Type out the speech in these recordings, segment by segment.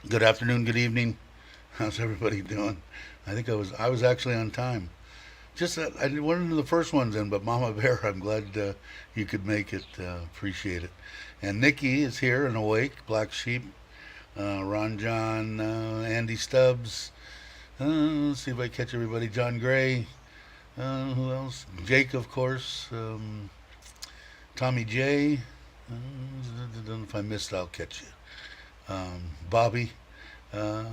Good afternoon, good evening. How's everybody doing? I think I was actually on time. Just that I did one of the first ones in, but Mama Bear, I'm glad you could make it. Appreciate it. And Nikki is here and awake. Black Sheep, Ron John, Andy Stubbs. Let's see if I catch everybody. John Gray. Who else? Jake, of course. Tommy J. If I missed, I'll catch you. Bobby. Uh,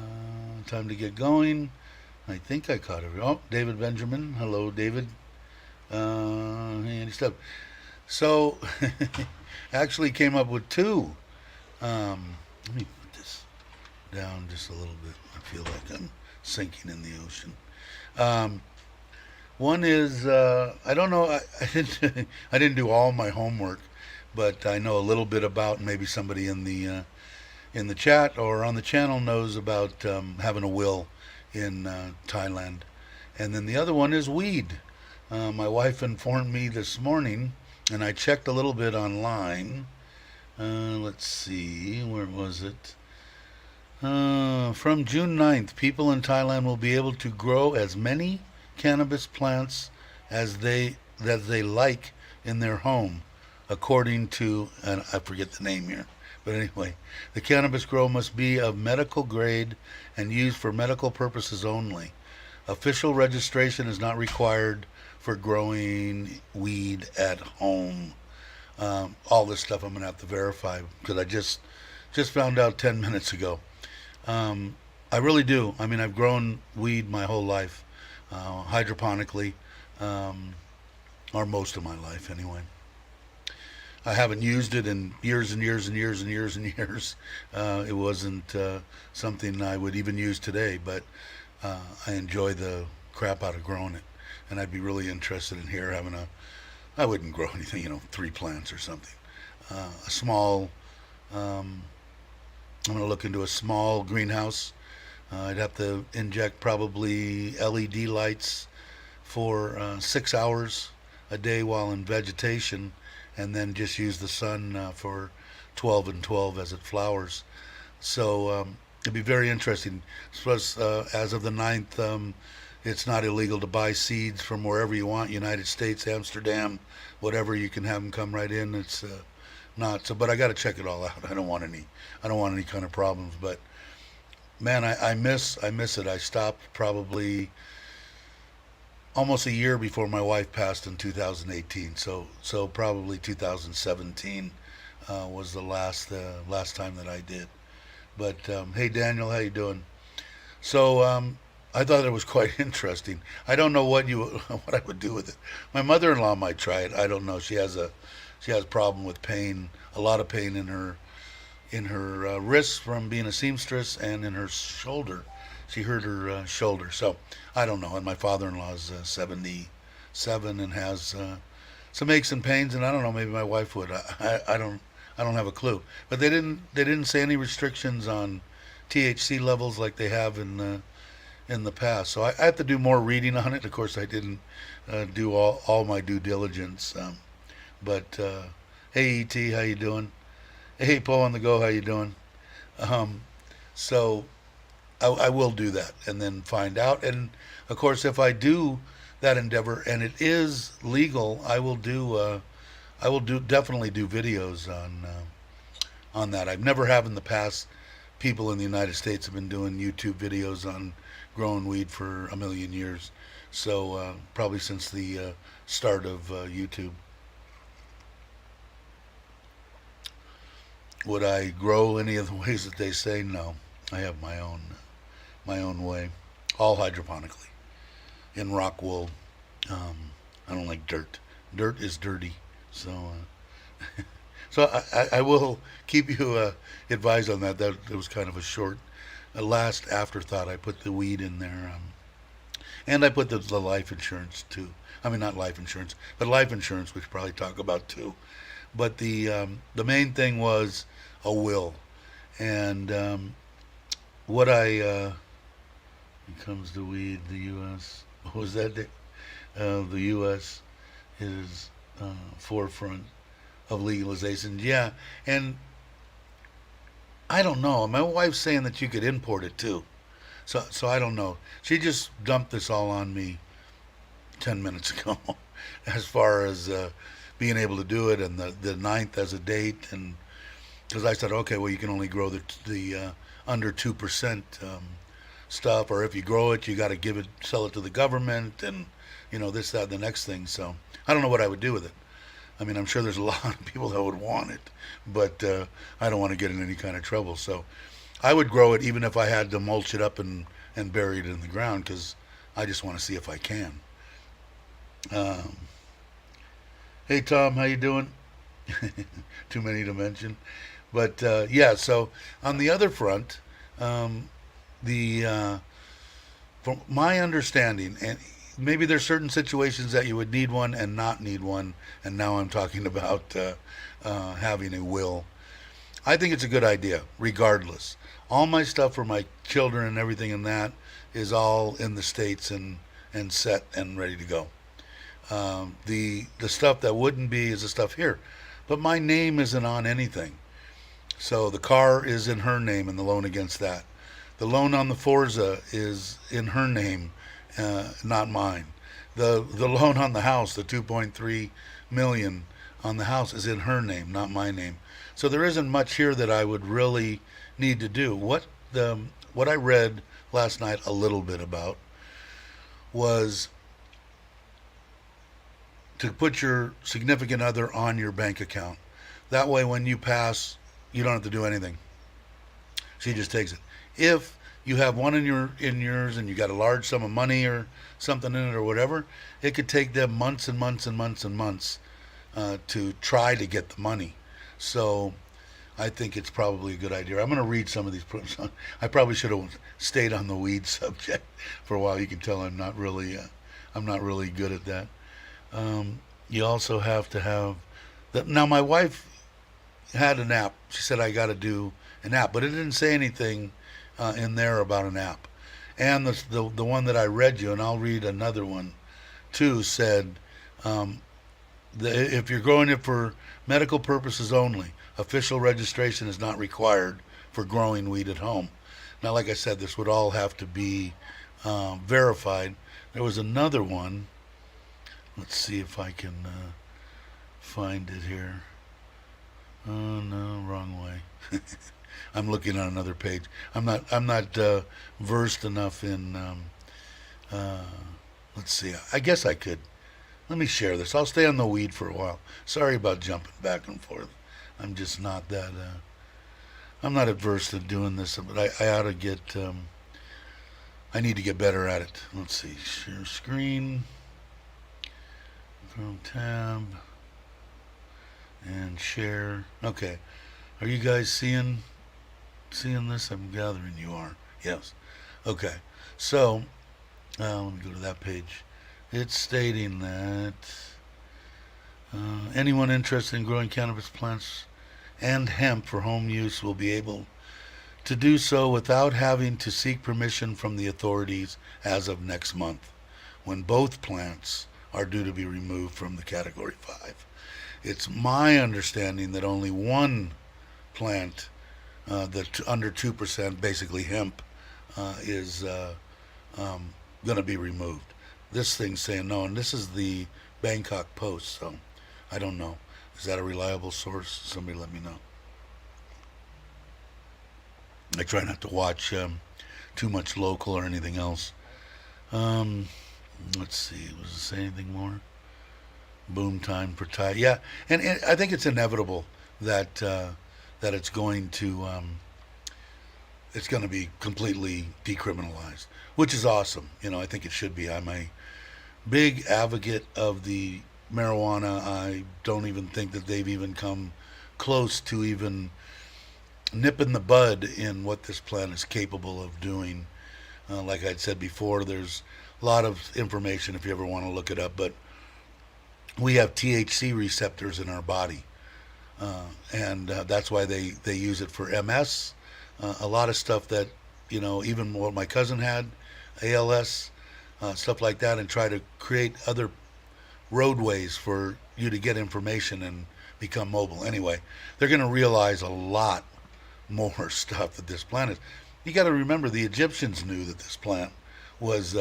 Time to get going. I think I caught every. Oh, David Benjamin. Hello, David. Andy Stubbs. So, actually came up with two. Let me put this down just a little bit. I feel like I'm sinking in the ocean. Um, One is I don't know. I didn't I didn't do all my homework, but I know a little bit about maybe somebody in the chat or on the channel knows about having a will in Thailand. And then the other one is weed. My wife informed me this morning, and I checked a little bit online. Let's see, where was it? From June 9th, people in Thailand will be able to grow as many cannabis plants as they like in their home, according to, and I forget the name here, but anyway, the cannabis grow must be of medical grade and used for medical purposes only. Official registration is not required for growing weed at home. All this stuff I'm gonna have to verify because I just found out 10 minutes ago. I really do. I mean, I've grown weed my whole life, hydroponically, um, or most of my life anyway. I haven't used it in years and years and years and years and years. It wasn't something I would even use today, but I enjoy the crap out of growing it. And I'd be really interested in here having I wouldn't grow anything, three plants or something. A small, um, I'm going to look into a small greenhouse. I'd have to inject probably LED lights for 6 hours a day while in vegetation, and then just use the sun for 12 and 12 as it flowers. So it'd be very interesting. Plus, as of the 9th, it's not illegal to buy seeds from wherever you want, United States, Amsterdam, whatever. You can have them come right in. It's not so, but I got to check it all out. I don't want any kind of problems. But man, I miss it. I stopped probably almost a year before my wife passed in 2018. So probably 2017 was the last time that I did. But hey, Daniel, how you doing? So I thought it was quite interesting. I don't know what I would do with it. My mother-in-law might try it. I don't know. She has a problem with pain, a lot of pain in her wrists from being a seamstress, and in her shoulder. She hurt her shoulder. So I don't know. And my father-in-law's 77 and has some aches and pains. And I don't know. Maybe my wife would. I don't have a clue. But they didn't say any restrictions on THC levels like they have in the past. So I have to do more reading on it. Of course, I didn't do all my due diligence. But hey, ET, how you doing? Hey, Paul on the go, how you doing? Um, so I will do that and then find out. And of course, if I do that endeavor and it is legal, I will definitely do videos on that. I've never have in the past. People in the United States have been doing YouTube videos on growing weed for a million years. So probably since the start of YouTube. Would I grow any of the ways that they say? No. I have my own way, all hydroponically in rock wool. I don't like dirt. Dirt is dirty. So so I will keep you advised on that. That was kind of a last afterthought. I put the weed in there, and I put the life insurance too. I mean, not life insurance, but life insurance, which we'll probably talk about too. But the main thing was a will, and what I when it comes to weed, the U.S. What was that? The U.S. is forefront of legalization. Yeah, and I don't know. My wife's saying that you could import it too. So I don't know. She just dumped this all on me 10 minutes ago, as far as being able to do it, and the ninth as a date, and because I said, okay, well, you can only grow the under 2% stuff, or if you grow it, you got to sell it to the government, and this, that, and the next thing. So I don't know what I would do with it. I mean, I'm sure there's a lot of people that would want it, but I don't want to get in any kind of trouble. So I would grow it even if I had to mulch it up and bury it in the ground, because I just want to see if I can. Um, hey Tom, how you doing? Too many to mention, but yeah. So on the other front, um, the from my understanding, and maybe there's certain situations that you would need one and not need one, and now I'm talking about having a will. I think it's a good idea, regardless. All my stuff for my children and everything in that is all in the states and set and ready to go. The stuff that wouldn't be is the stuff here, but my name isn't on anything. So the car is in her name and the loan against that. The loan on the Forza is in her name, not mine. The loan on the house, the 2.3 million on the house, is in her name, not my name. So there isn't much here that I would really need to do. What I read last night a little bit about was to put your significant other on your bank account. That way, when you pass, you don't have to do anything. She just takes it. If you have one in yours and you got a large sum of money or something in it or whatever, it could take them months and months and months and months to try to get the money. So I think it's probably a good idea. I'm going to read some of these. I probably should have stayed on the weed subject for a while. You can tell I'm not really good at that. You also have to have that. Now my wife had an app. She said I got to do an app, but it didn't say anything in there about an app. And the one that I read you, and I'll read another one too, said um, if you're growing it for medical purposes only, official registration is not required for growing weed at home. Now, like I said, this would all have to be verified. There was another one. Let's see if I can find it here. Oh no, wrong way. I'm looking on another page. I'm not versed enough in. Uh, let's see. I guess I could. Let me share this. I'll stay on the weed for a while. Sorry about jumping back and forth. I'm just not that. I'm not adverse to doing this, but I ought to get. I need to get better at it. Let's see. Share screen. Chrome tab. And share. Okay. Are you guys seeing this? I'm gathering you are. Yes. Okay. So let me go to that page. It's stating that anyone interested in growing cannabis plants and hemp for home use will be able to do so without having to seek permission from the authorities as of next month, when both plants are due to be removed from the Category 5. It's my understanding that only one plant, that under 2%, basically hemp, is going to be removed. This thing's saying no, and this is the Bangkok Post, so I don't know. Is that a reliable source? Somebody let me know. I try not to watch too much local or anything else. Um, let's see. Was it say anything more? Boom time for Thai. Yeah, and I think it's inevitable that that it's going to be completely decriminalized, which is awesome. I think it should be. I'm a big advocate of the marijuana. I don't even think that they've even come close to even nipping the bud in what this plant is capable of doing. Like I'd said before, there's a lot of information if you ever want to look it up, but we have THC receptors in our body, and that's why they use it for MS. A lot of stuff that, even what my cousin had, ALS, stuff like that, and try to create other roadways for you to get information and become mobile. Anyway, they're going to realize a lot more stuff that this plant is. You got to remember the Egyptians knew that this plant was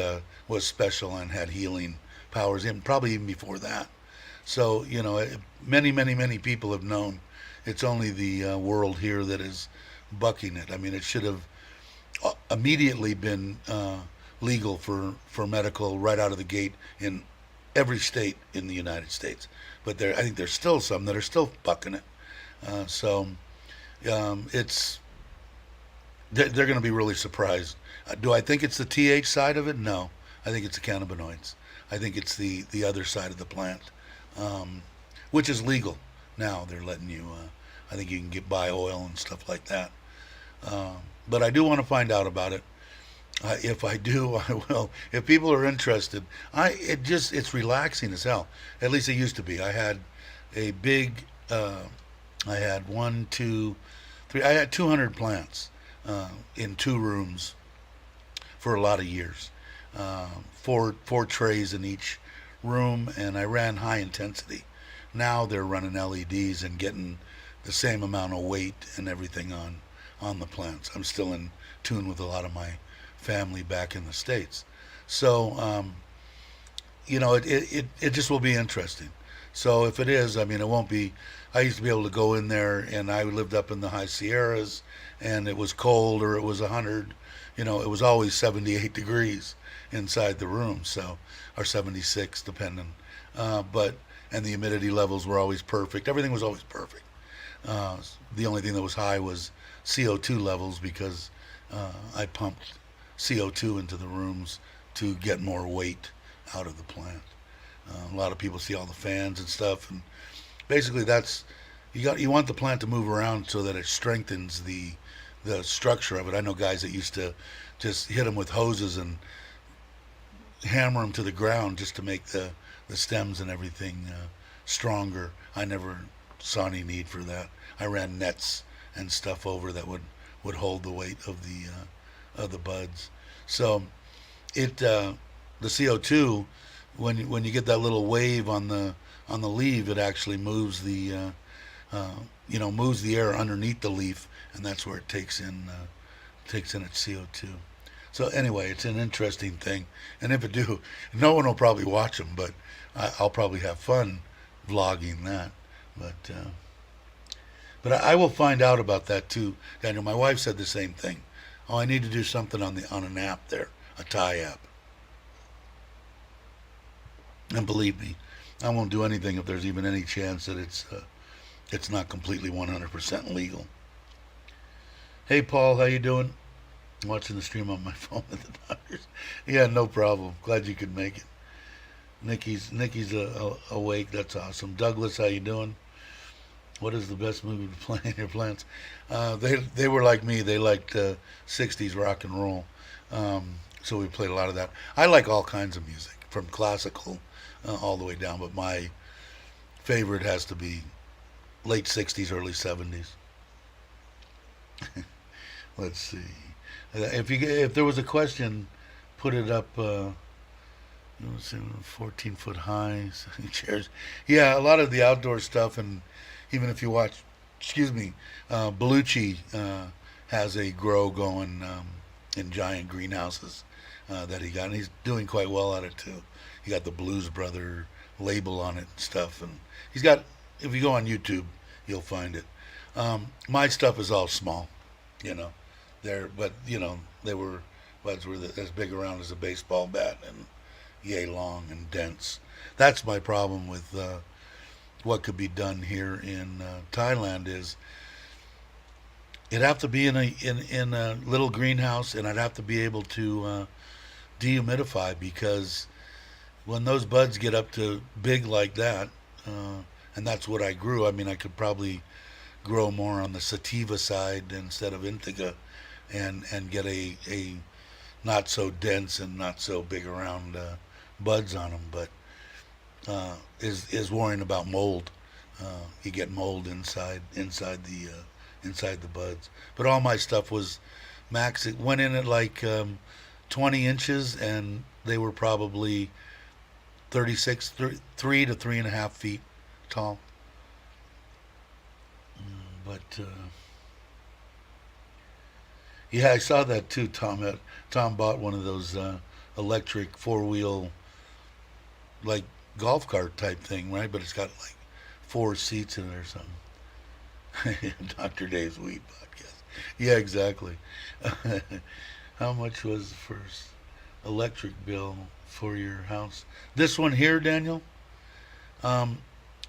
special and had healing powers, and probably even before that. So many people have known. It's only the world here that is bucking it. I mean, it should have immediately been legal for medical right out of the gate in every state in the United States. But I think there's still some that are still bucking it. So it's they're going to be really surprised. Do I think it's the TH side of it? No, I think it's the cannabinoids. I think it's the other side of the plant, which is legal now. They're letting you. I think you can buy oil and stuff like that. But I do want to find out about it. If I do, I will. If people are interested, it's relaxing as hell. At least it used to be. I had a big. I had 1, 2, 3. I had 200 plants in 2 rooms for a lot of years. Four trays in each room, and I ran high intensity. Now they're running LEDs and getting the same amount of weight and everything on the plants. I'm still in tune with a lot of my family back in the States. So, it just will be interesting. So if it is, I mean, it won't be. I used to be able to go in there, and I lived up in the high Sierras, and it was cold or it was 100. It was always 78 degrees inside the room, so, or 76 depending. And the humidity levels were always perfect. Everything was always perfect. The only thing that was high was CO2 levels because I pumped CO2 into the rooms to get more weight out of the plant. A lot of people see all the fans and stuff, and basically that's you want the plant to move around so that it strengthens the structure of it. I know guys that used to just hit them with hoses and hammer them to the ground just to make the stems and everything stronger. I never saw any need for that. I ran nets and stuff over that would hold the weight of the buds. So the CO2, when you get that little wave on the leaf, it actually moves moves the air underneath the leaf, and that's where it takes in its CO2. So anyway, it's an interesting thing, and if it do, no one will probably watch them, but I'll probably have fun vlogging that. But I will find out about that too, Daniel. My wife said the same thing. Oh, I need to do something on an app there, a Thai app. And believe me, I won't do anything if there's even any chance that it's not completely 100% legal. Hey Paul, how you doing? I'm watching the stream on my phone at the doctor's. Yeah, no problem. Glad you could make it. Nikki's awake. That's awesome. Douglas, how you doing? What is the best movie to play in your plants? They were like me. They liked 60s rock and roll. So we played a lot of that. I like all kinds of music, from classical all the way down, but my favorite has to be late 60s, early 70s. Let's see. If there was a question, put it up. 14-foot high chairs. Yeah, a lot of the outdoor stuff, and even if you watch, Bellucci has a grow going in giant greenhouses that he got, and he's doing quite well at it too. He got the Blues Brother label on it and stuff, and he's got. If you go on YouTube, you'll find it. My stuff is all small, but they were buds were as big around as a baseball bat and yay long and dense. That's my problem with what could be done here in Thailand is it'd have to be in a little greenhouse, and I'd have to be able to dehumidify, because when those buds get up to big like that, and that's what I grew. I mean, I could probably grow more on the sativa side instead of indica, and get a not so dense and not so big around buds on them, but is worrying about mold. You get mold inside the buds. But all my stuff was max. It went in at like 20 inches, and they were probably 3 to 3.5 feet tall. But Yeah, I saw that too. Tom bought one of those electric four-wheel like golf cart type thing, right? But it's got like four seats in it or something. Dr. Dave's Weed Podcast. Yeah, exactly. How much was the first electric bill for your house? This one here, Daniel. Um,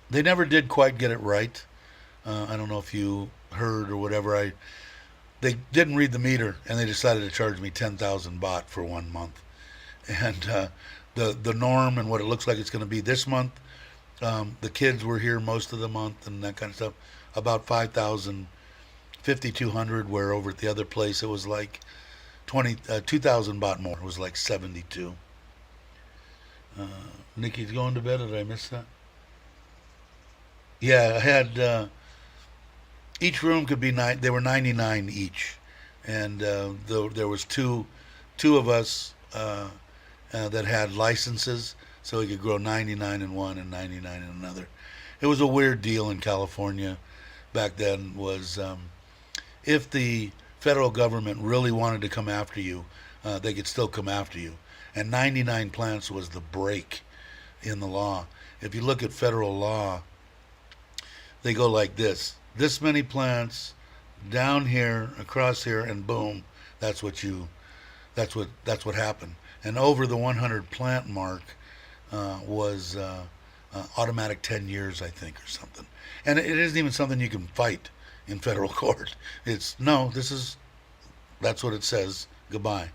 they never did quite get it right. I don't know if you heard or whatever. They didn't read the meter and they decided to charge me 10,000 baht for 1 month. And the norm and what it looks like it's going to be this month. The kids were here most of the month and that kind of stuff. About 5,000, 5,200. Where over at the other place it was like 2,000 baht more. It was like 72. Uh, Nikki's going to bed. Did I miss that? Yeah, I had each room could be nine. They were 99 each, and there was two of us that had licenses, so we could grow 99 in one and 99 in another. It was a weird deal in California back then. Was if the federal government really wanted to come after you, they could still come after you. And 99 plants was the break in the law. If you look at federal law, they go like this: this many plants down here, across here, and boom, that's what you, that's what happened. And over the 100 plant mark was automatic 10 years, I think, or something. And it isn't even something you can fight in federal court. It's no, this is that's what it says. Goodbye.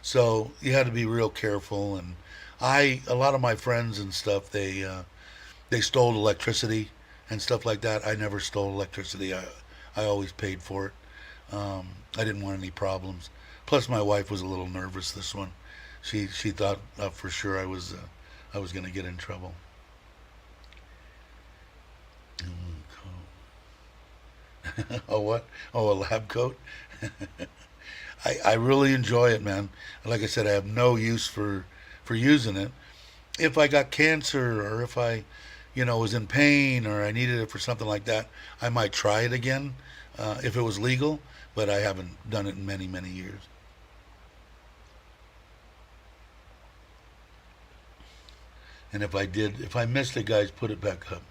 So you had to be real careful. And a lot of my friends and stuff, they stole electricity and stuff like that. I never stole electricity. I always paid for it. I didn't want any problems. Plus, my wife was a little nervous this one. She thought for sure I was going to get in trouble. Oh, what? Oh, a lab coat? I really enjoy it, man. Like I said, I have no use for using it. If I got cancer or if I, was in pain or I needed it for something like that, I might try it again if it was legal, but I haven't done it in many, many years. And if I missed it, guys, put it back up.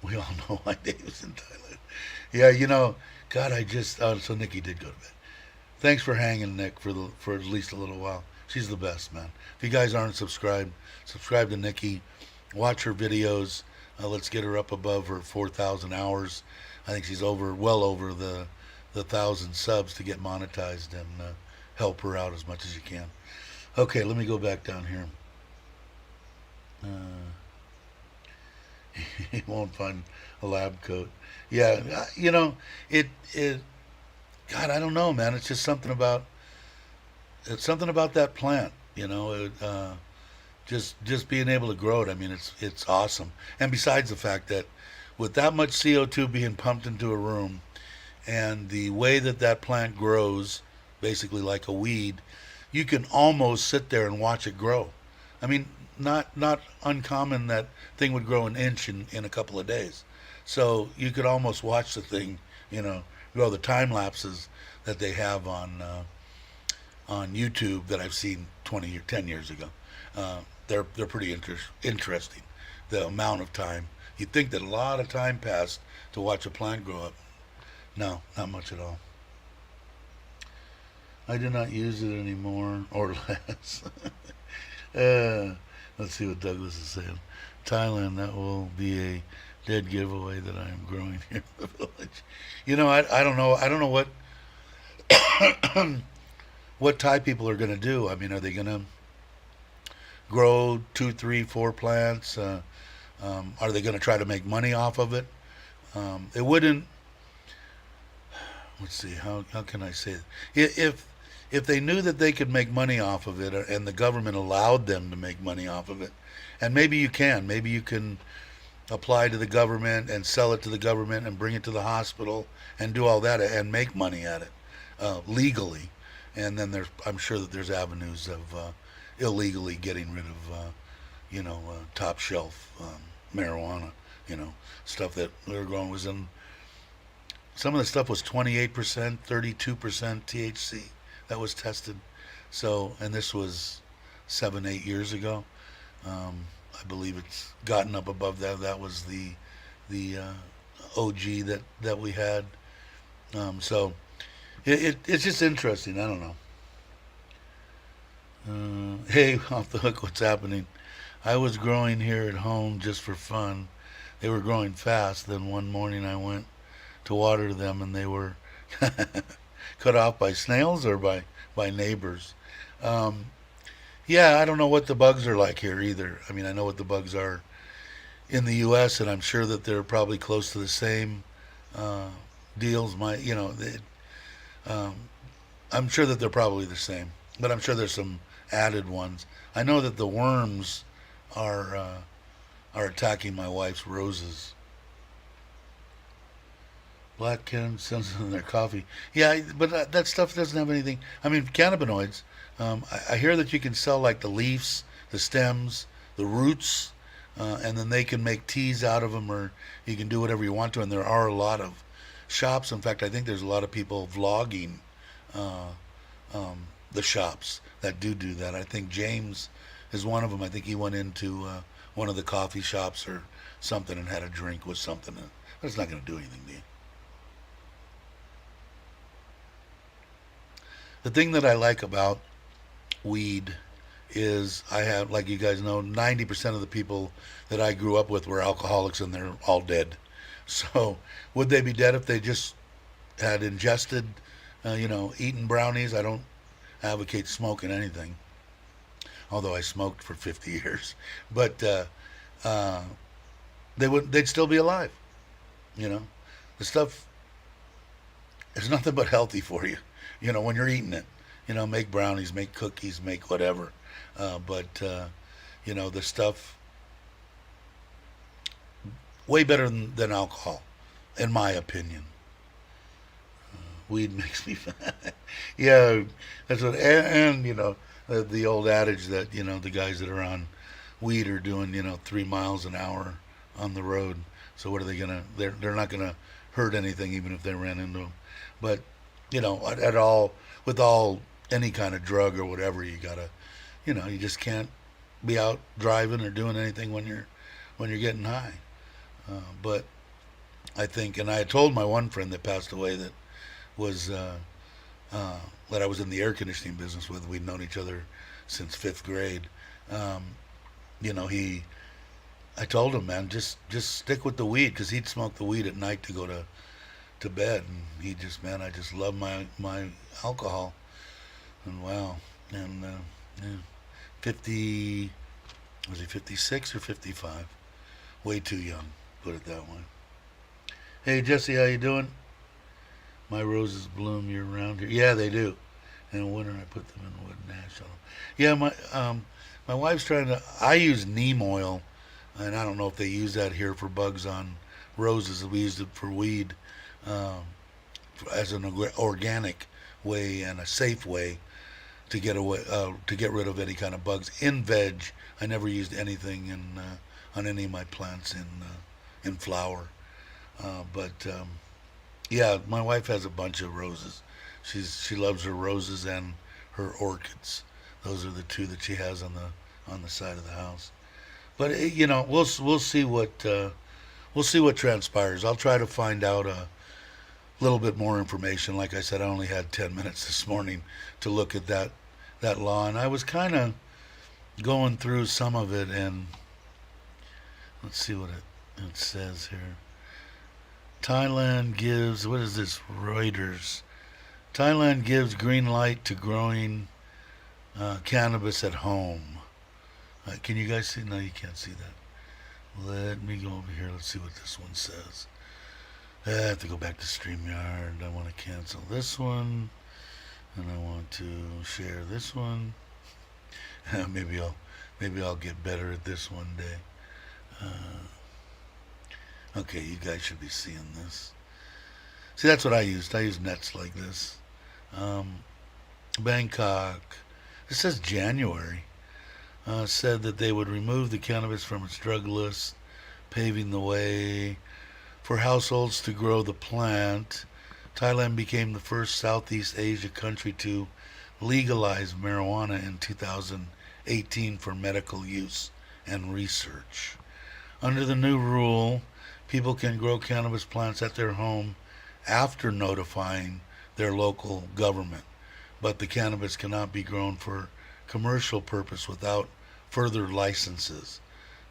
We all know why Dave was in Thailand. Yeah, God, so Nikki did go to bed. Thanks for hanging, Nick, for at least a little while. She's the best, man. If you guys aren't subscribed, subscribe to Nikki. Watch her videos. Let's get her up above her 4,000 hours. I think she's well over the 1,000 subs to get monetized, and help her out as much as you can. Okay, let me go back down here. You won't find a lab coat. Yeah, it. God, I don't know, man. It's something about that plant. Just being able to grow it. I mean, it's awesome. And besides the fact that with that much CO2 being pumped into a room, and the way that plant grows, basically like a weed, you can almost sit there and watch it grow. I mean, not uncommon that thing would grow an inch in a couple of days. So you could almost watch the thing, grow. The time lapses that they have on YouTube that I've seen 10 years ago. They're pretty interesting. The amount of time. You'd think that a lot of time passed to watch a plant grow up. No, not much at all. I do not use it anymore, or less. Let's see what Douglas is saying. Thailand, that will be a dead giveaway that I am growing here in the village. I don't know. I don't know what Thai people are going to do. I mean, are they going to grow 2, 3, 4 plants? Are they going to try to make money off of it? It wouldn't. Let's see. How can I say it? If they knew that they could make money off of it, and the government allowed them to make money off of it, and maybe you can apply to the government and sell it to the government and bring it to the hospital and do all that and make money at it legally. And then I'm sure that there's avenues of illegally getting rid of top shelf marijuana, stuff that we were growing was in some of the stuff was 28%, 32% THC that was tested. So, and this was 7, 8 years ago. I believe it's gotten up above that. That was the OG that we had. So it's just interesting. I don't know. Hey, off the hook, what's happening? I was growing here at home just for fun. They were growing fast. Then one morning I went to water them, and they were cut off by snails or by neighbors. Um, yeah, I don't know what the bugs are like here either. I mean, I know what the bugs are in the U.S., and I'm sure that they're probably close to the same uh, deals. Um, I'm sure that they're probably the same, but I'm sure there's some added ones. I know that the worms are uh, are attacking my wife's roses. Black cannabis in their coffee. Yeah, but that stuff doesn't have anything. I mean, cannabinoids. I hear that you can sell like the leaves, the stems, the roots, and then they can make teas out of them, or you can do whatever you want to. And there are a lot of shops. In fact, I think there's a lot of people vlogging uh, the shops that do that. I think James is one of them. I think he went into one of the coffee shops or something and had a drink with something. But it's not going to do anything to you. The thing that I like about weed is I have, like you guys know, 90% of the people that I grew up with were alcoholics and they're all dead. So would they be dead if they just had ingested, eaten brownies? I don't advocate smoking anything, although I smoked for 50 years. But uh, they'd still be alive. You know, the stuff is nothing but healthy for you. When you're eating it. Make brownies, make cookies, make whatever. But the stuff way better than alcohol, in my opinion. Weed makes me fat. Yeah, that's what. And the old adage that the guys that are on weed are doing 3 miles an hour on the road. So what are they gonna? They're not gonna hurt anything even if they ran into them. But at all with all any kind of drug or whatever, you gotta, you just can't be out driving or doing anything when you're getting high. But I think, and I told my one friend that passed away that was that I was in the air conditioning business with. We'd known each other since fifth grade. Um, he. I told him, man, just stick with the weed, because he'd smoke the weed at night to go to bed, and he just, man, I just love my alcohol, and wow, and yeah, 50, was he 56 or 55? Way too young, put it that way. Hey Jesse, how you doing? My roses bloom year round here. Yeah, they do. In winter, I put them in wood and ash on them. Yeah, my wife's trying to. I use neem oil, and I don't know if they use that here for bugs on roses. We used it for weed, um, as an organic way and a safe way to get rid of any kind of bugs in veg. I never used anything on any of my plants in flower. But yeah, my wife has a bunch of roses. She loves her roses and her orchids. Those are the two that she has on the side of the house. But we'll see what transpires. I'll try to find out a little bit more information. Like I said, I only had 10 minutes this morning to look at that law, and I was kind of going through some of it, and let's see what it says here. Thailand gives, what is this, Reuters? Thailand gives green light to growing cannabis at home. Can you guys see? No, you can't see that. Let me go over here. Let's see what this one says. I have to go back to StreamYard. I want to cancel this one, and I want to share this one. maybe I'll get better at this one day. Okay, you guys should be seeing this. See, that's what I used. I used nets like this. Um, Bangkok. It says January. Said that they would remove the cannabis from its drug list, paving the way for households to grow the plant. Thailand became the first Southeast Asia country to legalize marijuana in 2018 for medical use and research. Under the new rule, people can grow cannabis plants at their home after notifying their local government, but the cannabis cannot be grown for commercial purpose without further licenses,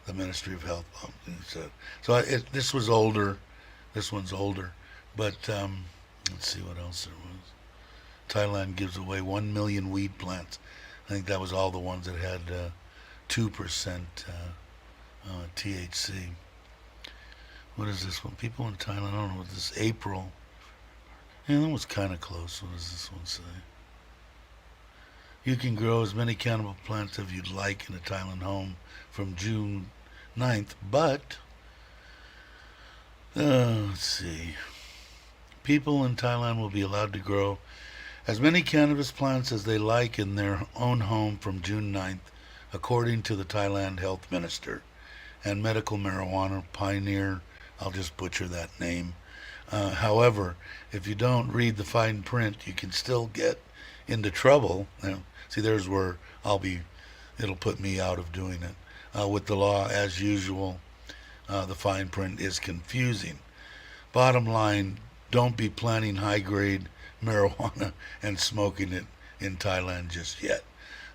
the Ministry of Health said. So this was older. This one's older. But let's see what else there was. Thailand gives away 1 million weed plants. I think that was all the ones that had 2% THC. What is this one? People in Thailand, I don't know what this is. April. Yeah, that was kind of close. What does this one say? You can grow as many cannabis plants as you'd like in a Thailand home from June 9th, but let's see. People in Thailand will be allowed to grow as many cannabis plants as they like in their own home from June 9th, according to the Thailand health minister and medical marijuana pioneer. I'll just butcher that name. However, if you don't read the fine print, you can still get into trouble. See, there's where it'll put me out of doing it. With the law, as usual, the fine print is confusing. Bottom line, don't be planting high-grade marijuana and smoking it in Thailand just yet.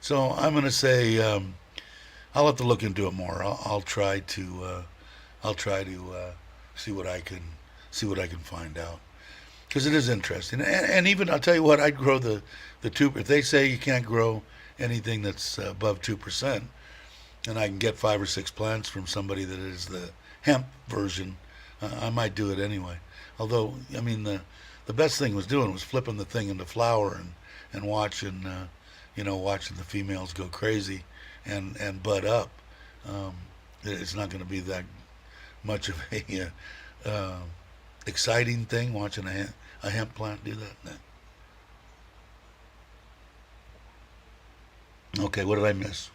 So I'm going to say I'll have to look into it more. I'll try to see what I can find out, because it is interesting. And even I'll tell you what, I'd grow the 2. If they say you can't grow anything that's above 2%, and I can get 5 or 6 plants from somebody that is the hemp version, I might do it anyway. Although, I mean, the best thing was flipping the thing into flower and watching watching the females go crazy and bud up. It's not going to be that much of a exciting thing watching a hemp plant do that. No. Okay, what did I miss?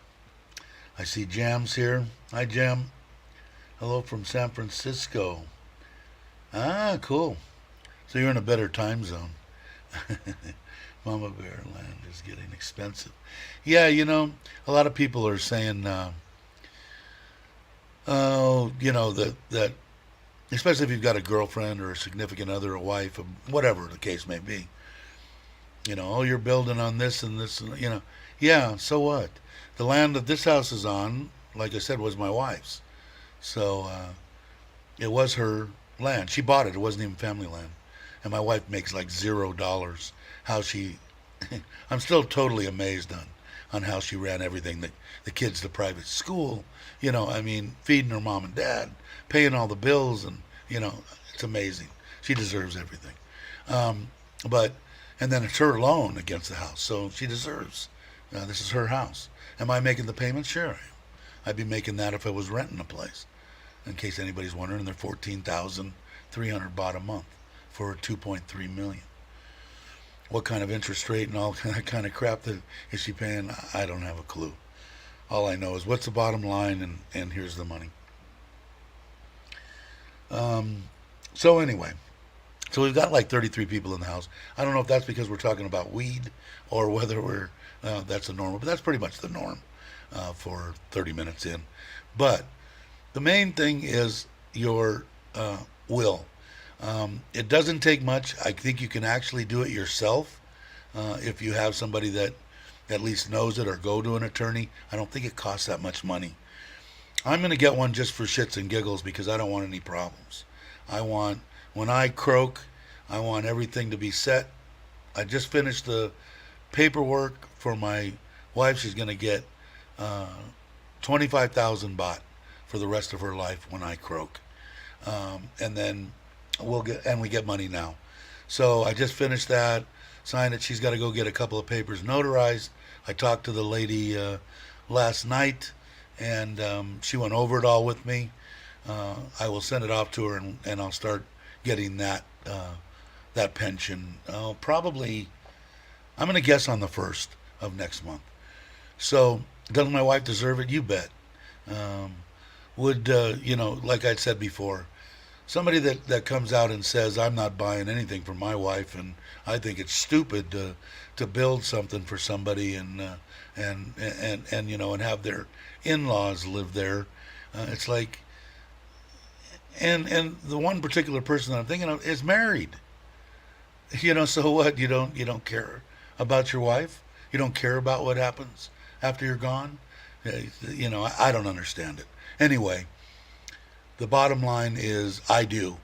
I see Jam's here. Hi, Jam. Hello from San Francisco. Ah, cool. So you're in a better time zone. Mama Bear land is getting expensive. Yeah, a lot of people are saying, that especially if you've got a girlfriend or a significant other, a wife, or whatever the case may be. You're building on this and this, and, Yeah, so what? The land that this house is on, like I said, was my wife's. So it was her land. She bought it. It wasn't even family land. And my wife makes like $0. How she, I'm still totally amazed on how she ran everything. The kids to private school, feeding her mom and dad, paying all the bills, and, it's amazing. She deserves everything. And then it's her loan against the house, so she deserves. This is her house. Am I making the payment? Sure I am. I'd be making that if I was renting a place. In case anybody's wondering, they're $14,300 baht a month for $2.3 million. What kind of interest rate and all that kind of crap that is she paying? I don't have a clue. All I know is what's the bottom line, and here's the money. So anyway, so we've got like 33 people in the house. I don't know if that's because we're talking about weed or whether that's the normal, but that's pretty much the norm for 30 minutes in. But the main thing is your will. It doesn't take much. I think you can actually do it yourself if you have somebody that at least knows it, or go to an attorney. I don't think it costs that much money. I'm going to get one just for shits and giggles because I don't want any problems. When I croak, I want everything to be set. I just finished the paperwork for my wife. She's going to get 25,000 baht for the rest of her life when I croak. And then we get money now. So I just finished that, signed it. She's got to go get a couple of papers notarized. I talked to the lady last night, and she went over it all with me. I will send it off to her, and I'll start getting that pension. Probably, I'm going to guess on the 1st of next month. So, doesn't my wife deserve it? You bet. Like I said before, somebody that comes out and says, I'm not buying anything for my wife, and I think it's stupid to build something for somebody and and have their in-laws live there. It's like, and the one particular person that I'm thinking of is married. So what? You don't care about your wife? You don't care about what happens after you're gone? I don't understand it. Anyway, the bottom line is I do.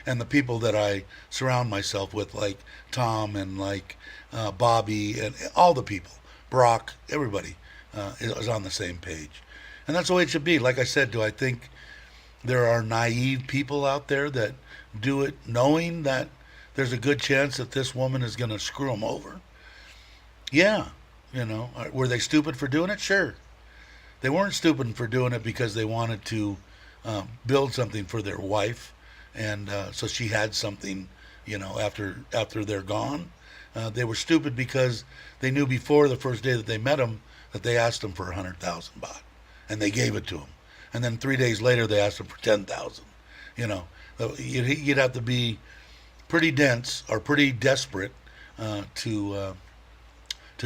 And the people that I surround myself with, like Tom and like Bobby and all the people, Brock, everybody is on the same page. And that's the way it should be. Like I said, do I think there are naive people out there that do it knowing that there's a good chance that this woman is going to screw them over? Yeah. Were they stupid for doing it? Sure. They weren't stupid for doing it because they wanted to build something for their wife, and so she had something, after they're gone. They were stupid because they knew before the first day that they met him that they asked him for 100,000 baht, and they gave it to him. And then 3 days later, they asked him for 10,000. You'd have to be pretty dense or pretty desperate to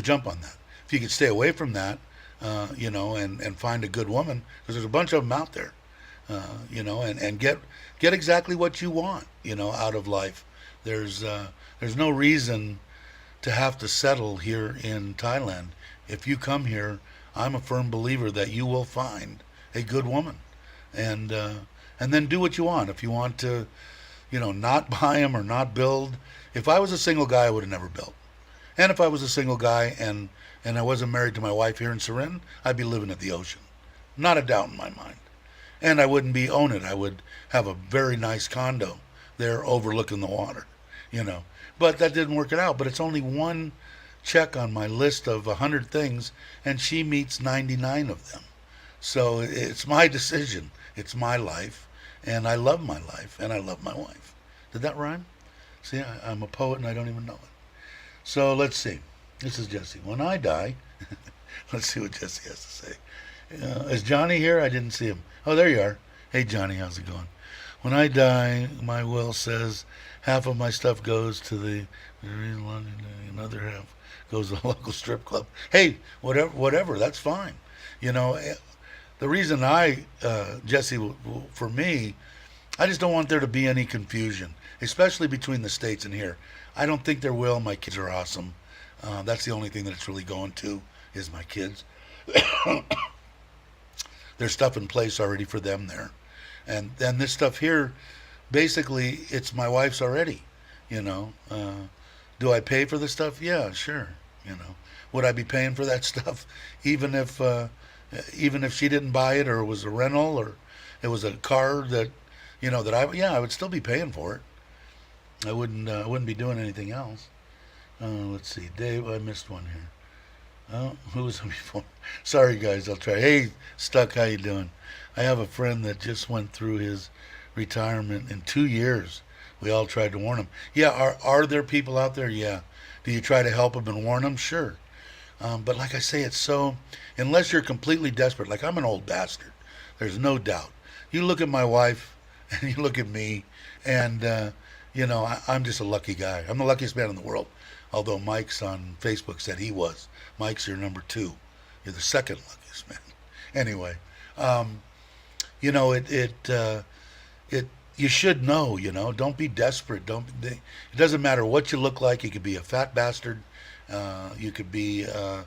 jump on that. If you could stay away from that, and find a good woman, because there's a bunch of them out there, and get exactly what you want, out of life. There's no reason to have to settle here in Thailand. If you come here, I'm a firm believer that you will find a good woman, and then do what you want. If you want to, not buy them or not build. If I was a single guy, I would have never built. And if I was a single guy and I wasn't married to my wife here in Surin, I'd be living at the ocean. Not a doubt in my mind. And I wouldn't be own it. I would have a very nice condo there overlooking the water, But that didn't work it out. But it's only one check on my list of 100 things, and she meets 99 of them. So it's my decision. It's my life, and I love my life, and I love my wife. Did that rhyme? See, I'm a poet, and I don't even know it. So let's see. This is Jesse. When I die, let's see what Jesse has to say. Is Johnny here? I didn't see him. Oh, there you are. Hey, Johnny, how's it going? When I die, my will says half of my stuff goes to the another half goes to the local strip club. Hey, whatever, that's fine. The reason Jesse, for me, I just don't want there to be any confusion, especially between the States and here. I don't think there will. My kids are awesome. That's the only thing that it's really going to is my kids. There's stuff in place already for them there. And then this stuff here, basically, it's my wife's already, Do I pay for the stuff? Yeah, sure. Would I be paying for that stuff even if she didn't buy it, or it was a rental, or it was a car that, I would still be paying for it. I wouldn't be doing anything else. Let's see, Dave, I missed one here. Oh, who was it before? Sorry, guys, I'll try. Hey, Stuck, how you doing? I have a friend that just went through his retirement in 2 years. We all tried to warn him. Yeah, are there people out there? Yeah. Do you try to help them and warn them? Sure. But like I say, it's so, unless you're completely desperate, like I'm an old bastard, there's no doubt. You look at my wife and you look at me, and, I'm just a lucky guy. I'm the luckiest man in the world. Although Mike's on Facebook said he was. Mike's your number 2. You're the second luckiest man. Anyway, you should know, don't be desperate. It doesn't matter what you look like. You could be a fat bastard. You could be a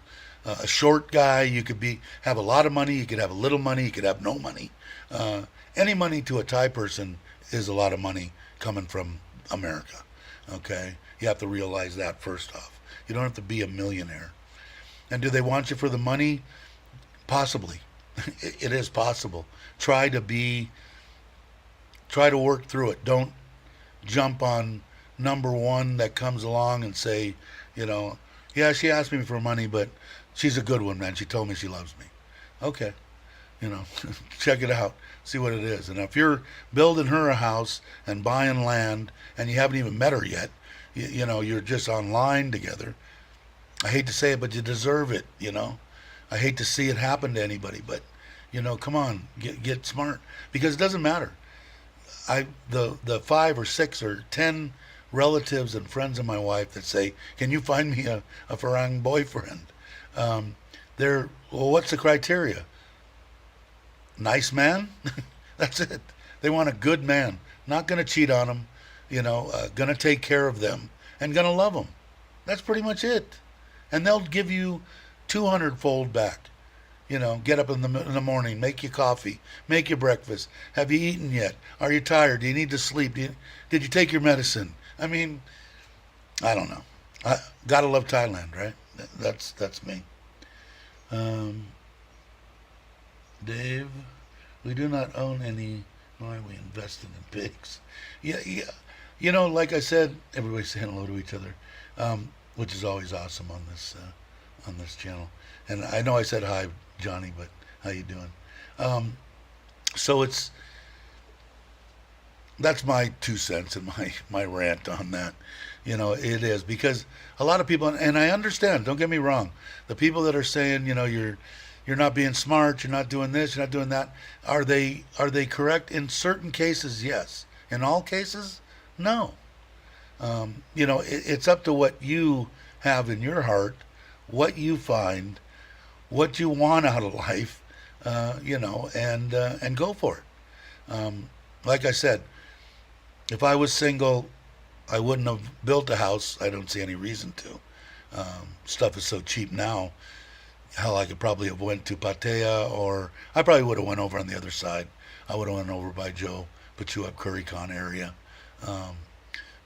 short guy. You could have a lot of money. You could have a little money. You could have no money. Any money to a Thai person is a lot of money coming from America. Okay? You have to realize that first off. You don't have to be a millionaire. And do they want you for the money? Possibly. It is possible. Try to work through it. Don't jump on number one that comes along and say, yeah, she asked me for money, but she's a good one, man. She told me she loves me. Okay. Check it out. See what it is. And if you're building her a house and buying land and you haven't even met her yet, you're just online together, I hate to say it, but you deserve it, I hate to see it happen to anybody, but, come on, get smart. Because it doesn't matter. the 5 or 6 or 10 relatives and friends of my wife that say, "Can you find me a Farang boyfriend?" Um, they're, well, what's the criteria? Nice man. That's it. They want a good man, not going to cheat on them, going to take care of them and going to love them. That's pretty much it. And they'll give you 200-fold back. Get up in the morning, make you coffee, make you breakfast. Have you eaten yet? Are you tired? Do you need to sleep? Did you take your medicine? I mean, I don't know. Gotta love Thailand, right? That's me. Um, Dave, we do not own any. Why we invested in pigs? Yeah, yeah. Like I said, everybody's saying hello to each other, which is always awesome on this channel. And I know I said hi, Johnny, but how you doing? Um, so that's my 2 cents and my rant on that. It is because a lot of people, and I understand. Don't get me wrong. The people that are saying, you're not being smart, you're not doing this, you're not doing that. Are they correct in certain cases? Yes. In all cases, no. It's up to what you have in your heart, what you find, what you want out of life, and go for it. Like I said, if I was single, I wouldn't have built a house. I don't see any reason to. Stuff is so cheap now. Hell, I could probably have went to Pattaya, or I probably would have went over on the other side. I would have went over by Joe Pachuap Kurikan area, um,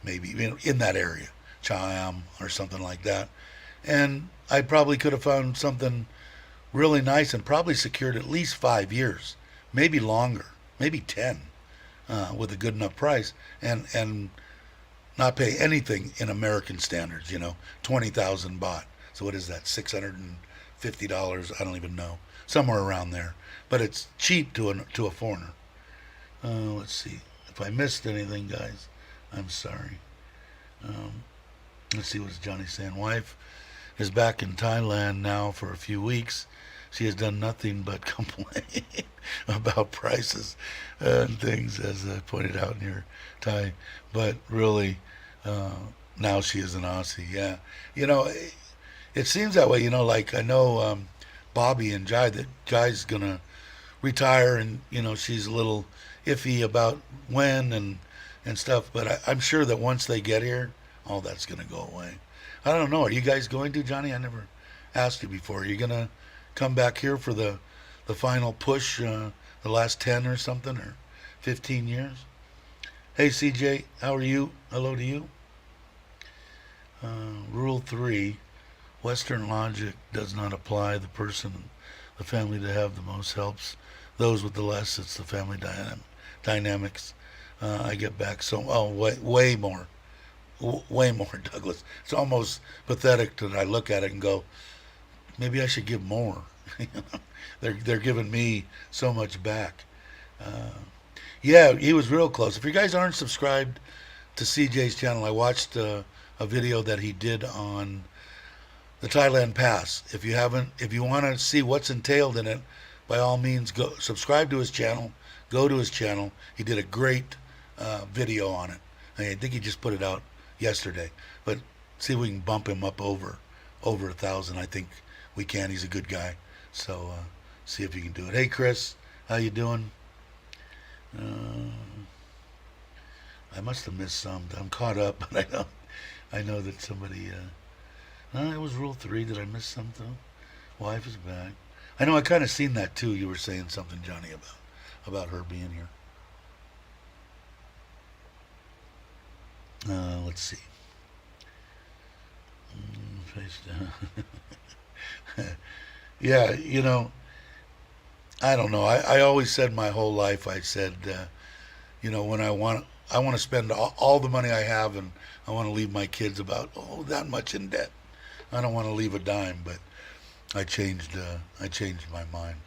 maybe in that area, Chayam or something like that. And I probably could have found something really nice and probably secured at least 5 years, maybe longer, maybe 10, with a good enough price, and not pay anything in American standards. 20,000 baht. So what is that? $650? I don't even know. Somewhere around there. But it's cheap to a foreigner. Let's see. If I missed anything, guys, I'm sorry. Um, let's see what's Johnny saying. Wife is back in Thailand now for a few weeks. She has done nothing but complain about prices and things, as I pointed out in your Thai. But really, uh, now she is an Aussie. Yeah, it seems that way. Like I know Bobby and Jai. That Jai's gonna retire, and she's a little iffy about when and stuff. But I'm sure that once they get here, all that's gonna go away. I don't know. Are you guys going to, Johnny? I never asked you before. Are you gonna come back here for the final push, the last 10 or something, or 15 years? Hey, CJ, how are you? Hello to you. Rule 3, Western logic does not apply. The family to have the most helps those with the less. It's the family dynamics. I get back way more. Way more, Douglas. It's almost pathetic that I look at it and go, maybe I should give more. They're giving me so much back. Uh, yeah, he was real close. If you guys aren't subscribed to CJ's channel, I watched a video that he did on the Thailand Pass. If you want to see what's entailed in it, by all means, go subscribe to his channel. Go to his channel. He did a great video on it. I think he just put it out yesterday. But see if we can bump him up over 1,000. I think we can. He's a good guy. So see if you can do it. Hey, Chris, how you doing? Uh, I must have missed some. I'm caught up, but I know that somebody. It was rule 3. Did I miss something? Wife is back. I know. I kind of seen that too. You were saying something, Johnny, about her being here. Let's see. Face down. Yeah, I don't know. I always said my whole life. I said, when I want to spend all the money I have, and I want to leave my kids about that much in debt. I don't want to leave a dime, but I changed my mind.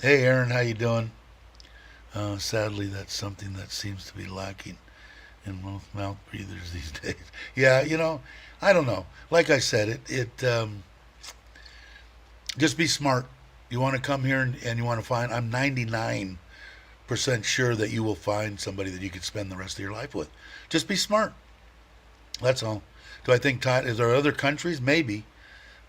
Hey, Aaron, how you doing? Sadly, that's something that seems to be lacking in most mouth breathers these days. Yeah, I don't know. Like I said, just be smart. You want to come here and you want to find. I'm 99% percent sure that you will find somebody that you could spend the rest of your life with. Just be smart. That's all. Do I think is there other countries? Maybe,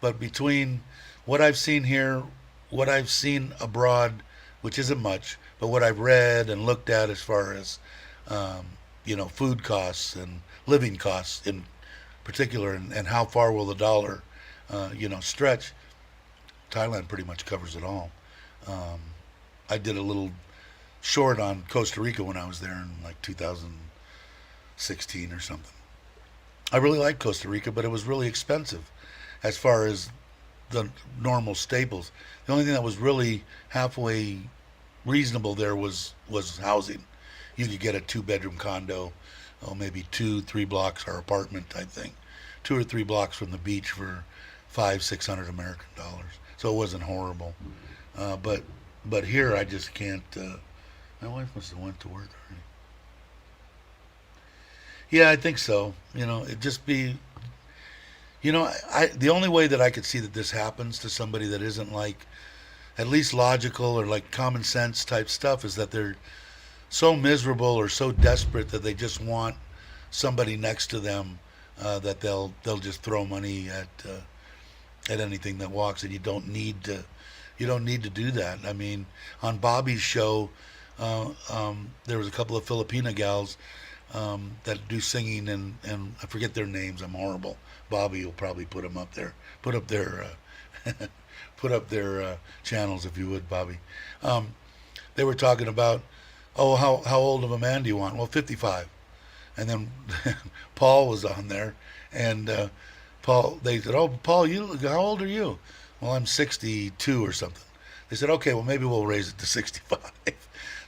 but between what I've seen here, what I've seen abroad, which isn't much, but what I've read and looked at as far as food costs and living costs in particular, and how far will the dollar, stretch. Thailand pretty much covers it all. I did a little short on Costa Rica when I was there in like 2016 or something. I really liked Costa Rica, but it was really expensive as far as the normal staples. The only thing that was really halfway reasonable there was housing. You could get a 2-bedroom condo, maybe 2-3 blocks or apartment type thing, 2 or 3 blocks from the beach for $500-600 American dollars. So it wasn't horrible. But here I just can't. My wife must have went to work already. Yeah, I think so. It just be. The only way that I could see that this happens to somebody that isn't like at least logical or like common sense type stuff is that they're so miserable or so desperate that they just want somebody next to them that they'll just throw money at anything that walks, and you don't need to do that. I mean, on Bobby's show, there was a couple of Filipina gals that do singing, and I forget their names. I'm horrible. Bobby will probably put them up there. Put up their channels if you would, Bobby. They were talking about, how old of a man do you want? Well, 55. And then Paul was on there, and they said, Paul, how old are you? Well, I'm 62 or something. They said, okay, well, maybe we'll raise it to 65.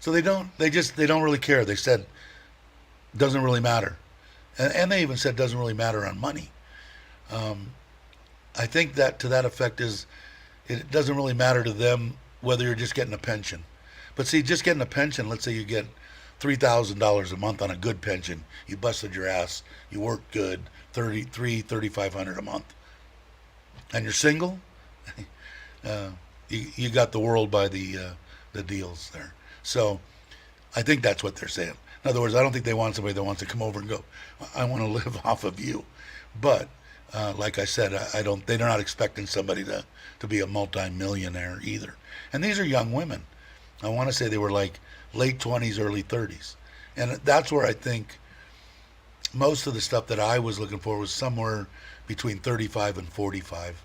So they don't really care. They said, doesn't really matter. And they even said doesn't really matter on money. I think that to that effect is it doesn't really matter to them whether you're just getting a pension. But see, just getting a pension, let's say you get $3,000 a month on a good pension. You busted your ass. You worked good, $3,500 a month. And you're single, you got the world by the deals there. So I think that's what they're saying. In other words, I don't think they want somebody that wants to come over and go, I want to live off of you. But like I said, they're not expecting somebody to be a multi-millionaire either. And these are young women. I want to say they were like late 20s, early 30s. And that's where I think most of the stuff that I was looking for was somewhere between 35 and 45.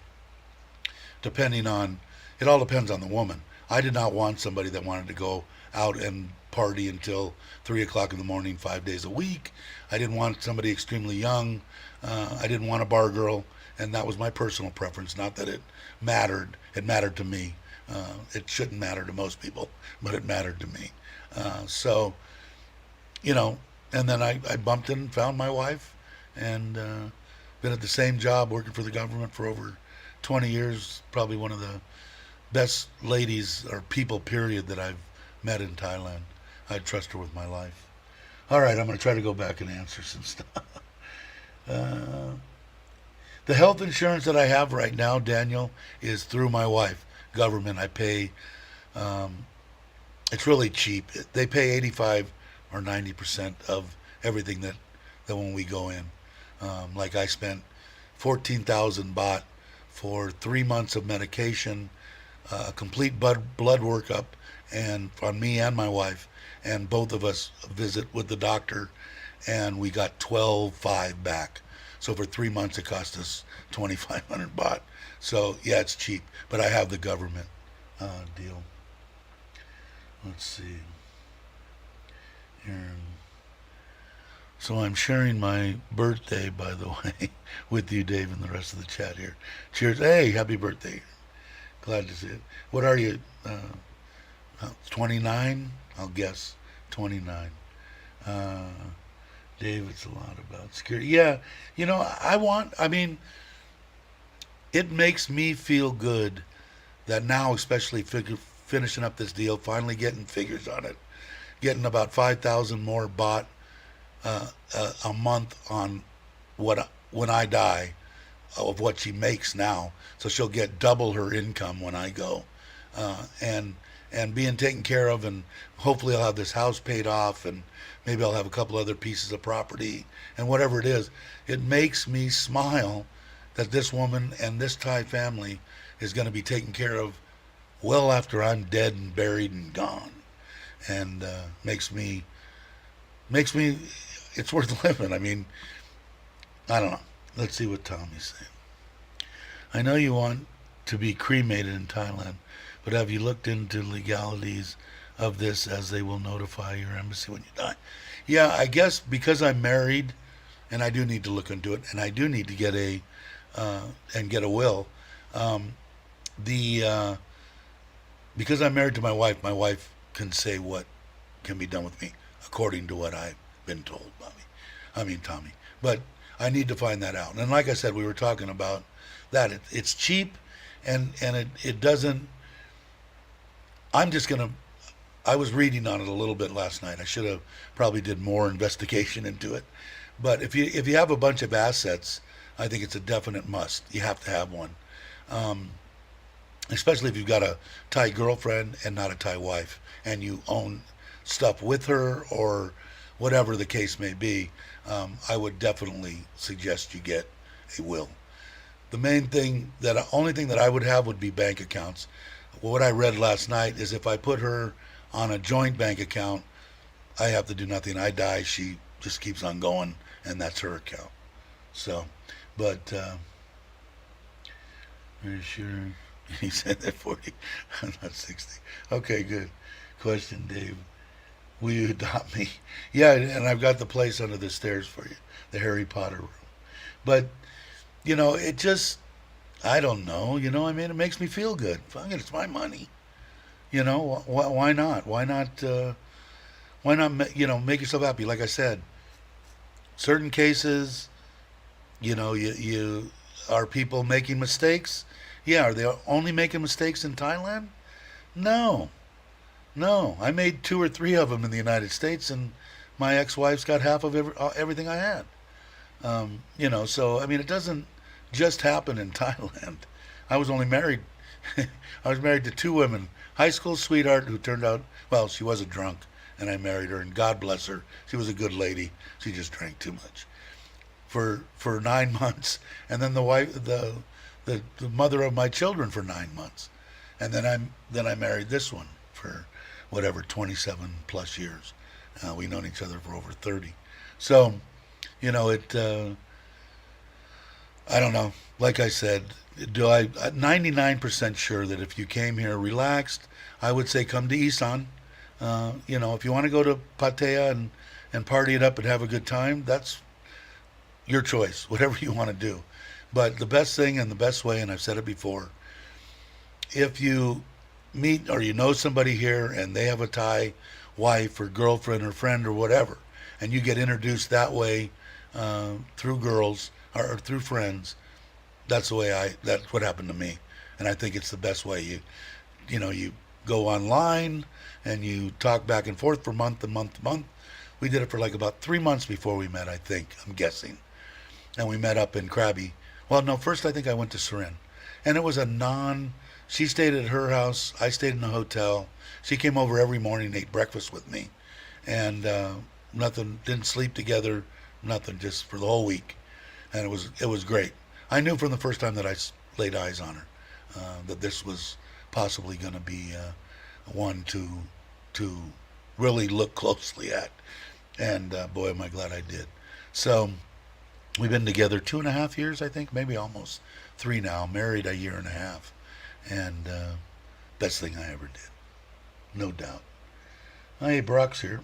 It all depends on the woman. I did not want somebody that wanted to go out and party until 3 o'clock in the morning, 5 days a week. I didn't want somebody extremely young. I didn't want a bar girl, and that was my personal preference. Not that it mattered. It mattered to me. It shouldn't matter to most people, but it mattered to me. And then I bumped in and found my wife, and been at the same job working for the government for over 20 years. Probably one of the best ladies or people, period, that I've met in Thailand. I trust her with my life. All right, I'm going to try to go back and answer some stuff. The health insurance that I have right now, Daniel, is through my wife. Government, I pay. It's really cheap. They pay 85 or 90% of everything that when we go in. Like I spent 14,000 baht for 3 months of medication, a complete blood workup, and on me and my wife, and both of us visit with the doctor, and we got 12,500 back. So for 3 months it cost us 2,500 baht. So yeah, it's cheap, but I have the government deal. Let's see here. So I'm sharing my birthday, by the way, with you, Dave, and the rest of the chat here. Cheers! Hey, happy birthday! Glad to see it. What are you? 29? I'll guess 29. Dave, it's a lot about security. Yeah, it makes me feel good that now, especially finishing up this deal, finally getting figures on it, getting about 5,000 more baht a month on when I die of what she makes now. So she'll get double her income when I go, and and being taken care of, and hopefully I'll have this house paid off, and maybe I'll have a couple other pieces of property, and whatever it is, it makes me smile that this woman and this Thai family is going to be taken care of well after I'm dead and buried and gone, and makes me it's worth living. I mean, I don't know. Let's see what Tommy's saying. I know you want to be cremated in Thailand, but have you looked into legalities of this, as they will notify your embassy when you die? Yeah, I guess because I'm married, and I do need to look into it, and I do need to get a will. Um, the Because I'm married to my wife can say what can be done with me according to what I've been told, Bobby. I mean, Tommy. But I need to find that out. And like I said, we were talking about that. It's cheap, and it doesn't. I'm just gonna. I was reading on it a little bit last night. I should have probably did more investigation into it. But if you have a bunch of assets, I think it's a definite must. You have to have one, especially if you've got a Thai girlfriend and not a Thai wife, and you own stuff with her or whatever the case may be. I would definitely suggest you get a will. Only thing that I would have would be bank accounts. What I read last night is if I put her on a joint bank account, I have to do nothing. I die, she just keeps on going, and that's her account. So, but are you sure? He said that 40. I'm not 60. Okay, good. Question, Dave. Will you adopt me? Yeah, and I've got the place under the stairs for you, the Harry Potter room. But it just, I don't know. I mean, it makes me feel good. Fuck it, it's my money. Why not? Why not? Why not? Make yourself happy. Like I said, certain cases, you are people making mistakes. Yeah, are they only making mistakes in Thailand? No, no. I made two or three of them in the United States, and my ex-wife's got half of everything I had. So I mean, it doesn't just happen in Thailand. I was only married. I was married to two women. High school sweetheart who turned out, well, she was a drunk, and I married her, and God bless her. She was a good lady. She just drank too much. For 9 months, and then the mother of my children for 9 months, and then I married this one for whatever 27 plus years. We've known each other for over 30. So, it. I don't know. Like I said, 99% sure that if you came here relaxed, I would say come to Isan. If you want to go to Pattaya and party it up and have a good time, that's your choice, whatever you want to do. But the best thing and the best way, and I've said it before, if you meet or you know somebody here and they have a Thai wife or girlfriend or friend or whatever, and you get introduced that way through girls or through friends, that's what happened to me. And I think it's the best way. You go online and you talk back and forth for month to month to month. We did it for like about 3 months before we met, I think, I'm guessing. And we met up in Krabi. Well, no, first I think I went to Surin. And it was she stayed at her house, I stayed in a hotel. She came over every morning and ate breakfast with me. And nothing, didn't sleep together, nothing, just for the whole week. And it was great. I knew from the first time that I laid eyes on her that this was possibly going to be one to really look closely at. And boy, am I glad I did. So we've been together 2.5 years, I think, maybe almost 3 now. Married a year and a half, and best thing I ever did, no doubt. Hey, Brock's here.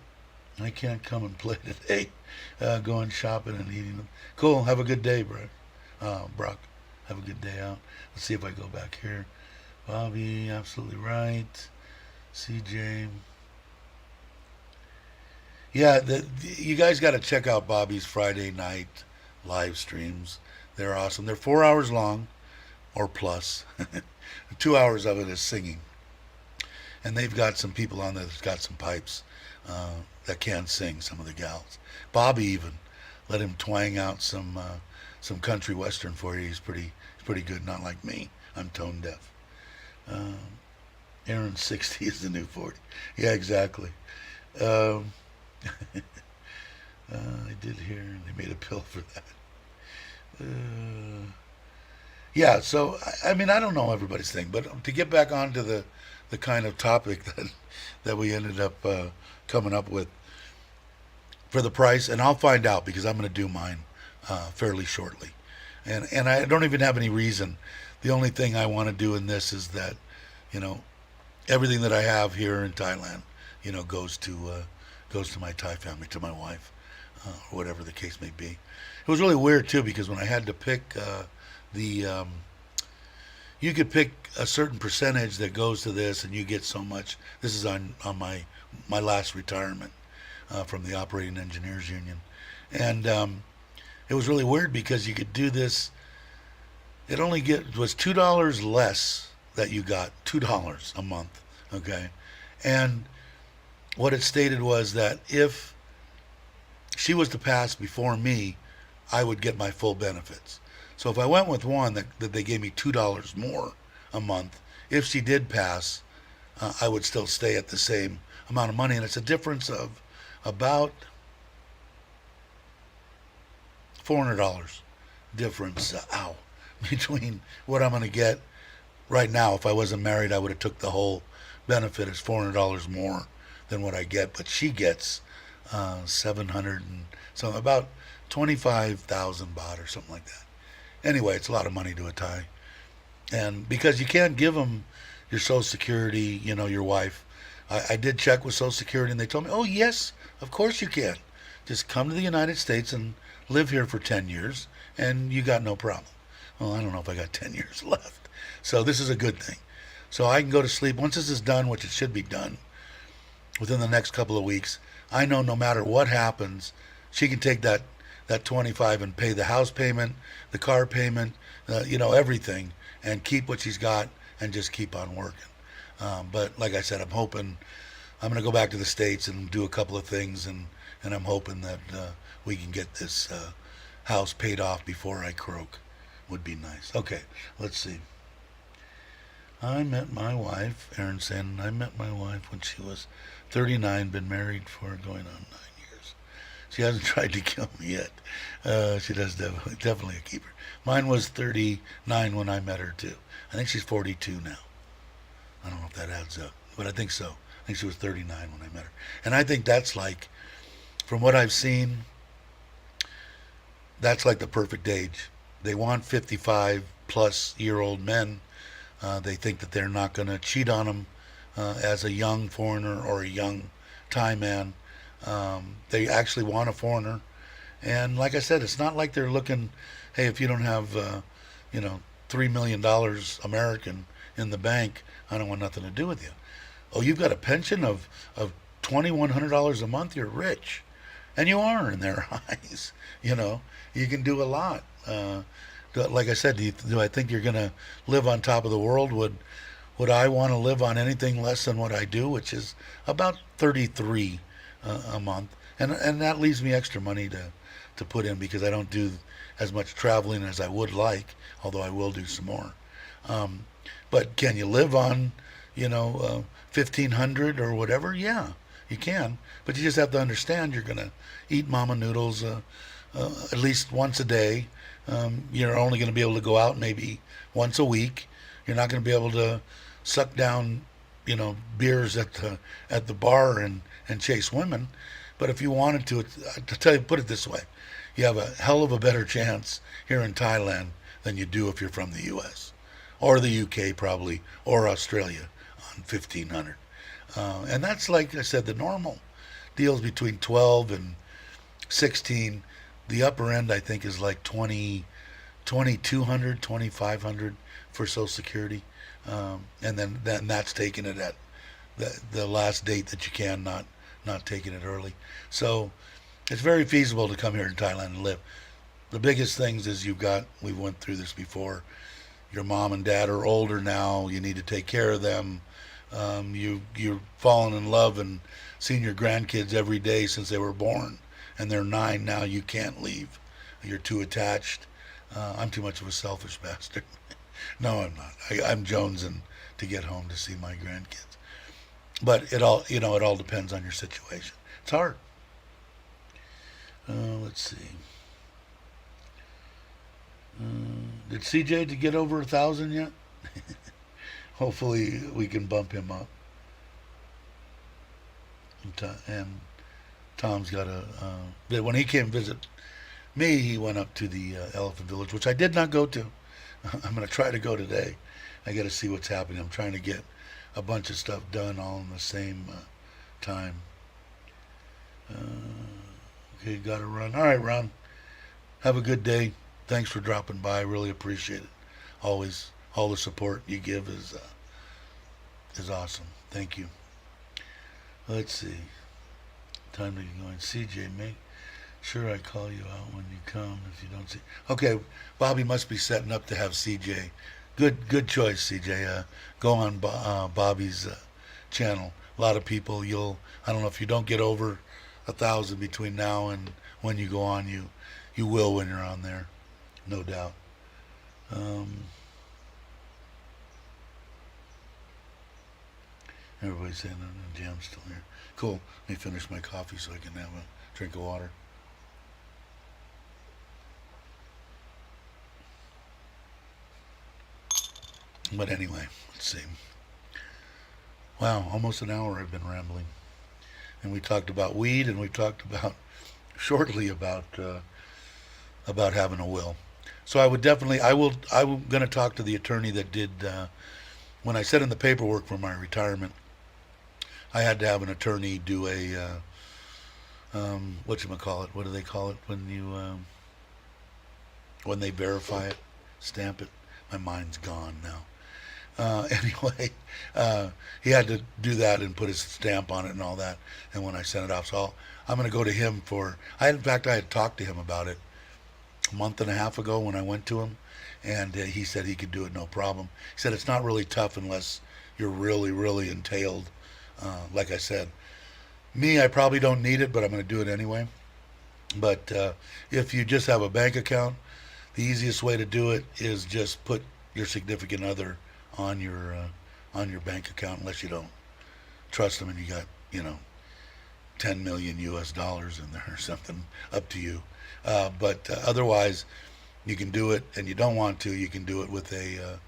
I can't come and play today. Going shopping and eating them. Cool. Have a good day, Brock. Have a good day out. Let's see if I go back here. Bobby, absolutely right. CJ. Yeah, you guys got to check out Bobby's Friday night live streams. They're awesome. They're 4 hours long, or plus. 2 hours of it is singing. And they've got some people on there that's got some pipes that can sing, some of the gals. Bobby even let him twang out some country western for you. He's pretty good, not like me. I'm tone deaf. Aaron 60 is the new 40. Yeah, exactly. Um, I did hear they made a pill for that. Uh, yeah, so I mean I don't know everybody's thing, but to get back onto the kind of topic that we ended up coming up with for the price, and I'll find out because I'm going to do mine fairly shortly, and I don't even have any reason. The only thing I want to do in this is that, you know, everything that I have here in Thailand, you know, goes to my Thai family, to my wife, or whatever the case may be. It was really weird too because when I had to pick the you could pick a certain percentage that goes to this, and you get so much. This is on my last retirement from the Operating Engineers Union, and it was really weird because you could do this. It only was $2 less that you got, $2 a month, okay, and what it stated was that if she was to pass before me, I would get my full benefits. So if I went with one that they gave me $2 more a month, if she did pass, I would still stay at the same amount of money, and it's a difference of about $400 difference. Between what I'm going to get right now. If I wasn't married, I would have took the whole benefit as $400 more than what I get, but she gets 700 and so about 25,000 baht or something like that. Anyway, it's a lot of money to a Thai, and because you can't give them your Social Security, you know, your wife. I did check with Social Security, and they told me, oh yes, of course you can. Just come to the United States and live here for 10 years, and you got no problem. Well, I don't know if I got 10 years left, so this is a good thing. So I can go to sleep once this is done, which it should be done within the next couple of weeks. I know no matter what happens, she can take that 25 and pay the house payment, the car payment, you know, everything, and keep what she's got and just keep on working. But like I said, I'm hoping I'm going to go back to the States and do a couple of things, and I'm hoping that we can get this house paid off before I croak. Would be nice. Okay, let's see. I met my wife, Aaron saying, I met my wife when she was 39, been married for going on 9 years. She hasn't tried to kill me yet. She does definitely a keeper. Mine was 39 when I met her too. I think she's 42 now. I don't know if that adds up, but I think so. I think she was 39 when I met her. And I think that's like, from what I've seen, that's like the perfect age. They want 55 plus year old men. They think that they're not going to cheat on them as a young foreigner or a young Thai man. They actually want a foreigner. And like I said, it's not like they're looking, hey, if you don't have, you know, $3 million American in the bank, I don't want nothing to do with you. Oh, you've got a pension of $2,100 a month, you're rich. And you are in their eyes. You know, you can do a lot. Like I said, do I think you're going to live on top of the world? Would I want to live on anything less than what I do, which is about 33 a month? And that leaves me extra money to put in because I don't do as much traveling as I would like, although I will do some more. But can you live on, you know, 1,500 or whatever? Yeah, you can. But you just have to understand you're going to eat mama noodles at least once a day. You're only going to be able to go out maybe once a week. You're not going to be able to suck down, you know, beers at the bar and chase women. But if you wanted to tell you, put it this way, you have a hell of a better chance here in Thailand than you do if you're from the U.S. or the U.K. probably, or Australia on 1,500. And that's, like I said, the normal deals between 12 and 16. The upper end, I think, is like 2,200, 2,500 for Social Security. And then that's taking it at the last date that you can, not taking it early. So it's very feasible to come here in Thailand and live. The biggest things is we went through this before. Your mom and dad are older now. You need to take care of them. You're falling in love and seeing your grandkids every day since they were born. And they're 9 now. You can't leave. You're too attached. I'm too much of a selfish bastard. No, I'm not. I'm jonesing to get home to see my grandkids. But it all depends on your situation. It's hard. Let's see. Did CJ to get over 1,000 yet? Hopefully we can bump him up. And Tom's got when he came visit me, he went up to the Elephant Village, which I did not go to. I'm going to try to go today. I got to see what's happening. I'm trying to get a bunch of stuff done all in the same time. Okay, got to run. All right, Ron. Have a good day. Thanks for dropping by. I really appreciate it. Always, all the support you give is awesome. Thank you. Let's see. Time to get going. CJ, make sure I call you out when you come if you don't see. Okay, Bobby must be setting up to have CJ. Good choice, CJ. Go on Bobby's channel. A lot of people, I don't know if you don't get over 1,000 between now and when you go on, you will when you're on there, no doubt. Everybody's saying the jam's still here. Cool. Let me finish my coffee so I can have a drink of water. But anyway, let's see. Wow, almost an hour I've been rambling. And we talked about weed, and we talked about shortly about having a will. So I'm going to talk to the attorney that did, when I set in the paperwork for my retirement, I had to have an attorney do a, whatchamacallit, what do they call it when they verify it, stamp it? My mind's gone now. Anyway, he had to do that and put his stamp on it and all that. And when I sent it off, so I'm going to go to him I had talked to him about it a month and a half ago when I went to him, and he said he could do it no problem. He said it's not really tough unless you're really, really entailed. Like I said, I probably don't need it, but I'm going to do it anyway. But if you just have a bank account, the easiest way to do it is just put your significant other on your bank account, unless you don't trust them and you got 10 million US dollars in there or something. Up to you. But otherwise, you can do it, and you don't want to. You can do it with a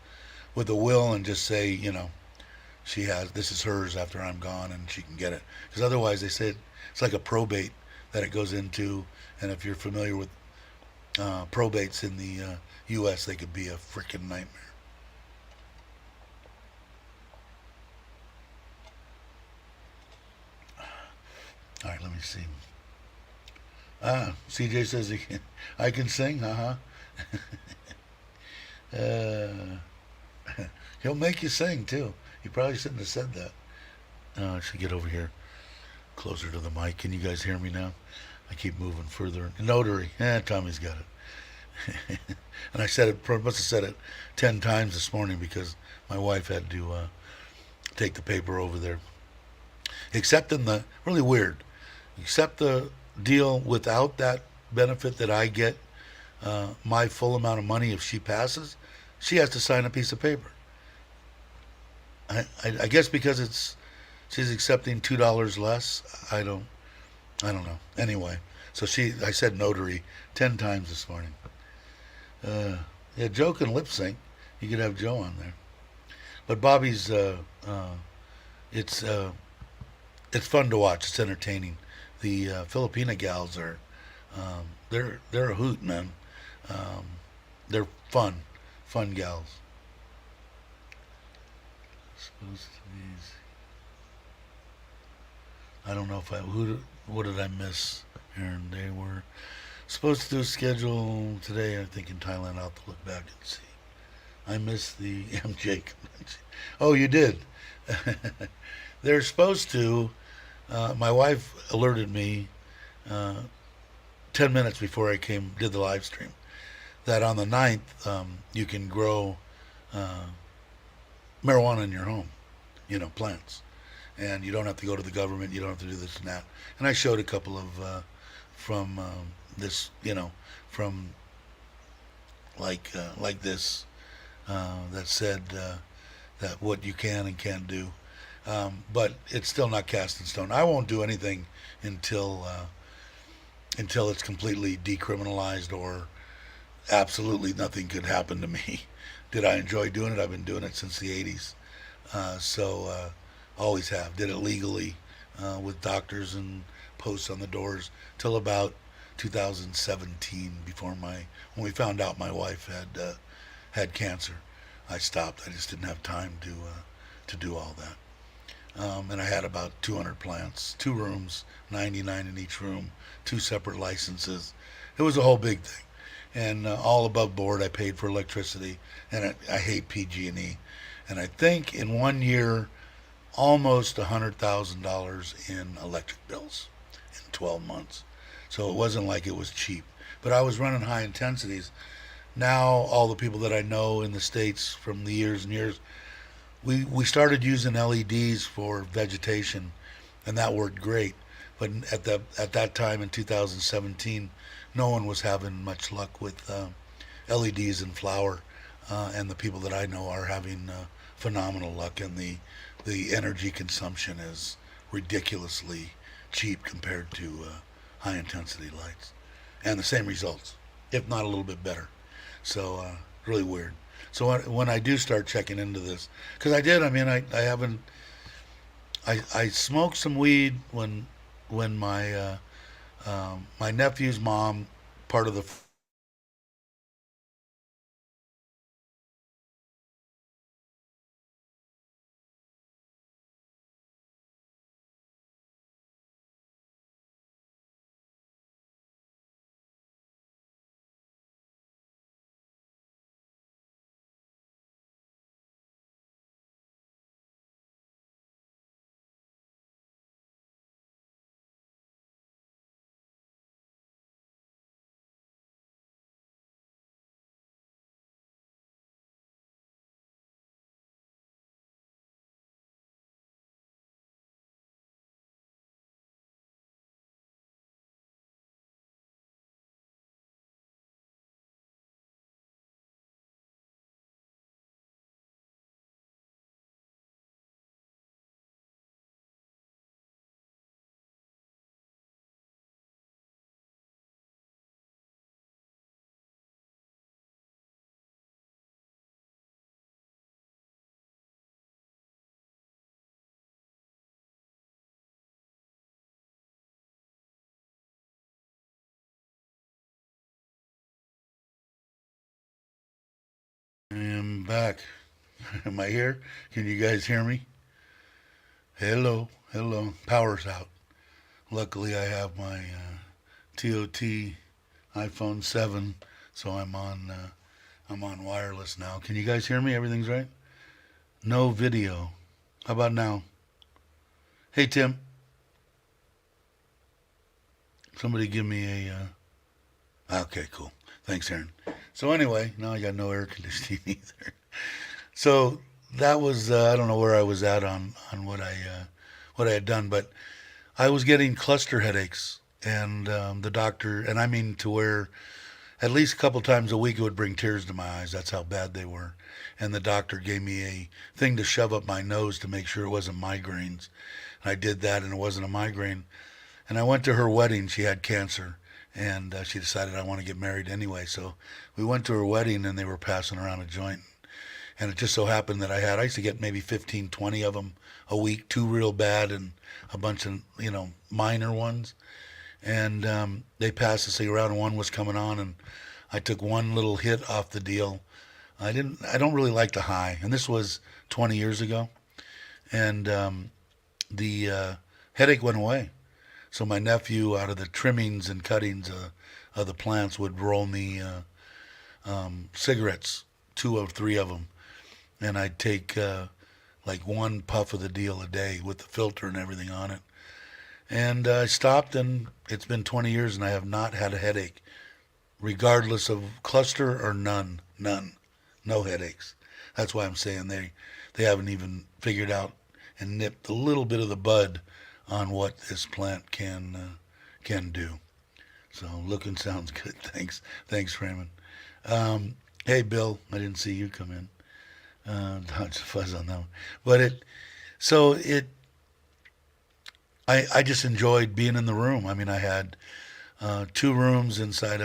will and just say, this is hers after I'm gone, and she can get it. Because otherwise, they say it's like a probate that it goes into, and if you're familiar with probates in the U.S., they could be a freaking nightmare. All right, let me see. CJ says I can sing. He'll make you sing too. You probably shouldn't have said that. I should get over here closer to the mic. Can you guys hear me now? I keep moving further. Notary. Tommy's got it. And I must have said it 10 times this morning because my wife had to take the paper over there. Except really weird, except the deal without that benefit that I get, my full amount of money if she passes, she has to sign a piece of paper. I guess because she's accepting $2 less. I don't know. Anyway, so I said notary 10 times this morning. Yeah, Joe can lip sync. You could have Joe on there. But Bobby's, it's fun to watch. It's entertaining. The Filipina gals are, they're a hoot, man. They're fun gals. Supposed to be. I don't know what did I miss, Aaron? They were supposed to do a schedule today, I think, in Thailand. I'll have to look back and see. I missed the MJ convention. Oh, you did? They're supposed to, my wife alerted me 10 minutes before I did the live stream, that on the 9th, you can grow marijuana in your home, plants. And you don't have to go to the government, you don't have to do this and that. And I showed a couple of, from this, from like this, that said, that what you can and can't do. But it's still not cast in stone. I won't do anything until until it's completely decriminalized or absolutely nothing could happen to me. Did I enjoy doing it? I've been doing it since the 80s. Always have. Did it legally with doctors and posts on the doors till about 2017 before when we found out my wife had cancer. I stopped. I just didn't have time to do all that. And I had about 200 plants, 2 rooms, 99 in each room, 2 separate licenses. It was a whole big thing, and all above board. I paid for electricity, and I hate PG&E. And I think in 1 year, almost $100,000 in electric bills in 12 months. So it wasn't like it was cheap. But I was running high intensities. Now all the people that I know in the States from the years and years, we started using LEDs for vegetation, and that worked great. But at that time in 2017, no one was having much luck with LEDs and flower, and the people that I know are having phenomenal luck, and the energy consumption is ridiculously cheap compared to high intensity lights, and the same results, if not a little bit better. So really weird. So when I do start checking into this, because I did, I mean, I haven't. I smoked some weed when my nephew's mom, part of the I am back. Am I here? Can you guys hear me? Hello, hello. Power's out. Luckily, I have my TOT iPhone 7, so I'm on wireless now. Can you guys hear me? Everything's right. No video. How about now? Hey Tim, somebody give me a. Okay, cool. Thanks, Aaron. So anyway, now I got no air conditioning either. So that was I don't know where I was at on what I had done, but I was getting cluster headaches, and the doctor, and I mean to where at least a couple times a week it would bring tears to my eyes. That's how bad they were. And the doctor gave me a thing to shove up my nose to make sure it wasn't migraines. And I did that, and it wasn't a migraine. And I went to her wedding. She had cancer, and she decided I want to get married anyway. So we went to her wedding, and they were passing around a joint. And it just so happened that I used to get maybe 15, 20 of them a week, 2 real bad and a bunch of, minor ones. And they passed this thing around, and one was coming on, and I took one little hit off the deal. I don't really like the high, and this was 20 years ago. And the headache went away. So my nephew, out of the trimmings and cuttings of the plants, would roll me cigarettes, 2 or 3 of them, and I'd take like one puff of the deal a day with the filter and everything on it. And I stopped, and it's been 20 years, and I have not had a headache, regardless of cluster or none, no headaches. That's why I'm saying they haven't even figured out and nipped a little bit of the bud on what this plant can do. So looking sounds good. Thanks, Raymond. Hey Bill, I didn't see you come in. Dodge the fuzz on that one. But so it, I just enjoyed being in the room. I mean, I had two rooms inside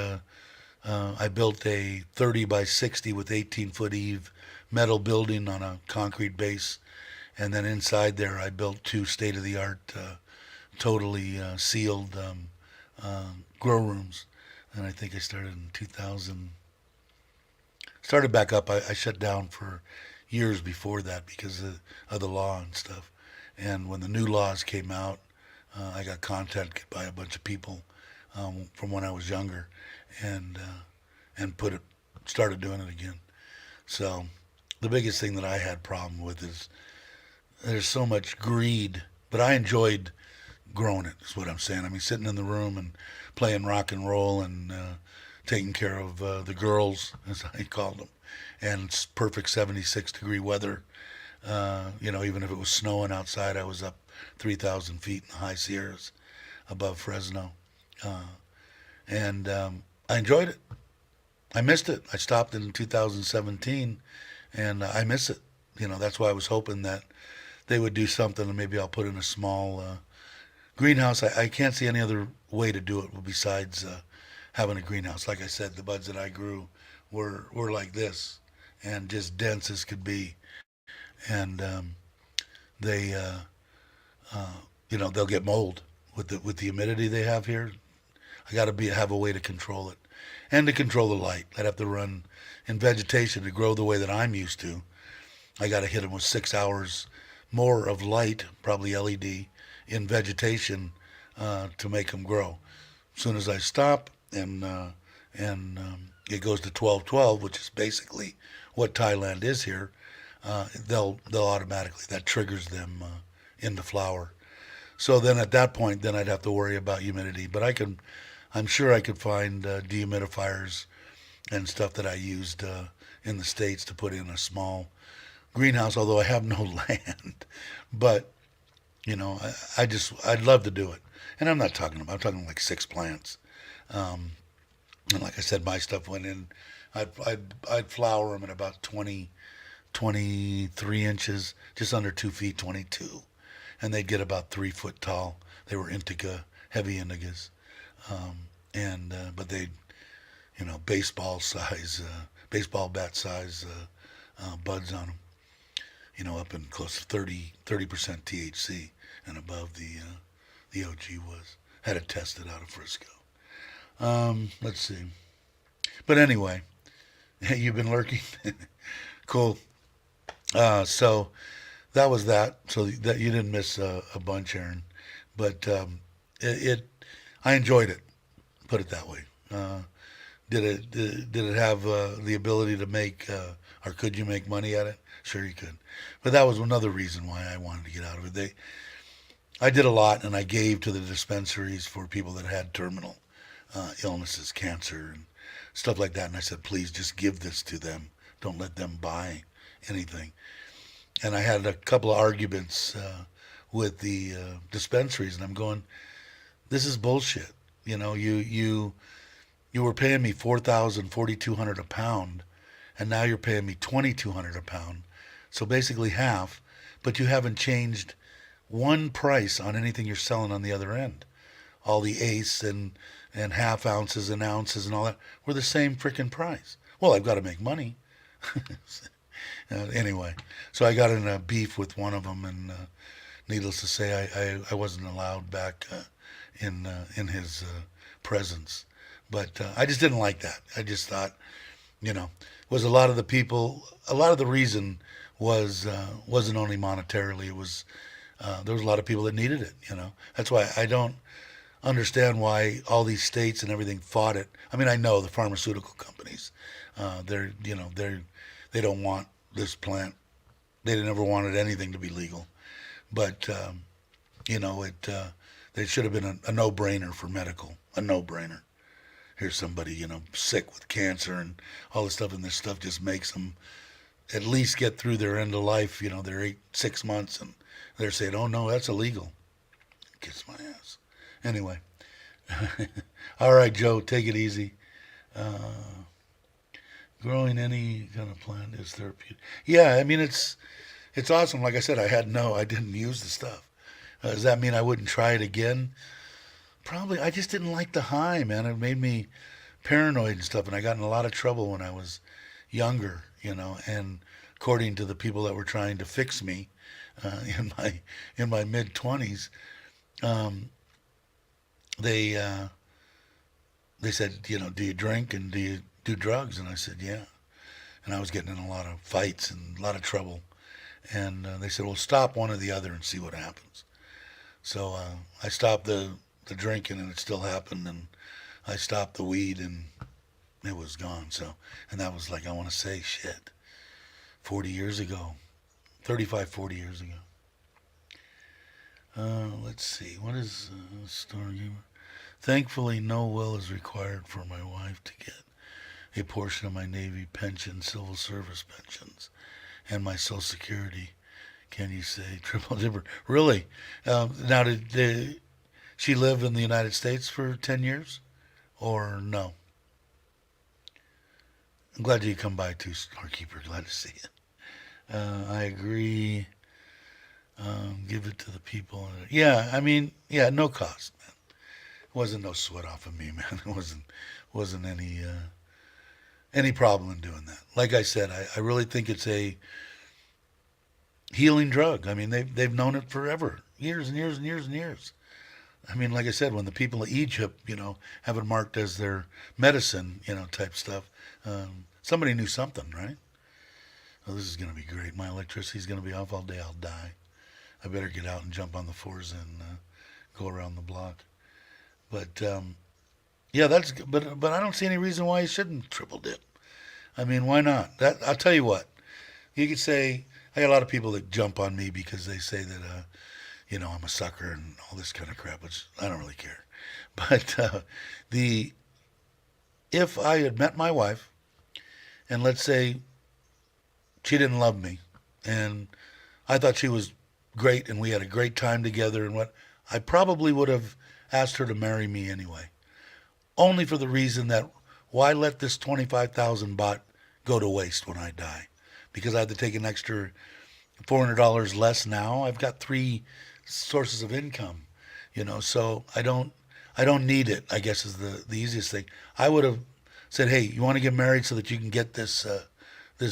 I built a 30 by 60 with 18-foot eave metal building on a concrete base. And then inside there, I built two state of the art, totally sealed grow rooms. And I think I started in 2000. Started back up. I shut down for years before that because of the law and stuff. And when the new laws came out, I got contacted by a bunch of people from when I was younger, and started doing it again. So the biggest thing that I had problem with is there's so much greed, but I enjoyed growing it. Is what I'm saying. I mean, sitting in the room and playing rock and roll and taking care of the girls, as I called them, and it's perfect 76-degree weather. Even if it was snowing outside, I was up 3,000 feet in the high Sierras above Fresno, and I enjoyed it. I missed it. I stopped in 2017, and I miss it. That's why I was hoping that they would do something, and maybe I'll put in a small greenhouse. I can't see any other way to do it besides having a greenhouse. Like I said, the buds that I grew were like this, and just dense as could be, and they they'll get mold with the humidity they have here. I got to have a way to control it, and to control the light. I'd have to run in vegetation to grow the way that I'm used to. I got to hit them with 6 hours more of light, probably LED, in vegetation to make them grow. As soon as I stop and it goes to 12-12, which is basically what Thailand is here, they'll automatically, that triggers them into flower. So then at that point, then I'd have to worry about humidity. But I'm sure I could find dehumidifiers and stuff that I used in the States to put in a small greenhouse, although I have no land. But, I'd love to do it. And I'm talking like 6 plants. And like I said, my stuff went in, I'd flower them at about 23 inches, just under 2 feet, 22. And they'd get about 3 foot tall. They were indica, heavy indicas. But they'd, baseball bat size buds on them, up in close to 30% THC and above the OG was. Had it tested out of Frisco. Let's see. But anyway, you've been lurking. Cool. So that was that. So that you didn't miss a bunch, Aaron. But I enjoyed it. Put it that way. Did it have the ability to make, or could you make money at it? Sure, you could. But that was another reason why I wanted to get out of it. I did a lot, and I gave to the dispensaries for people that had terminal illnesses, cancer, and stuff like that. And I said, please just give this to them. Don't let them buy anything. And I had a couple of arguments with the dispensaries, and I'm going, this is bullshit. You were paying me 4,200 a pound, and now you're paying me 2,200 a pound. So basically half, but you haven't changed one price on anything you're selling on the other end. All the eighths and half ounces and ounces and all that were the same freaking price. Well, I've got to make money. Anyway, so I got in a beef with one of them, and needless to say, I wasn't allowed back in his presence. But I just didn't like that. I just thought, was a lot of the reason wasn't only monetarily. It was there was a lot of people that needed it. That's why I don't understand why all these states and everything fought it. I mean, I know the pharmaceutical companies, they don't want this plant. They never wanted anything to be legal, but they should have been a no-brainer for medical, a no-brainer. Here's somebody, sick with cancer and all this stuff, and this stuff just makes them at least get through their end of life. They're 6 months, and they're saying, "Oh no, that's illegal." Kiss my ass. Anyway, all right, Joe, take it easy. Growing any kind of plant is therapeutic. Yeah, I mean it's awesome. Like I said, I didn't use the stuff. Does that mean I wouldn't try it again? Probably. I just didn't like the high, man. It made me paranoid and stuff, and I got in a lot of trouble when I was younger, and according to the people that were trying to fix me in my mid 20s, um, they they said, do you drink and do you do drugs? And I said, yeah. And I was getting in a lot of fights and a lot of trouble. And they said, well, stop one or the other and see what happens. So I stopped the drinking and it still happened. And I stopped the weed and it was gone. So, and that was like, I want to say, shit, 40 years ago, 35, 40 years ago. Let's see. What is Star Gamer? Thankfully, no will is required for my wife to get a portion of my Navy pension, civil service pensions, and my Social Security. Can you say triple dipper? Really? Now, did she live in the United States for 10 years? Or no? I'm glad you come by too, Starkeeper. Glad to see you. I agree. Give it to the people. Yeah, I mean, yeah, no cost, man. It wasn't no sweat off of me, man. It wasn't any problem in doing that. Like I said, I really think it's a healing drug. I mean, they've known it forever, years and years and years and years. I mean, like I said, when the people of Egypt, have it marked as their medicine, type stuff, somebody knew something, right? Oh, this is going to be great. My electricity's going to be off all day. I'll die. I better get out and jump on the fours and go around the block. But yeah, but I don't see any reason why you shouldn't triple dip. I mean, why not? I'll tell you what. You could say I got a lot of people that jump on me because they say that I'm a sucker and all this kind of crap, which I don't really care. But the if I had met my wife and let's say she didn't love me and I thought she was great and we had a great time together and I probably would have asked her to marry me anyway. Only for the reason that why let this 25,000 baht go to waste when I die? Because I have to take an extra $400 less now. I've got three sources of income, so I don't need it, I guess is the easiest thing. I would have said, hey, you want to get married so that you can get this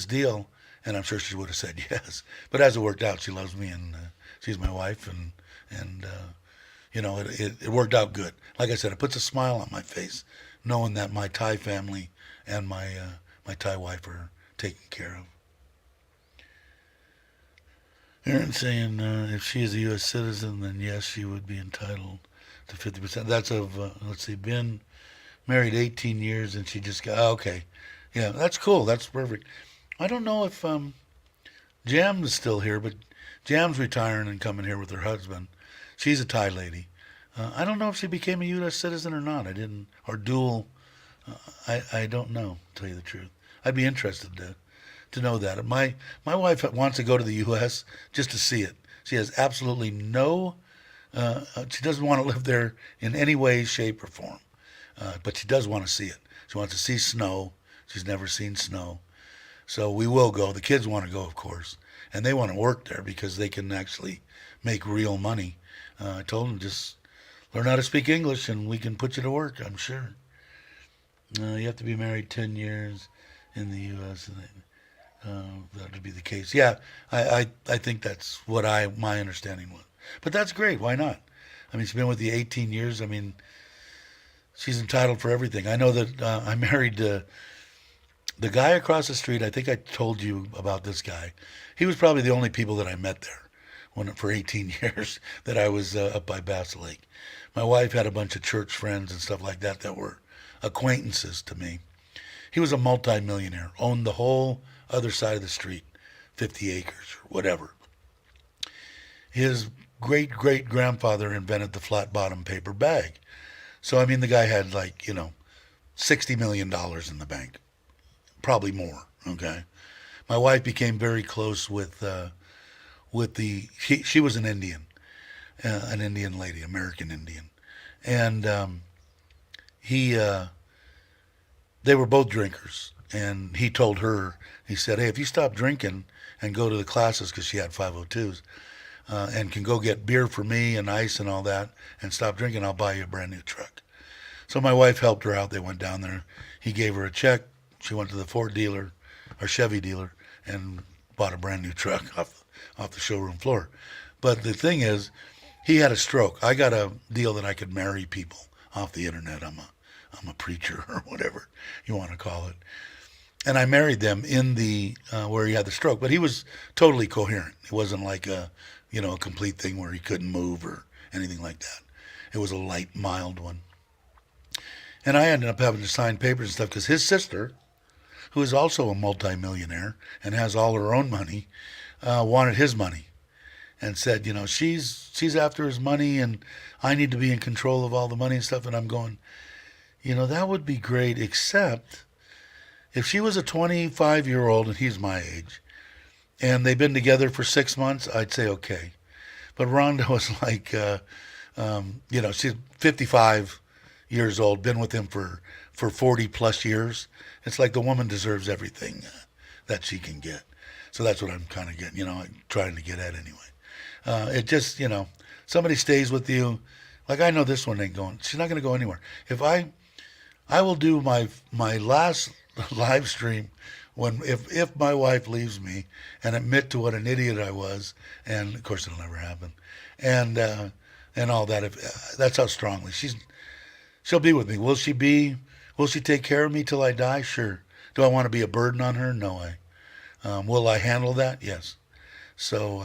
deal? And I'm sure she would have said yes. But as it worked out, she loves me and she's my wife and it worked out good. Like I said, it puts a smile on my face knowing that my Thai family and my Thai wife are taken care of. Aaron saying if she is a U.S. citizen, then yes, she would be entitled to 50%. That's of, let's see, been married 18 years and she just got, okay. Yeah, that's cool. That's perfect. I don't know if Jam is still here, but Jam's retiring and coming here with her husband. She's a Thai lady. I don't know if she became a U.S. citizen or not. I didn't, or dual. I don't know, to tell you the truth. I'd be interested to know that. My wife wants to go to the U.S. just to see it. She has absolutely no. She doesn't want to live there in any way, shape, or form. But she does want to see it. She wants to see snow. She's never seen snow. So we will go. The kids want to go, of course. And they want to work there because they can actually make real money. I told them just learn how to speak English and we can put you to work, I'm sure. You have to be married 10 years in the U.S. That would be the case. Yeah, I think that's what my understanding was. But that's great. Why not? I mean, she's been with you 18 years. I mean, she's entitled for everything. I know that I married the guy across the street. I think I told you about this guy. He was probably the only people that I met there for 18 years that I was up by Bass Lake. My wife had a bunch of church friends and stuff like that were acquaintances to me. He was a multi-millionaire, owned the whole other side of the street, 50 acres or whatever. His great-great-grandfather invented the flat-bottom paper bag. So, I mean, the guy had $60 million in the bank. Probably more, okay? My wife became very close with she was an Indian lady, American Indian. And they were both drinkers. And he told her, he said, hey, if you stop drinking and go to the classes, because she had 502s, and can go get beer for me and ice and all that, and stop drinking, I'll buy you a brand new truck. So my wife helped her out. They went down there. He gave her a check. She went to the Ford dealer, or Chevy dealer, and bought a brand new truck off the showroom floor. But the thing is, he had a stroke. I got a deal that I could marry people off the internet. I'm a preacher or whatever you want to call it. And I married them in the where he had the stroke, but he was totally coherent. It wasn't like a complete thing where he couldn't move or anything like that. It was a light, mild one. And I ended up having to sign papers and stuff because his sister, who is also a multimillionaire and has all her own money, wanted his money and said, she's after his money and I need to be in control of all the money and stuff. And I'm going, that would be great, except if she was a 25-year-old and he's my age and they've been together for 6 months, I'd say okay. But Rhonda was like, she's 55 years old, been with him for 40 plus years. It's like the woman deserves everything that she can get. So that's what I'm kind of getting, trying to get at anyway. It just, somebody stays with you. Like I know this one ain't going, she's not going to go anywhere. If I will do my last live stream if my wife leaves me and admit to what an idiot I was, and of course it'll never happen, and all that. If that's how strongly she'll be with me. Will she take care of me till I die? Sure. Do I want to be a burden on her? No way. Will I handle that? Yes. So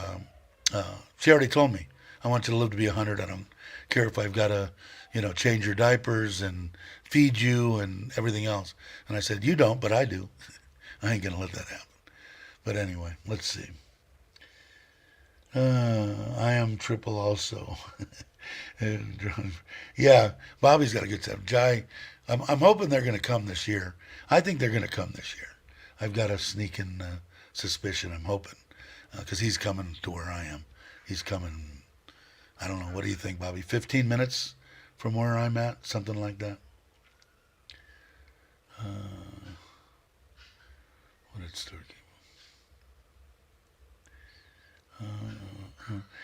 she already told me, I want you to live to be 100. I don't care if I've got to, change your diapers and feed you and everything else. And I said, you don't, but I do. I ain't going to let that happen. But anyway, let's see. I am triple also. Yeah, Bobby's got a good time. Jai, I'm hoping they're going to come this year. I think they're going to come this year. I've got a sneaking suspicion. I'm hoping because he's coming to where I am. He's coming. I don't know. What do you think, Bobby? 15 minutes from where I'm at, something like that. What did Stuart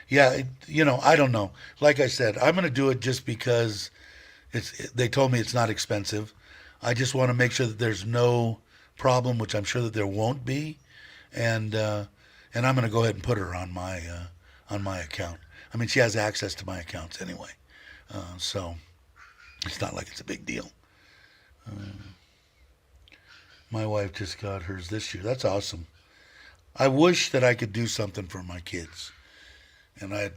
Yeah, I don't know. Like I said, I'm going to do it just because they told me it's not expensive. I just want to make sure that there's no problem, which I'm sure that there won't be, and I'm going to go ahead and put her on my account. I mean, she has access to my accounts anyway, so it's not like it's a big deal. My wife just got hers this year. That's awesome. I wish that I could do something for my kids. And I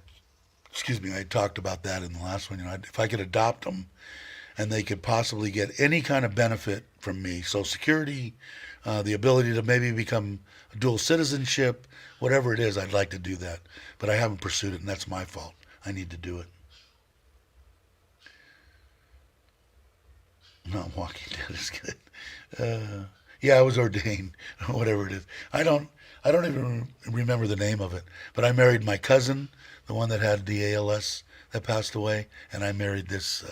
talked about that in the last one. If I could adopt them and they could possibly get any kind of benefit from me, Social Security, the ability to maybe become dual citizenship, whatever it is, I'd like to do that. But I haven't pursued it, and that's my fault. I need to do it. No, Walking Dead is good. Yeah, I was ordained, whatever it is. I don't even remember the name of it. But I married my cousin, the one that had the ALS that passed away, and I married this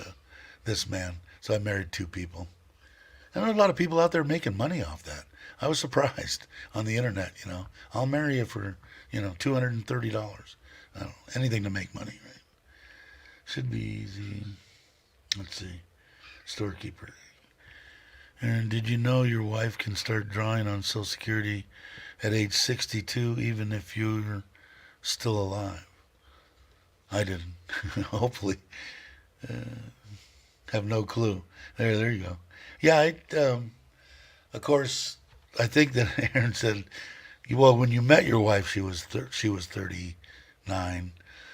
man. So I married two people. And there are a lot of people out there making money off that. I was surprised on the internet. I'll marry you for $230. Anything to make money, right? Should be easy. Let's see, storekeeper. And did you know your wife can start drawing on Social Security at age 62, even if you're still alive? I didn't. Hopefully. Have no clue. There you go. Yeah, of course, I think that Aaron said, well, when you met your wife, she was 39.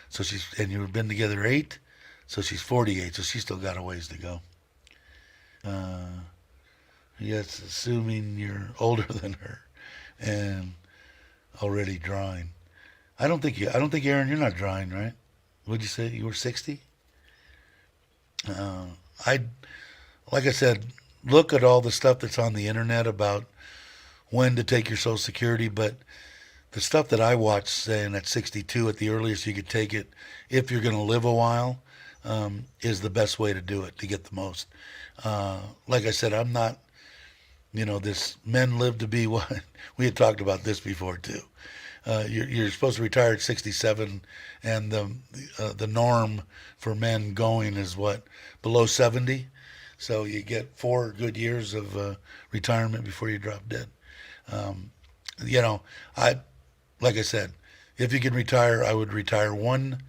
So and you've been together 8, so she's 48, so she's still got a ways to go. Yes, assuming you're older than her and already drawing. I don't think Aaron, you're not drawing, right? What'd you say? You were 60? Like I said, look at all the stuff that's on the internet about when to take your Social Security, but the stuff that I watched saying at 62 at the earliest you could take it if you're going to live a while is the best way to do it, to get the most. Like I said, I'm not this men live to be what we had talked about this before too. You're supposed to retire at 67, and the norm for men going is what, below 70. So you get 4 good years of retirement before you drop dead. Um, I like I said, if you can retire, I would retire 1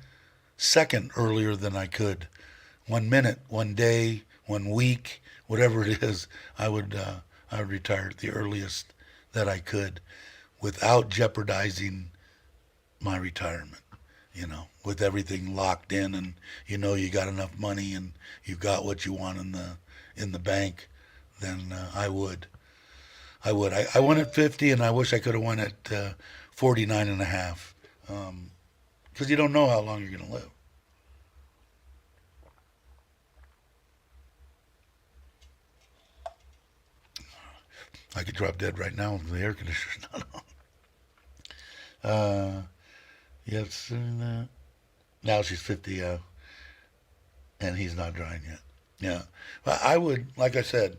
second earlier than I could. 1 minute, 1 day, 1 week, whatever it is, I would retire the earliest that I could without jeopardizing my retirement. With everything locked in, and you got enough money, and you've got what you want in the bank, then I would. I won at 50, and I wish I could have won at 49 and a half. Because you don't know how long you're going to live. I could drop dead right now if the air conditioner's not on. Yes, now she's 50, and he's not drying yet. Yeah, but I would, like I said,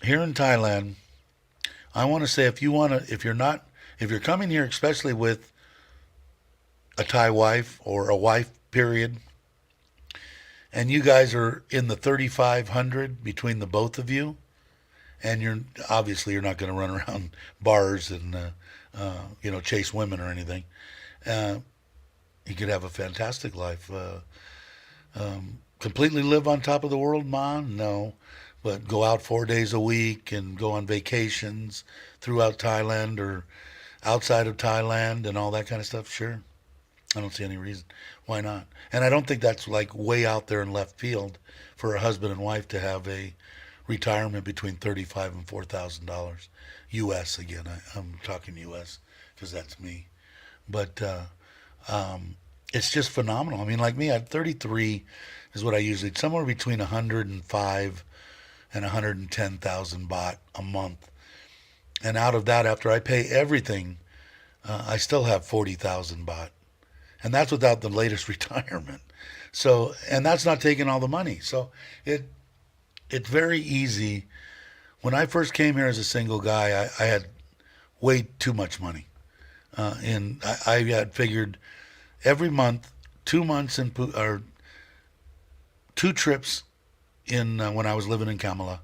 here in Thailand, I want to say if you're coming here, especially with a Thai wife or a wife, period, and you guys are in the 3,500 between the both of you, and you're not going to run around bars and chase women or anything. Uh, you could have a fantastic life. Completely live on top of the world, Ma? No. But go out 4 days a week and go on vacations throughout Thailand or outside of Thailand and all that kind of stuff, sure. I don't see any reason. Why not? And I don't think that's like way out there in left field for a husband and wife to have a retirement between 35 and $4,000 U.S. Again, I'm talking U.S. because that's me. But it's just phenomenal. I mean, like me, at 33 is what I usually, somewhere between 105 and 110,000 baht a month. And out of that, after I pay everything, I still have 40,000 baht. And that's without the latest retirement. So, and that's not taking all the money. So it's very easy. When I first came here as a single guy, I had way too much money. And I had figured every month, 2 months or 2 trips in when I was living in Kamala,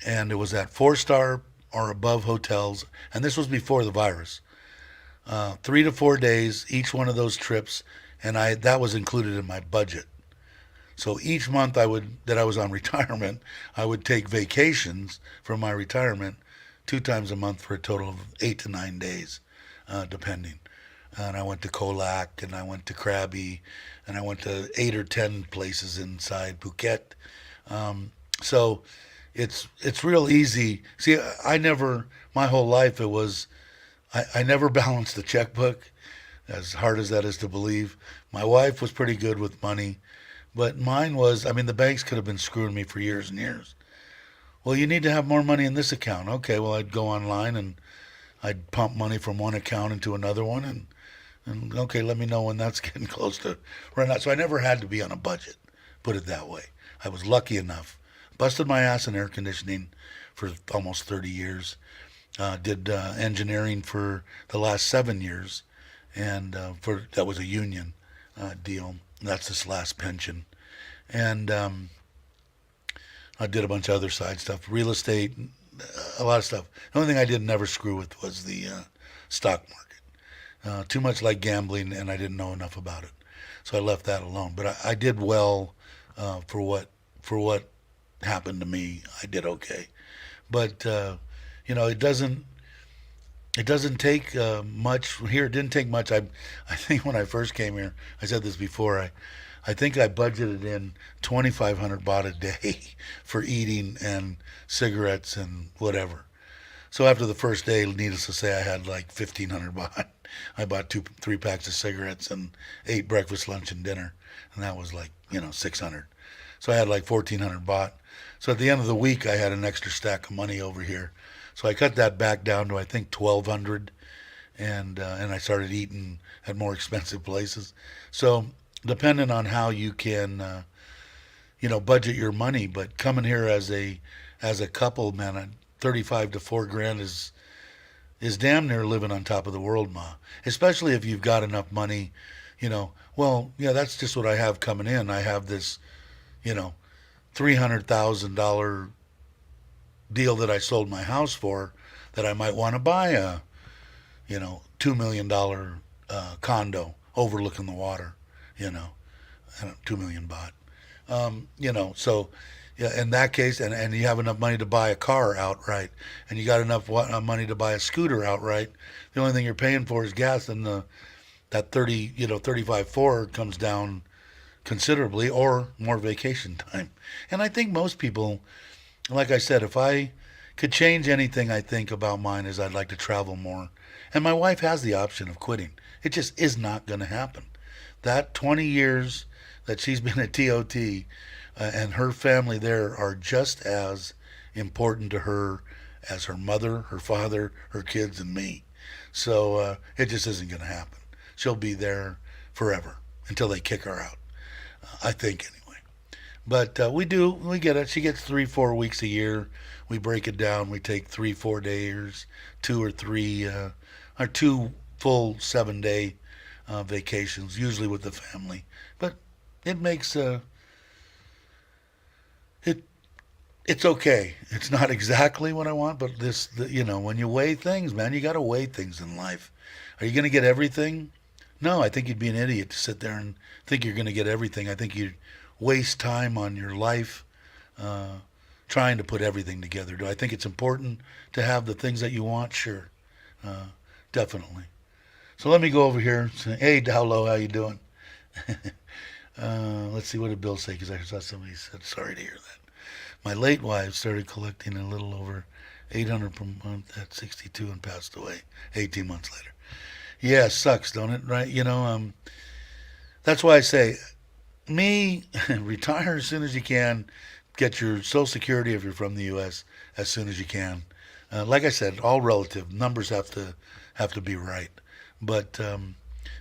and it was at 4 star or above hotels, and this was before the virus. 3 to 4 days each one of those trips, and that was included in my budget. So each month that I was on retirement, I would take vacations from my retirement 2 times a month for a total of 8 to 9 days, depending. And I went to Kolak, and I went to Krabi, and I went to 8 or 10 places inside Phuket. So it's real easy. See, my whole life I never balanced the checkbook, as hard as that is to believe. My wife was pretty good with money, but mine was, I mean, the banks could have been screwing me for years and years. Well, you need to have more money in this account. Okay, well, I'd go online and I'd pump money from one account into another one, and okay, let me know when that's getting close to running out. So I never had to be on a budget, put it that way. I was lucky enough. Busted my ass in air conditioning for almost 30 years. Did engineering for the last 7 years, and that was a union deal. That's this last pension, and I did a bunch of other side stuff, real estate, a lot of stuff. The only thing I did never screw with was the stock market. Too much like gambling, and I didn't know enough about it, so I left that alone. But I did well for what happened to me. I did okay, but it doesn't take much here. It didn't take much. I think when I first came here, I said this before. I think I budgeted in 2,500 baht a day for eating and cigarettes and whatever. So after the first day, needless to say, I had like 1,500 baht. I bought 3 packs of cigarettes and ate breakfast, lunch, and dinner, and that was like 600. So I had like 1,400 baht. So at the end of the week, I had an extra stack of money over here. So I cut that back down to I think 1,200, and I started eating at more expensive places. So depending on how you can, budget your money, but coming here as as a couple, man, 35 to 4 grand is damn near living on top of the world, ma. Especially if you've got enough money, Well, yeah, that's just what I have coming in. I have this, you know, $300,000 deal that I sold my house for that I might want to buy a, $2 million condo overlooking the water, you know, 2 million baht. So yeah, in that case, and you have enough money to buy a car outright, and you got enough money to buy a scooter outright. The only thing you're paying for is gas, and that 35.4 comes down considerably, or more vacation time. And I think most people, like I said, if I could change anything, I think about mine is I'd like to travel more. And my wife has the option of quitting. It just is not going to happen. That 20 years that she's been at TOT and her family there are just as important to her as her mother, her father, her kids, and me. So it just isn't going to happen. She'll be there forever until they kick her out, I think anyway. But we get it. She gets 3-4 weeks a year. We break it down. We take 3-4 days, 2 or 3, or 2 full 7-day vacations, usually with the family. But it makes it's okay. It's not exactly what I want, but when you weigh things, man, you got to weigh things in life. Are you going to get everything? No, I think you'd be an idiot to sit there and think you're going to get everything. I think you'd waste time on your life trying to put everything together. Do I think it's important to have the things that you want? Sure, definitely. So let me go over here. Hey, Dowlow, how you doing? Let's see, what did Bill say? Because I saw somebody said, sorry to hear that. My late wife started collecting a little over 800 per month at 62 and passed away 18 months later. Yeah, sucks, don't it? Right? That's why I say, retire as soon as you can. Get your Social Security if you're from the U.S. as soon as you can. Like I said, all relative. Numbers have to be right. But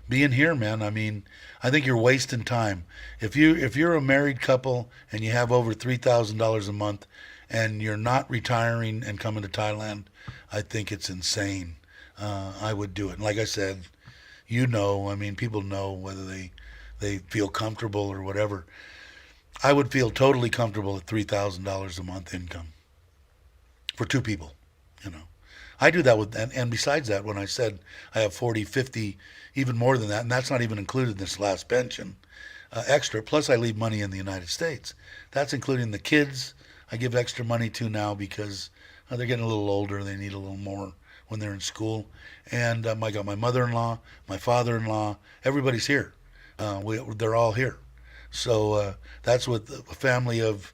being here, man, I think you're wasting time. If you're a married couple and you have over $3,000 a month and you're not retiring and coming to Thailand, I think it's insane. I would do it. And like I said, people know whether they feel comfortable or whatever. I would feel totally comfortable at $3,000 a month income for 2 people, I do that and besides that, when I said I have 40, 50, even more than that, and that's not even included in this last pension, extra, plus I leave money in the United States. That's including the kids I give extra money to now because they're getting a little older, they need a little more when they're in school. And I got my mother-in-law, my father-in-law, everybody's here. They're all here. So that's with a family of,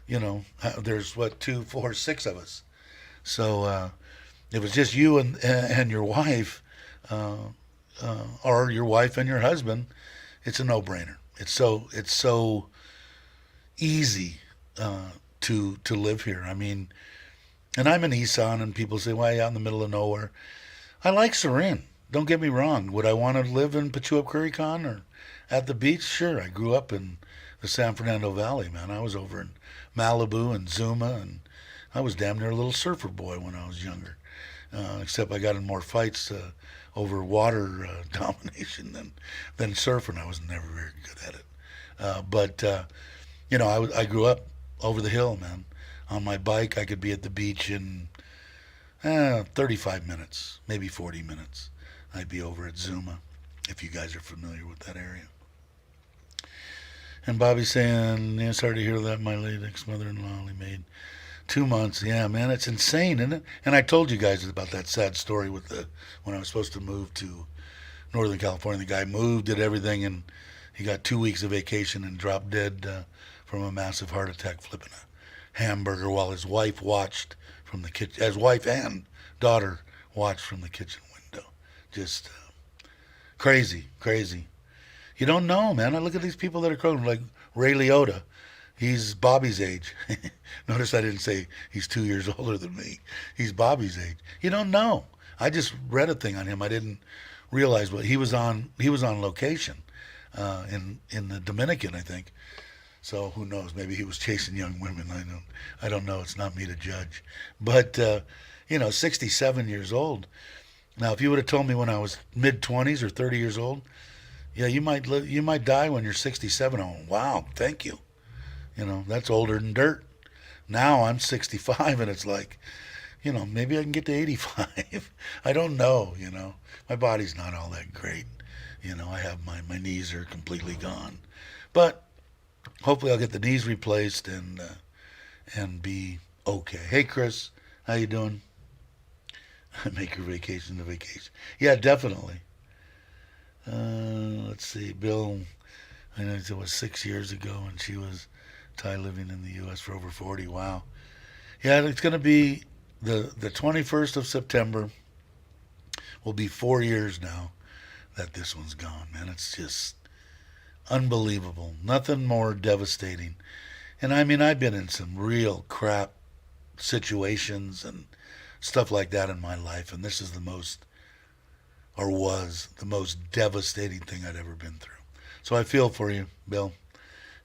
there's 2, 4, 6 of us. So if it's just you and your wife, or your wife and your husband, it's a no-brainer. It's so easy to live here. And I'm in Isan, and people say, "Why out in the middle of nowhere?" I like Surin. Don't get me wrong. Would I want to live in Pachuap Kurikon or at the beach? Sure. I grew up in the San Fernando Valley, man. I was over in Malibu and Zuma, and I was damn near a little surfer boy when I was younger. Except I got in more fights over water domination than surfing. I was never very good at it. But I grew up over the hill, man. On my bike, I could be at the beach in 35 minutes, maybe 40 minutes. I'd be over at Zuma, if you guys are familiar with that area. And Bobby's saying, yeah, sorry to hear that. My late ex-mother-in-law only made 2 months. Yeah, man, it's insane, isn't it? And I told you guys about that sad story when I was supposed to move to Northern California. The guy moved, did everything, and he got 2 weeks of vacation and dropped dead from a massive heart attack flipping a hamburger while his wife watched from the kitchen. His wife and daughter watched from the kitchen window. Just crazy. You don't know, man. I look at these people that are close, like Ray Liotta. He's Bobby's age. Notice I didn't say he's 2 years older than me. He's Bobby's age. You don't know. I just read a thing on him. I didn't realize what he was on. He was on location in the Dominican, I think. So who knows? Maybe he was chasing young women. I don't know. It's not me to judge. But 67 years old. Now, if you would have told me when I was mid 20s or 30 years old, yeah, you might die when you're 67. Oh, wow, thank you. That's older than dirt. Now I'm 65, and it's like, maybe I can get to 85. I don't know. My body's not all that great. I have my knees are completely gone. But hopefully I'll get the knees replaced and be okay. Hey Chris, how you doing? Make your vacation the vacation. Yeah, definitely. Let's see, Bill. I know it was 6 years ago, and she was Thai living in the U.S. for over 40. Wow. Yeah, it's going to be the 21st of September. Will be 4 years now that this one's gone, man. It's just unbelievable. Nothing more devastating. And I mean, I've been in some real crap situations and stuff like that in my life, and this is the most, or was the most devastating thing I'd ever been through. So I feel for you, Bill.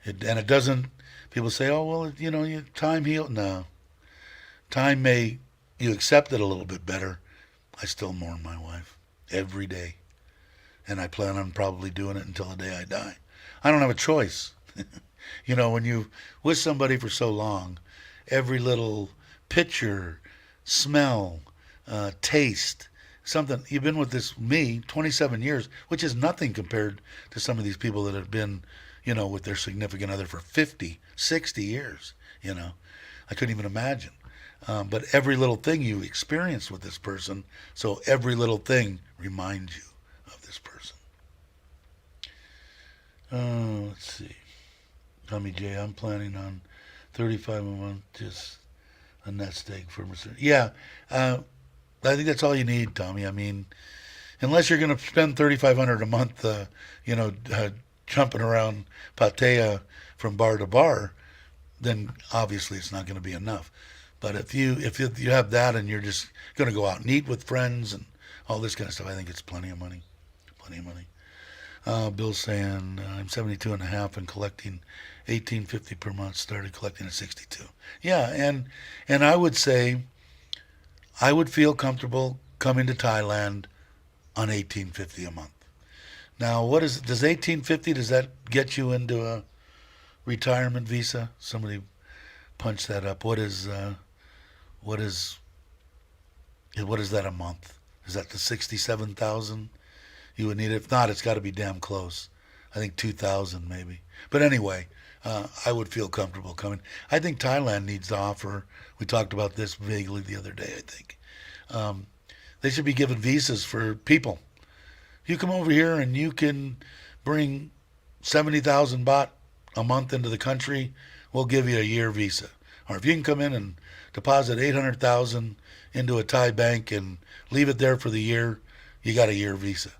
And it doesn't. People say, "Oh well, time healed." No, time may you accept it a little bit better. I still mourn my wife every day, and I plan on probably doing it until the day I die. I don't have a choice. When you with somebody for so long, every little picture, smell, taste, something. You've been with me 27 years, which is nothing compared to some of these people that have been, with their significant other for 50, 60 years. I couldn't even imagine. But every little thing you experience with this person, so every little thing reminds you of this person. Let's see. Tommy J, I'm planning on 35 a month, just a nest egg for myself. Yeah, I think that's all you need, Tommy. I mean, unless you're going to spend 3,500 a month, jumping around Pattaya from bar to bar, then obviously it's not going to be enough. But if you have that and you're just going to go out and eat with friends and all this kind of stuff, I think it's plenty of money. Plenty of money. Bill's saying I'm 72 and a half and collecting 1850 per month. Started collecting at 62. Yeah, and I would say I would feel comfortable coming to Thailand on 1850 a month. Now, does 1850, does that get you into a retirement visa? Somebody punch that up. What is that a month? Is that the 67,000 you would need? If not, it's got to be damn close. I think 2,000 maybe. But anyway, I would feel comfortable coming. I think Thailand needs to offer. We talked about this vaguely the other day. I think they should be giving visas for people. You come over here and you can bring 70,000 baht a month into the country. We'll give you a year visa. Or if you can come in and deposit 800,000 into a Thai bank and leave it there for the year, you got a year visa.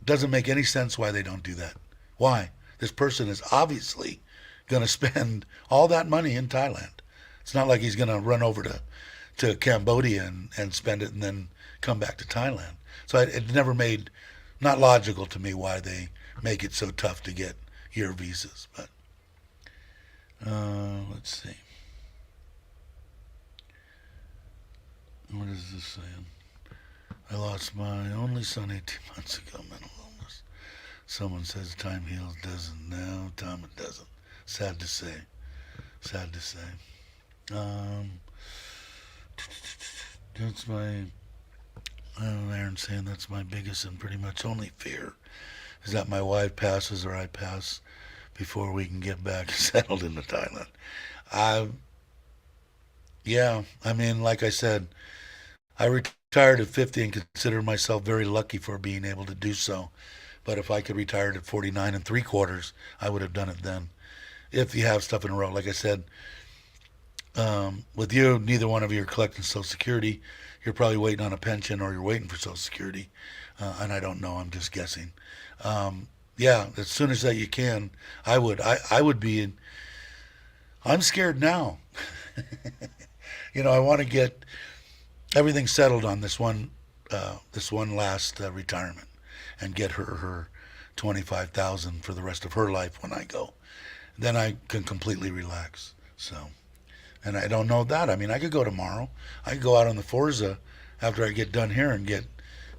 Doesn't make any sense why they don't do that. Why? This person is obviously going to spend all that money in Thailand. It's not like he's going to run over to Cambodia and spend it and then come back to Thailand. So it never made, not logical to me why they make it so tough to get year visas. But let's see. What is this saying? I lost my only son 18 months ago, mental illness. Someone says time heals, doesn't. No, Tom, it doesn't. Sad to say. Sad to say. That's my, I don't know, Aaron saying that's my biggest and pretty much only fear is that my wife passes or I pass before we can get back settled into Thailand. Yeah, I mean, like I said, I retired at 50 and consider myself very lucky for being able to do so. But if I could retire at 49 and three quarters, I would have done it then. If you have stuff in a row, like I said, with you, neither one of you are collecting Social Security. You're probably waiting on a pension or you're waiting for Social Security. And I don't know, I'm just guessing. Yeah, as soon as that you can, I would be in. I'm scared now. I want to get everything settled on this one last retirement, and get her 25,000 for the rest of her life when I go, then I can completely relax. So, and I don't know that. I mean, I could go tomorrow. I could go out on the Forza after I get done here and get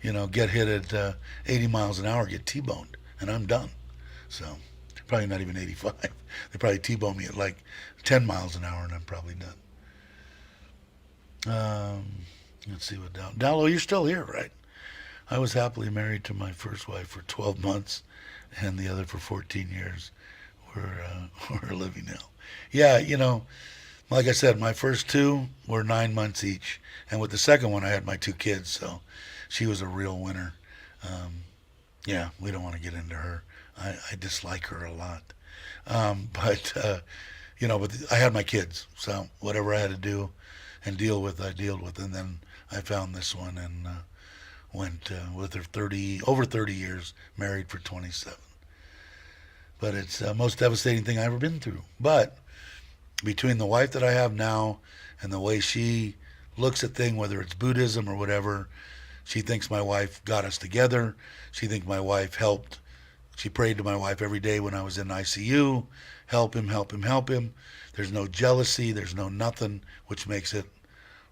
hit at 80 miles an hour, get T-boned, and I'm done. So, probably not even 85. They probably T-bone me at like 10 miles an hour, and I'm probably done. Let's see what Dallo, you're still here, right? I was happily married to my first wife for 12 months, and the other for 14 years. We're living now. Yeah, like I said, my first two were 9 months each, and with the second one, I had my two kids, so she was a real winner. Um, yeah, we don't want to get into her. I dislike her a lot. But I had my kids, so whatever I had to do and deal with, I dealt with, and then I found this one and went with her over 30 years, married for 27. But it's the most devastating thing I've ever been through. But between the wife that I have now and the way she looks at things, whether it's Buddhism or whatever, she thinks my wife got us together. She thinks my wife helped. She prayed to my wife every day when I was in ICU. Help him, help him, help him. There's no jealousy. There's no nothing, which makes it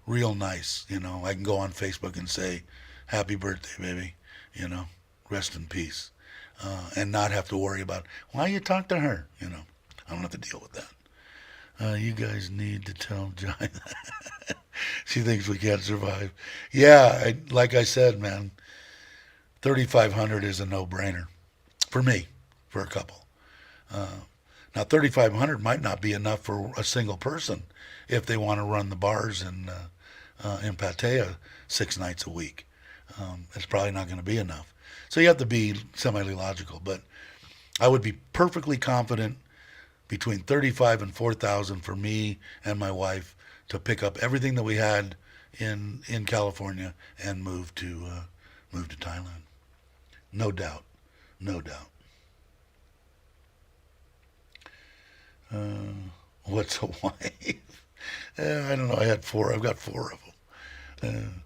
real nice. I can go on Facebook and say, happy birthday, baby. Rest in peace. And not have to worry about, why you talk to her? I don't have to deal with that. You guys need to tell Jai that. She thinks we can't survive. Yeah, like I said, man, 3,500 is a no-brainer for me, for a couple. Now, 3,500 might not be enough for a single person if they want to run the bars in Pattaya 6 nights a week. It's probably not going to be enough. So you have to be semi-logical, but I would be perfectly confident between 35 and 4,000 for me and my wife to pick up everything that we had in California and move to Thailand. No doubt, no doubt. What's a wife? I don't know. I had four. I've got four of them,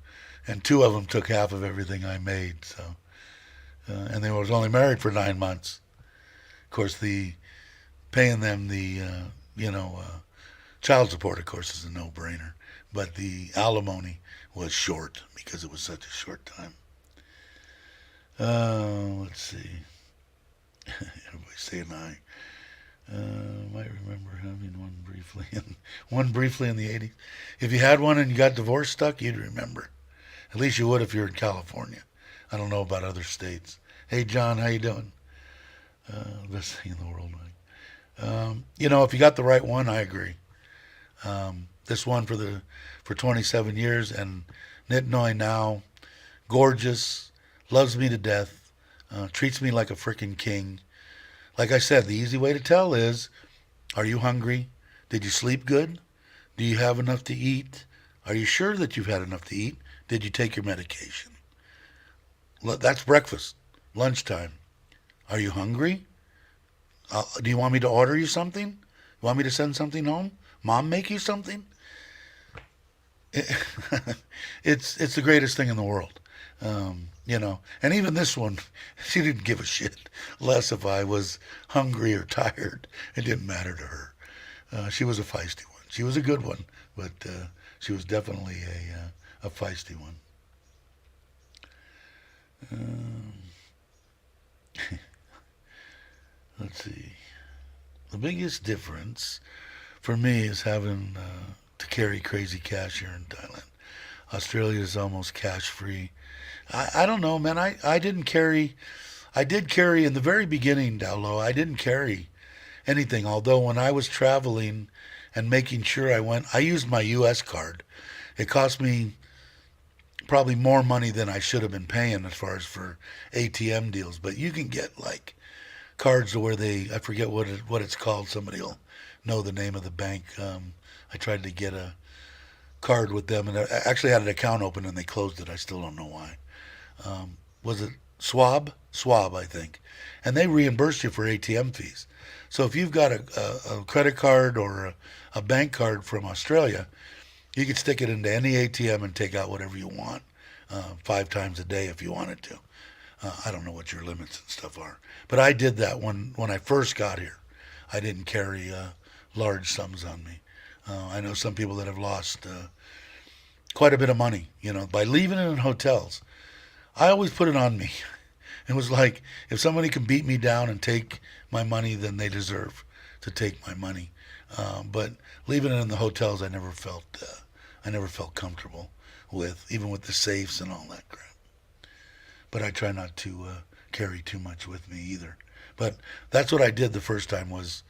and two of them took half of everything I made. So, and they was only married for 9 months. Of course, paying them the child support, of course, is a no-brainer. But the alimony was short because it was such a short time. Let's see. Everybody's saying I. Might remember having one briefly in the 80s. If you had one and you got divorce stuck, you'd remember. At least you would if you're in California. I don't know about other states. Hey, John, how you doing? Best thing in the world, Mike. If you got the right one, I agree. This one for 27 years, and Nitnoy now, gorgeous, loves me to death, treats me like a freaking king. Like I said, the easy way to tell is, are you hungry? Did you sleep good? Do you have enough to eat? Are you sure that you've had enough to eat? Did you take your medication? That's breakfast, lunchtime. Are you hungry? Do you want me to order you something? You want me to send something home? Mom make you something? It's the greatest thing in the world. And even this one, she didn't give a shit less if I was hungry or tired. It didn't matter to her. She was a feisty one. She was a good one, but she was definitely a feisty one. Let's see. The biggest difference for me is having to carry crazy cash here in Thailand. Australia is almost cash free. I don't know, man. I didn't carry. I did carry in the very beginning, Dowlow. I didn't carry anything. Although when I was traveling and making sure I used my U.S. card. It cost me probably more money than I should have been paying as far as for ATM deals. But you can get like cards to where I forget what it's called. Somebody will know the name of the bank. I tried to get a card with them, and I actually had an account open, and they closed it. I still don't know why. Was it Schwab, I think, and they reimburse you for ATM fees. So if you've got a credit card or a bank card from Australia, you could stick it into any ATM and take out whatever you want 5 times a day if you wanted to. I don't know what your limits and stuff are, but I did that when I first got here. I didn't carry large sums on me. I know some people that have lost quite a bit of money, by leaving it in hotels. I always put it on me. It was like, if somebody can beat me down and take my money, then they deserve to take my money. But leaving it in the hotels, I never felt comfortable with, even with the safes and all that crap. But I try not to carry too much with me either. But that's what I did the first time was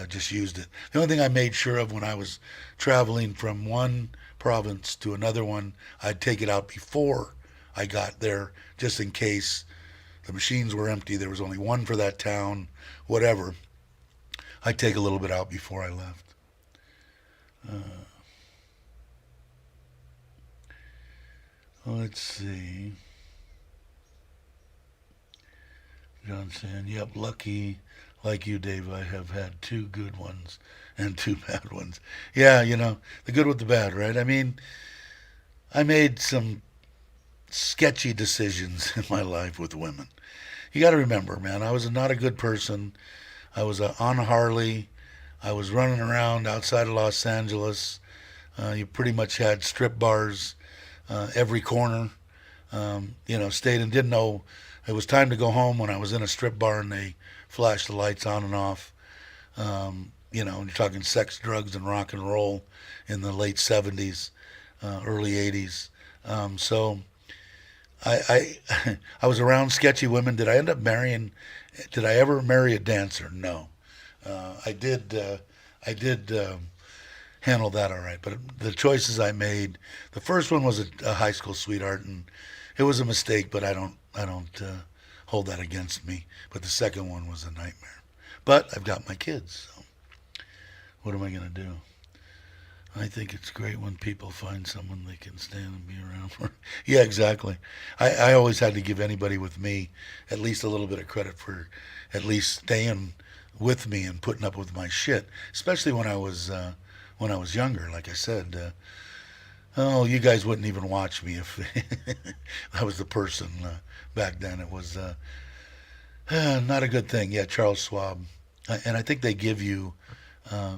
just used it. The only thing I made sure of when I was traveling from one province to another one, I'd take it out before I got there, just in case the machines were empty. There was only one for that town, whatever. I'd take a little bit out before I left. Let's see. John saying, yep, lucky like you, Dave. I have had two good ones and two bad ones. Yeah, the good with the bad, right? I mean, I made some sketchy decisions in my life with women. You got to remember, man, I was not a good person. I was on a Harley. I was running around outside of Los Angeles. You pretty much had strip bars every corner. Stayed and didn't know it was time to go home when I was in a strip bar and they flashed the lights on and off. You're talking sex, drugs, and rock and roll in the late 70s, early 80s. So I I was around sketchy women. Did I end up marrying? Did I ever marry a dancer? No. I did handle that all right. But the choices I made, the first one was a high school sweetheart, and it was a mistake. But I don't hold that against me. But the second one was a nightmare. But I've got my kids. So what am I gonna do? I think it's great when people find someone they can stand and be around for. Yeah, exactly. I always had to give anybody with me at least a little bit of credit for at least staying with me and putting up with my shit, especially when I was younger. Like I said, you guys wouldn't even watch me if I was the person back then. It was not a good thing. Yeah, Charles Schwab, and I think they give you,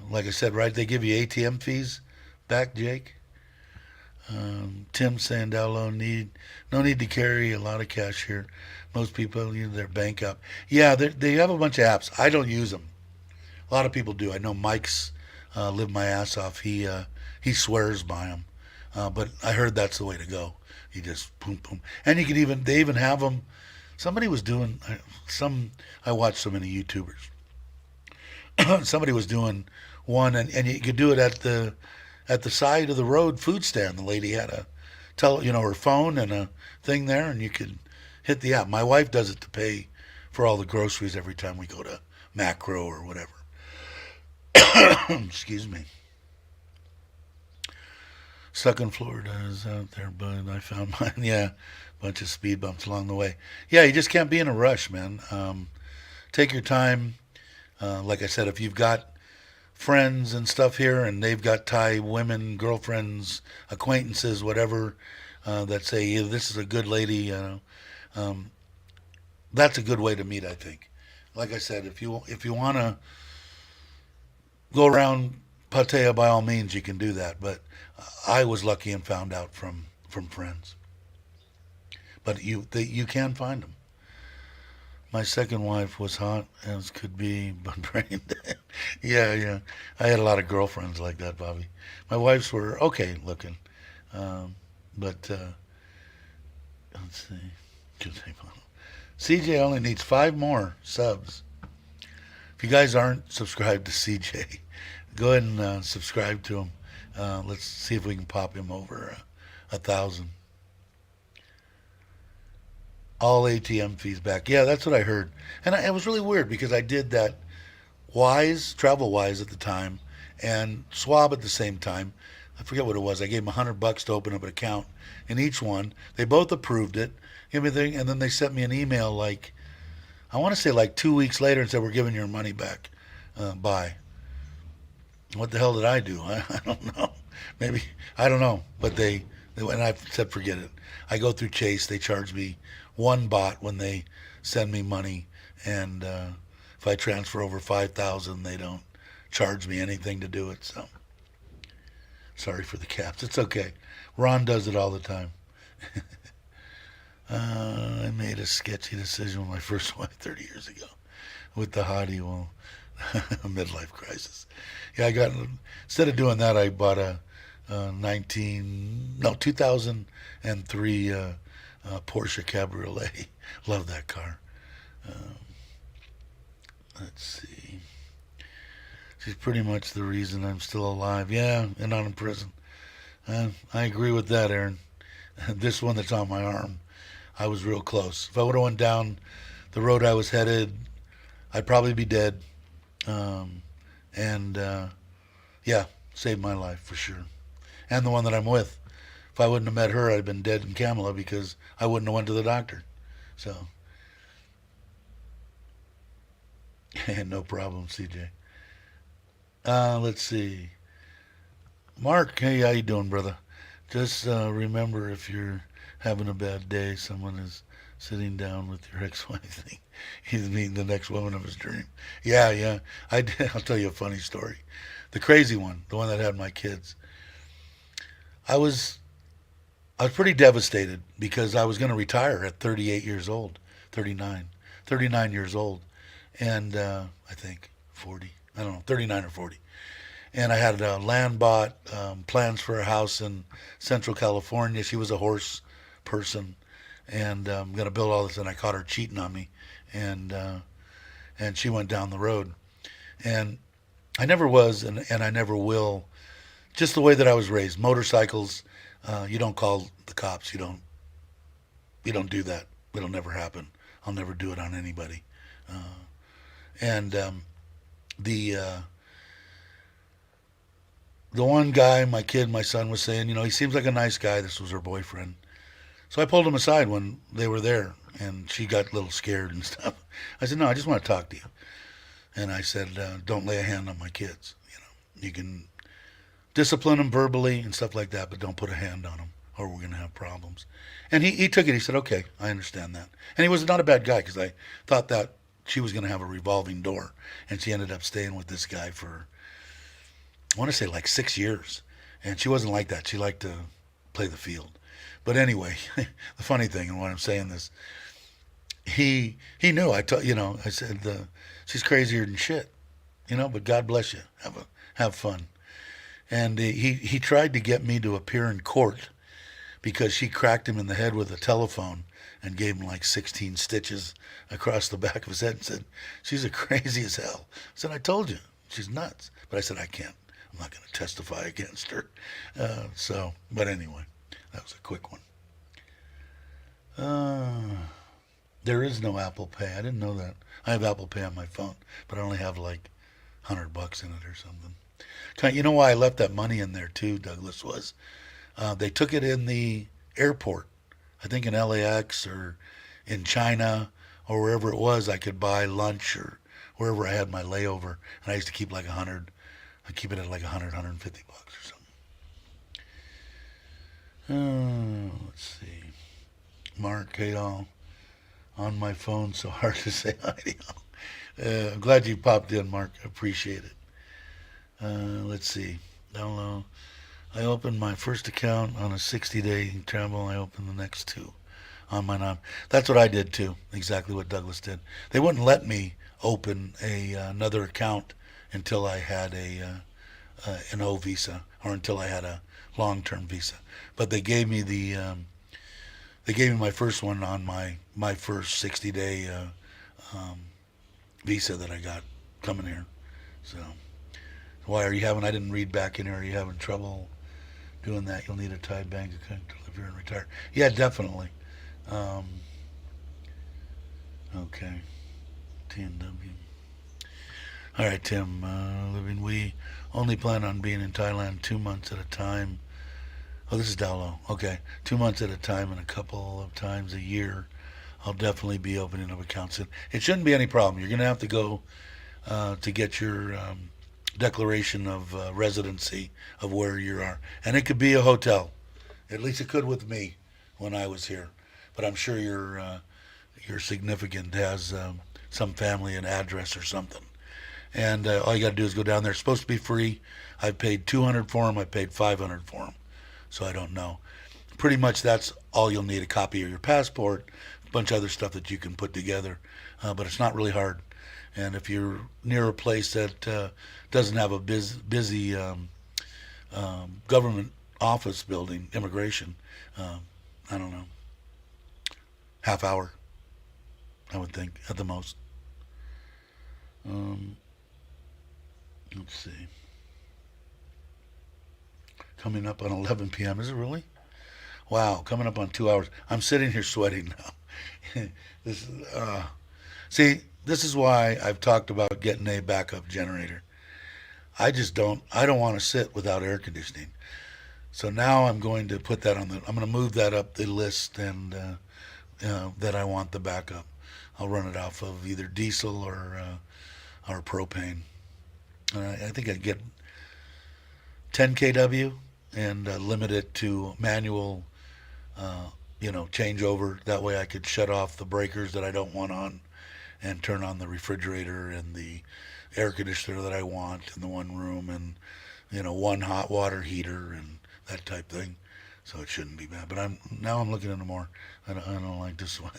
like I said, right? They give you ATM fees back, Jake. Tim saying no need to carry a lot of cash here. Most people use their bank app. Yeah, they have a bunch of apps. I don't use them. A lot of people do. I know Mike's lived my ass off. He swears by them. But I heard that's the way to go. You just boom boom, and they even have them. Somebody was doing I watched so many YouTubers. Somebody was doing one, and you could do it at the side of the road food stand. The lady had her phone and a thing there, and you could hit the app. My wife does it to pay for all the groceries every time we go to Macro or whatever. Excuse me. Stuck in Florida is out there, but I found mine. Yeah, bunch of speed bumps along the way. Yeah, you just can't be in a rush, man. Take your time. Like I said, if you've got friends and stuff here and they've got Thai women, girlfriends, acquaintances, whatever, that say, yeah, this is a good lady, that's a good way to meet, I think. Like I said, if you want to go around Pattaya, by all means, you can do that. But I was lucky and found out from friends. But you can find them. My second wife was hot as could be, but brain dead. Yeah. I had a lot of girlfriends like that, Bobby. My wives were okay looking, but let's see. CJ only needs 5 more subs. If you guys aren't subscribed to CJ, go ahead and subscribe to him. Let's see if we can pop him over 1,000. All ATM fees back. Yeah, that's what I heard. And it was really weird because I did that TravelWise at the time, and Schwab at the same time. I forget what it was. I gave them $100 to open up an account in each one. They both approved it, everything, and then they sent me an email I want to say 2 weeks later and said, we're giving your money back. Bye. What the hell did I do? I don't know. Maybe, I don't know. But they and I said, forget it. I go through Chase. They charge me one baht when they send me money. And if if I transfer over 5,000, they don't charge me anything to do it. So sorry for the caps. It's okay. Ron does it all the time. I made a sketchy decision with my first wife 30 years ago with the hottie. Well, a midlife crisis. Yeah, instead of doing that, I bought a 2003 Porsche Cabriolet. Love that car. Um, let's see. She's pretty much the reason I'm still alive. Yeah, and not in prison. I agree with that, Aaron. This one that's on my arm, I was real close. If I would have went down the road I was headed, I'd probably be dead. Um, and yeah, saved my life for sure. And the one that I'm with. If I wouldn't have met her, I'd have been dead in Kamala because I wouldn't have went to the doctor. So, no problem, CJ. Let's see. Mark, hey, how you doing, brother? Just remember, if you're having a bad day, someone is sitting down with your ex-wife thing. He's meeting the next woman of his dream. Yeah, yeah. I did. I'll tell you a funny story. The crazy one, the one that had my kids. I was I was pretty devastated because I was going to retire at 38 years old, 39 years old, and I think 40. I don't know, 39 or 40. And I had land bought, plans for a house in Central California. She was a horse person, and I'm going to build all this. And I caught her cheating on me, and she went down the road. And I never was, and I never will. Just the way that I was raised. Motorcycles, you don't call the cops. You don't do that. It'll never happen. I'll never do it on anybody. And the the one guy, my son was saying, he seems like a nice guy. This was her boyfriend. So I pulled him aside when they were there, and she got a little scared and stuff. I said, no, I just want to talk to you. And I said, don't lay a hand on my kids. You can discipline them verbally and stuff like that, but don't put a hand on them, or we're going to have problems. And he took it. He said, okay, I understand that. And he was not a bad guy, because I thought that she was going to have a revolving door. And she ended up staying with this guy for, I want to say, like 6 years. And she wasn't like that. She liked to play the field. But anyway, the funny thing, and why I'm saying this, he knew. I said, she's crazier than shit, but God bless you. Have fun. And he tried to get me to appear in court because she cracked him in the head with a telephone and gave him like 16 stitches across the back of his head and said, she's a crazy as hell. I said, I told you, she's nuts. But I said, I can't. I'm not going to testify against her. But anyway, that was a quick one. There is no Apple Pay. I didn't know that. I have Apple Pay on my phone, but I only have like $100 in it or something. You know why I left that money in there too, Douglas, was they took it in the airport. I think in LAX or in China or wherever it was. I could buy lunch or wherever I had my layover, and I used to keep like 100. I keep it at like 150 bucks or something. Let's see. Mark, hey all, on my phone, so hard to say hi to y'all. I'm glad you popped in, Mark. I appreciate it. Let's see. Download. I opened my first account on a 60-day travel. I opened the next two on my non. That's what I did too. Exactly what Douglas did. They wouldn't let me open another account until I had an O visa, or until I had a long-term visa. But they gave me my first one on my first 60-day visa that I got coming here. So. Why are you having, I didn't read back in here, are you having trouble doing that? You'll need a Thai bank account to live here and retire. Yeah, definitely. Okay. TNW. All right, Tim. We only plan on being in Thailand 2 months at a time. Oh, this is Dowlow. Okay. 2 months at a time and a couple of times a year. I'll definitely be opening up accounts. It shouldn't be any problem. You're going to have to go to get your declaration of residency of where you are, and it could be a hotel. At least it could with me when I was here. But I'm sure your significant has some family an address or something. And all you got to do is go down there. It's supposed to be free. I paid 200 for them. I paid 500 for them. So I don't know. Pretty much that's all you'll need: a copy of your passport, a bunch of other stuff that you can put together. But it's not really hard. And if you're near a place that doesn't have a busy government office building, immigration, I don't know, half hour, I would think, at the most. Um, let's see. Coming up on 11 p.m. Is it really? Wow, coming up on 2 hours. I'm sitting here sweating now. this is, see, this is why I've talked about getting a backup generator. I don't want to sit without air conditioning. So now I'm going to put that I'm going to move that up the list, and that I want the backup. I'll run it off of either diesel or propane. I think I'd get 10 kW and limit it to manual, changeover. That way I could shut off the breakers that I don't want on and turn on the refrigerator and the air conditioner that I want in the one room, and one hot water heater and that type thing. So it shouldn't be bad. But I'm looking into more. I don't like this one.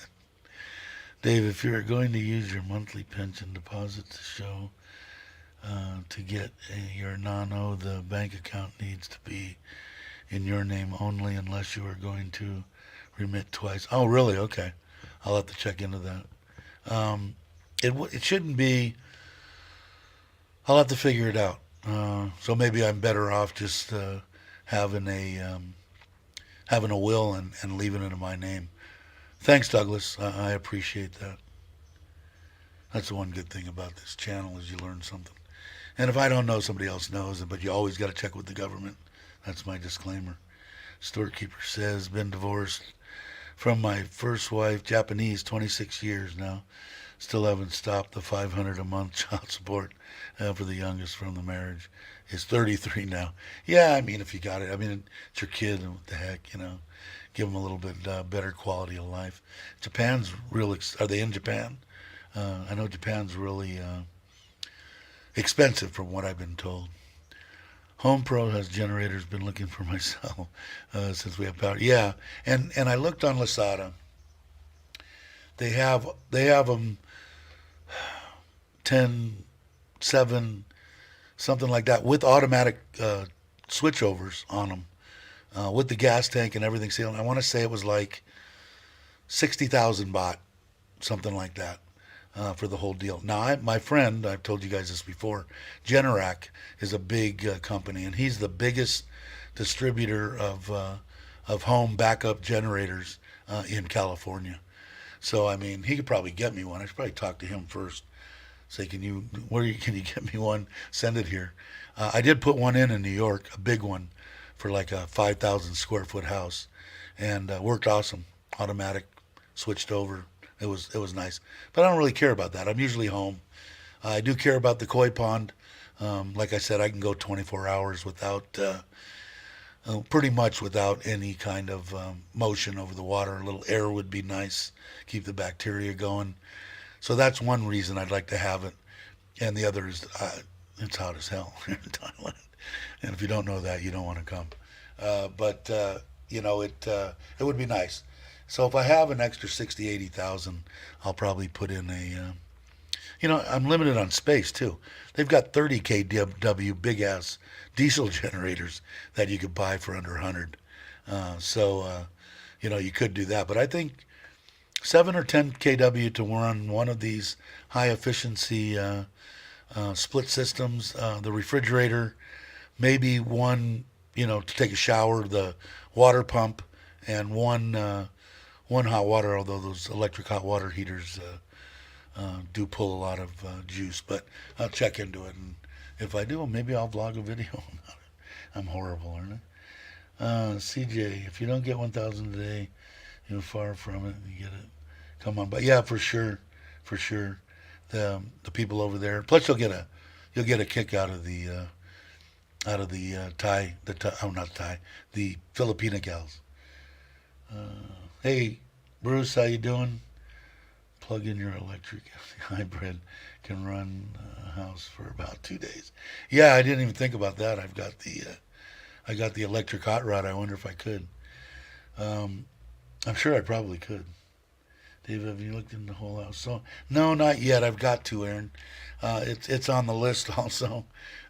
Dave, if you're going to use your monthly pension deposit to show to get your non-O, the bank account needs to be in your name only unless you are going to remit twice. Oh, really? Okay. I'll have to check into that. It shouldn't be. I'll have to figure it out. So maybe I'm better off just having a will and leaving it in my name. Thanks, Douglas. I appreciate that. That's the one good thing about this channel, is you learn something. And if I don't know, somebody else knows. But you always got to check with the government. That's my disclaimer. Storekeeper says, been divorced from my first wife, Japanese, 26 years now. Still haven't stopped the $500 a month child support for the youngest from the marriage. Is 33 now. Yeah, I mean, if you got it. I mean, it's your kid, and what the heck, give them a little bit better quality of life. Japan's are they in Japan? I know Japan's really expensive from what I've been told. Home Pro has generators. Been looking for myself since we have power. Yeah, and I looked on Lasada. They have them 10, 7, something like that, with automatic switchovers on them, with the gas tank and everything sealed. I want to say it was like 60,000 baht, something like that, for the whole deal. Now, my friend, I've told you guys this before, Generac is a big company, and he's the biggest distributor of home backup generators in California. So, I mean, he could probably get me one. I should probably talk to him first. Say, can you get me one? Send it here. I did put one in New York, a big one, for like a 5,000 square foot house, and worked awesome. Automatic, switched over. It was nice. But I don't really care about that. I'm usually home. I do care about the koi pond. Like I said, I can go 24 hours without, pretty much without any kind of motion over the water. A little air would be nice, keep the bacteria going. So that's one reason I'd like to have it. And the other is it's hot as hell here in Thailand. And if you don't know that, you don't want to come. But it would be nice. So if I have an extra 60, 80,000, I'll probably put in I'm limited on space too. They've got 30 kW big ass diesel generators that you could buy for under 100. You could do that. But I think 7 or 10 kW to run one of these high efficiency split systems, the refrigerator, maybe one, to take a shower, the water pump, and one hot water, although those electric hot water heaters do pull a lot of juice. But I'll check into it, and if I do, maybe I'll vlog a video about it. I'm horrible, aren't I? CJ, if you don't get 1,000 a day, you're far from it. You get it. Come on, but yeah, for sure. The people over there. Plus, you'll get a kick out of the the Filipina gals. Hey, Bruce, how you doing? Plug in your electric hybrid can run a house for about 2 days. Yeah, I didn't even think about that. I got the electric hot rod. I wonder if I could. Um, I'm sure I probably could. Dave, have you looked in the whole house? So no, not yet. I've got to, Aaron. It's on the list also.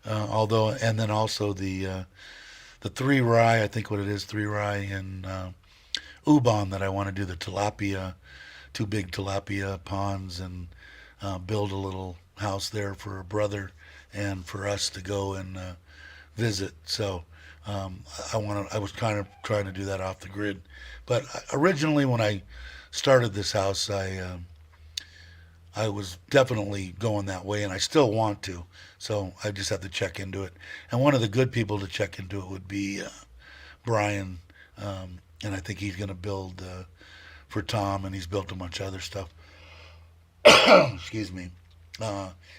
Although, and then also the three rye. I think what it is, three rye and Ubon that I want to do the tilapia, two big tilapia ponds, and build a little house there for a brother and for us to go and visit. So I was kind of trying to do that off the grid, but originally when I started this house, I was definitely going that way, and I still want to. So I just have to check into it. And one of the good people to check into it would be Brian, and I think he's going to build for Tom, and he's built a bunch of other stuff. Excuse me.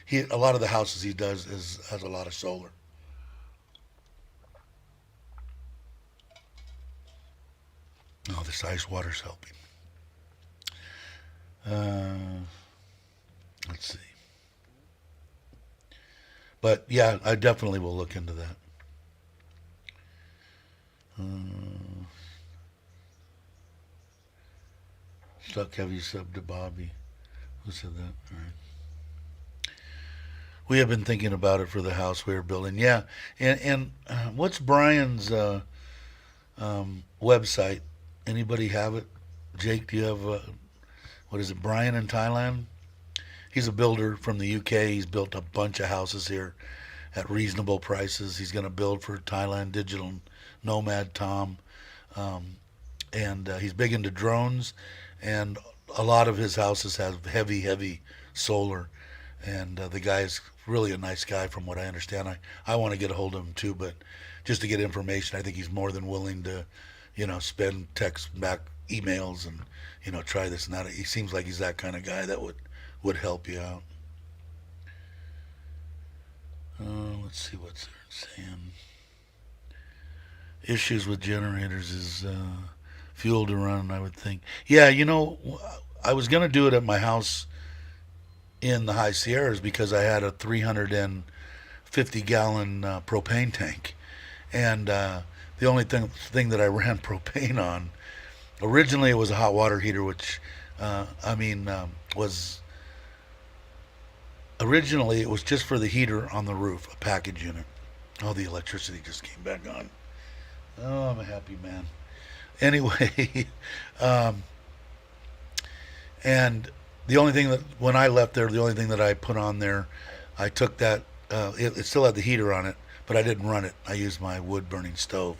He a lot of the houses he does has a lot of solar. Oh, this ice water's helping. Uh, let's see. But yeah, I definitely will look into that. Uh, Stuck heavy sub to Bobby. Who said that? All right. We have been thinking about it for the house we are building. Yeah, and what's Brian's website? Anybody have it? Jake, do you have what is it? Brian in Thailand. He's a builder from the UK. He's built a bunch of houses here at reasonable prices. He's going to build for Thailand Digital Nomad Tom, and he's big into drones. And a lot of his houses have heavy solar. And the guy's really a nice guy, from what I understand. I want to get a hold of him too, but just to get information, I think he's more than willing to, spend text back emails and try this and that. He seems like he's that kind of guy that would help you out. Let's see what's there saying. Issues with generators is fuel to run, I would think. Yeah, I was going to do it at my house in the High Sierras because I had a 350-gallon propane tank. And the only thing that I ran propane on, originally it was a hot water heater, which, was originally it was just for the heater on the roof, a package unit. Oh, the electricity just came back on. Oh, I'm a happy man. Anyway, and the only thing that, when I left there, the only thing that I put on there, I took that, it still had the heater on it, but I didn't run it. I used my wood burning stove.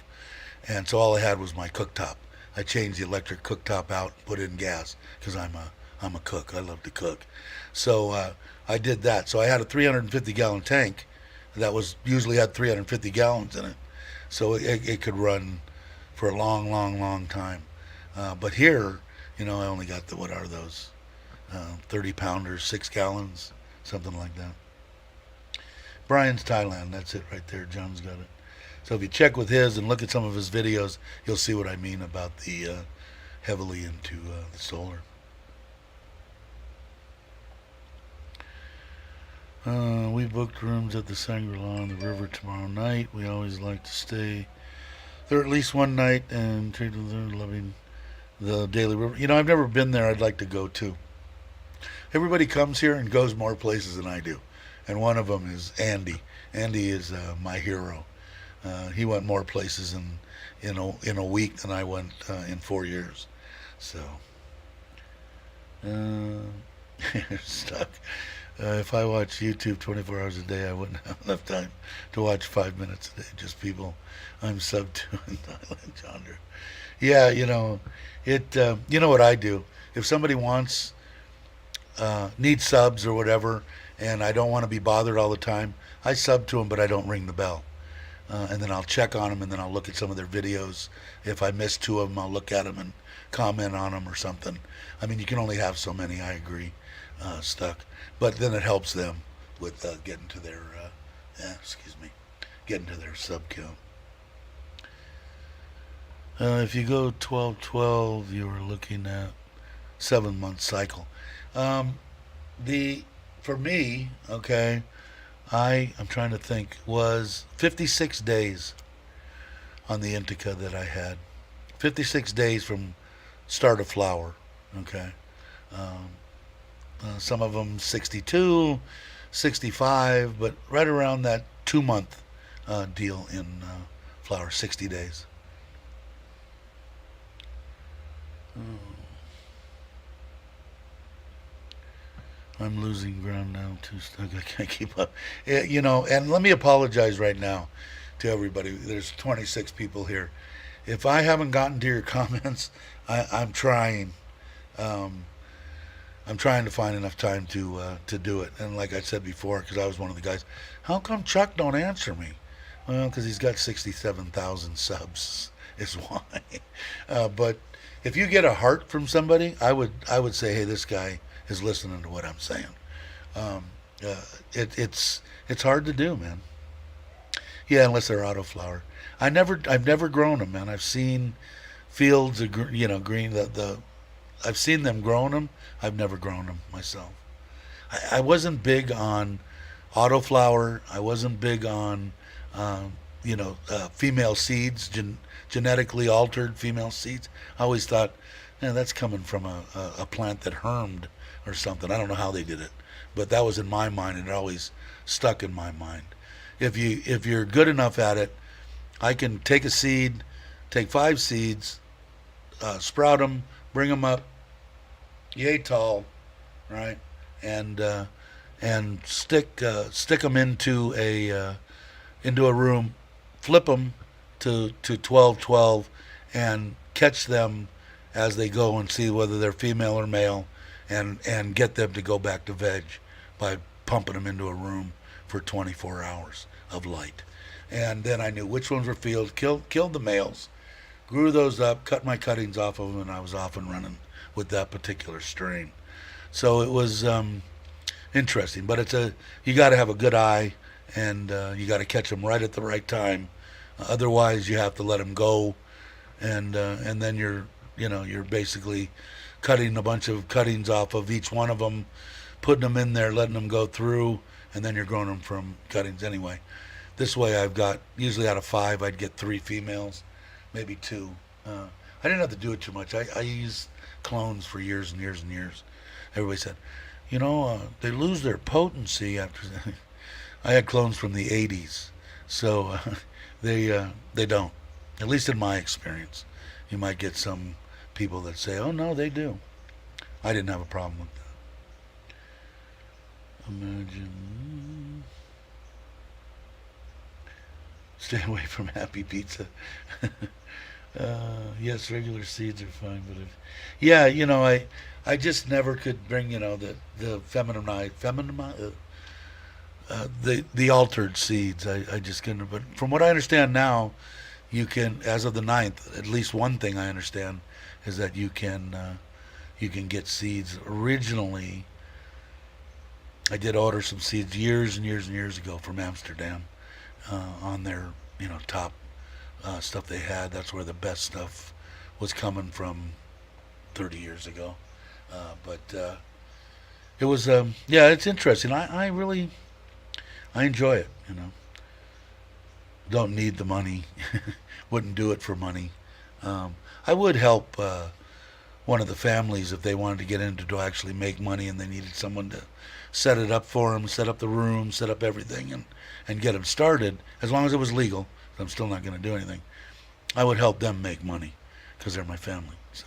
And so all I had was my cooktop. I changed the electric cooktop out, put in gas, because I'm a cook. I love to cook. So I did that. So I had a 350-gallon tank that was usually had 350 gallons in it. So it could run for a long time. But here, I only got what are those? 30 pounders, 6 gallons, something like that. Brian's Thailand, that's it right there. John's got it. So if you check with his and look at some of his videos, you'll see what I mean about the heavily into the solar. We booked rooms at the Shangri-La on the river tomorrow night. We always like to stay there at least one night and treat them loving the daily river. I've never been there. I'd like to go too. Everybody comes here and goes more places than I do, and one of them is Andy. Andy is my hero. He went more places in a week than I went in 4 years. So stuck. If I watch YouTube 24 hours a day, I wouldn't have enough time to watch 5 minutes a day. Just people I'm sub to in Thailand, Chandra. Yeah, it. You know what I do? If somebody needs subs or whatever, and I don't want to be bothered all the time, I sub to them, but I don't ring the bell. And then I'll check on them, and then I'll look at some of their videos. If I miss two of them, I'll look at them and comment on them or something. I mean, you can only have so many. I agree, stuck. But then it helps them with getting to their, getting to their sub count. If you go 12-12, you are looking at 7-month cycle. Um, the for me, okay, I'm trying to think, was 56 days on the indica that I had. 56 days from start of flower. Okay. Um, some of them 62, 65, but right around that 2 month deal in flower, 60 days. Oh, I'm losing ground now too. I can't keep up. And let me apologize right now to everybody. There's 26 people here. If I haven't gotten to your comments, I'm trying. Um, I'm trying to find enough time to do it. And like I said before, because I was one of the guys, how come Chuck don't answer me? Well, because he's got 67,000 subs is why. But if you get a heart from somebody, I would say, hey, this guy is listening to what I'm saying. Um, uh, it's hard to do, man. Yeah, unless they're autoflower. I've never grown them, man. I've seen fields of green. I've seen them growing them. I've never grown them myself. I wasn't big on autoflower. I wasn't big on female seeds, genetically altered female seeds. I always thought, that's coming from a plant that hermed or something. I don't know how they did it, but that was in my mind, and it always stuck in my mind. If you're good enough at it, I can take a seed, take 5 seeds, sprout them, bring them up, yay tall, right, and stick them into a room, flip them to 12-12, and catch them as they go and see whether they're female or male, and get them to go back to veg by pumping them into a room for 24 hours of light. And then I knew which ones were field, killed the males, grew those up, cut my cuttings off of them, and I was off and running with that particular strain. So it was interesting, but you got to have a good eye, and you got to catch them right at the right time. Otherwise, you have to let them go, and then you're basically cutting a bunch of cuttings off of each one of them, putting them in there, letting them go through, and then you're growing them from cuttings anyway. This way, I've got, usually out of 5, I'd get 3 females, maybe 2. I didn't have to do it too much. I used clones for years and years and years. Everybody said, they lose their potency after. I had clones from the 80s, so they don't. At least in my experience, you might get some people that say, "Oh no, they do." I didn't have a problem with that. Imagine. Stay away from Happy Pizza. Yes, regular seeds are fine, but yeah, I just never could bring, the the altered seeds. I just couldn't. But from what I understand now, you can, as of the 9th, at least one thing I understand is that you can get seeds. Originally, I did order some seeds years and years and years ago from Amsterdam, on their top stuff they had. That's where the best stuff was coming from 30 years ago. But it was, yeah, it's interesting. I really, I enjoy it. Don't need the money. Wouldn't do it for money. I would help one of the families if they wanted to get into to actually make money, and they needed someone to set it up for them, set up the room, set up everything, and get them started, as long as it was legal. I'm still not going to do anything. I would help them make money because they're my family. So,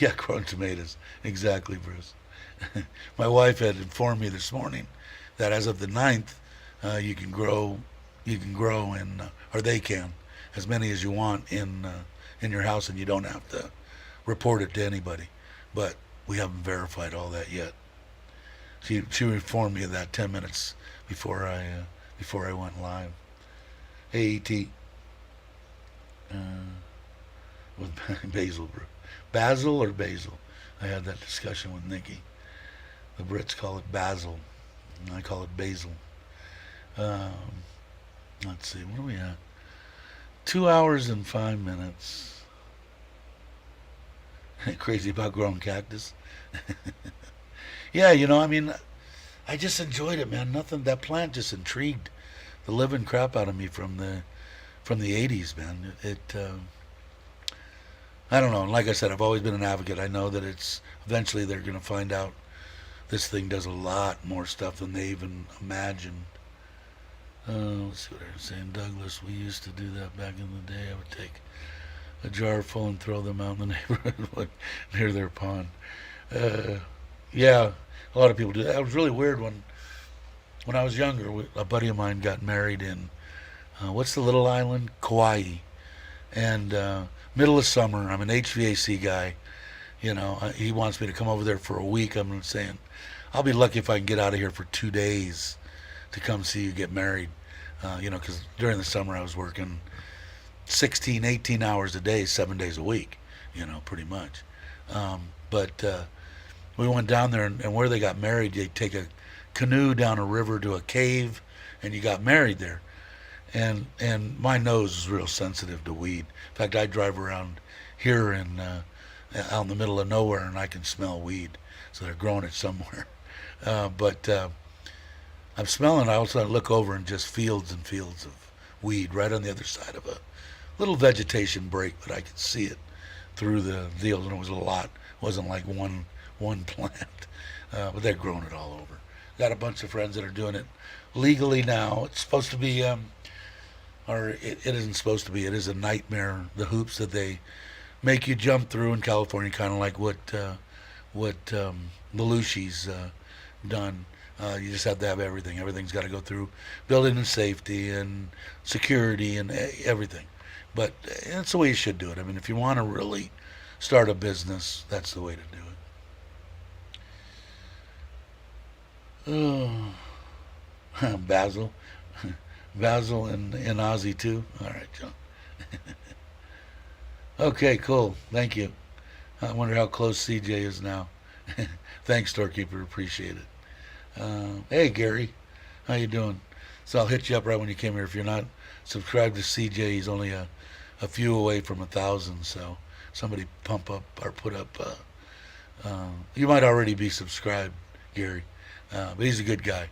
yeah, growing tomatoes. Exactly, Bruce. My wife had informed me this morning that as of the 9th, you can grow or they can, as many as you want in your house, and you don't have to report it to anybody. But we haven't verified all that yet. She informed me of that 10 minutes before I went live. Hey, E.T. With Basil, Basil or Basil? I had that discussion with Nikki. The Brits call it Basil, and I call it Basil. Um, let's see, what are we at? 2 hours and 5 minutes. Crazy about growing cactus. Yeah, you know, I mean, I just enjoyed it, man. Nothing. That plant just intrigued the living crap out of me from the '80s, man. I don't know. Like I said, I've always been an advocate. I know that it's eventually they're going to find out this thing does a lot more stuff than they even imagined. Let's see what I was saying. Douglas, we used to do that back in the day. I would take a jar full and throw them out in the neighborhood near their pond. Uh, yeah, a lot of people do that. It was really weird when I was younger. A buddy of mine got married in what's the little island? Kauai. And middle of summer, I'm an HVAC guy. You know, he wants me to come over there for a week. I'm saying, I'll be lucky if I can get out of here for 2 days to come see you get married. You know, because during the summer I was working 16, 18 hours a day, 7 days a week, you know, pretty much. But we went down there, and where they got married, they take a canoe down a river to a cave, and you got married there. And my nose is real sensitive to weed. In fact, I drive around here out in the middle of nowhere, and I can smell weed. So they're growing it somewhere. But I'm smelling. I also look over and just fields and fields of weed right on the other side of a little vegetation break, but I could see it through the field, and it was a lot. It wasn't like one plant, but they're growing it all over. Got a bunch of friends that are doing it legally now. It's supposed to be, or it isn't supposed to be. It is a nightmare. The hoops that they make you jump through in California, kind of like what Belushi's done. You just have to have everything. Everything's got to go through building and safety and security and everything. But that's the way you should do it. I mean, if you want to really start a business, that's the way to do it. Oh, Basil. Basil and Ozzy too. All right, John. Okay, cool. Thank you. I wonder how close CJ is now. Thanks, Storekeeper. Appreciate it. Hey, Gary. How you doing? So I'll hit you up right when you came here. If you're not subscribed to CJ, he's only a few away from 1,000. So somebody pump up or put up. You might already be subscribed, Gary, but he's a good guy.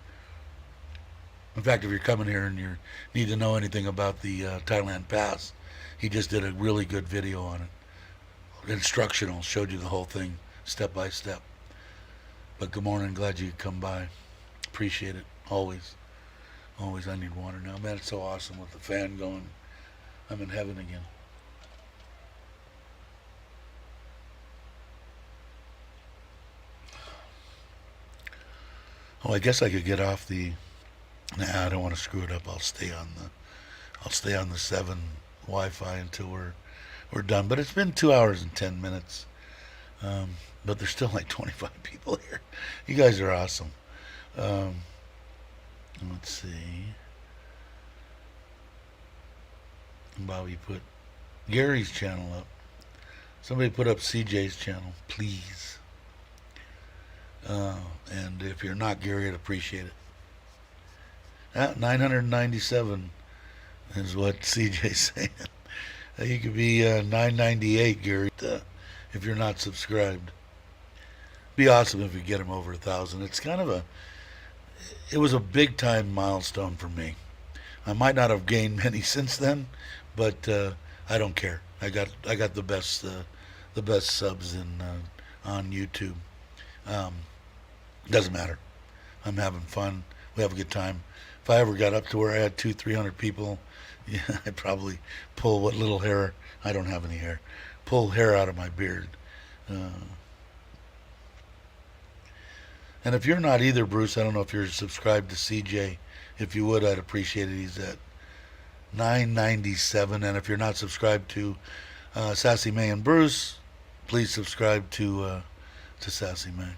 In fact, if you're coming here and you need to know anything about the Thailand Pass, he just did a really good video on it. Instructional, showed you the whole thing, step by step. But good morning, glad you could come by. Appreciate it, always. Always, I need water now. Man, it's so awesome with the fan going. I'm in heaven again. Oh, I guess I could get off the. Nah, I don't want to screw it up. I'll stay on the 7 Wi-Fi until we're done. But it's been 2 hours and 10 minutes. But there's still like 25 people here. You guys are awesome. Let's see. Bobby put Gary's channel up. Somebody put up CJ's channel, please. And if you're not Gary, I'd appreciate it. 997 is what CJ's saying. You could be 998, Gary, if you're not subscribed. Be awesome if you get him over 1,000. It's kind of it was a big time milestone for me. I might not have gained many since then, but I don't care. I got the best subs on YouTube. Doesn't matter. I'm having fun. We have a good time. If I ever got up to where I had 200-300 people, yeah, I'd probably pull what little hair. I don't have any hair. Pull hair out of my beard. And if you're not either, Bruce, I don't know if you're subscribed to CJ. If you would, I'd appreciate it. He's at 997. And if you're not subscribed to Sassy May and Bruce, please subscribe to Sassy May.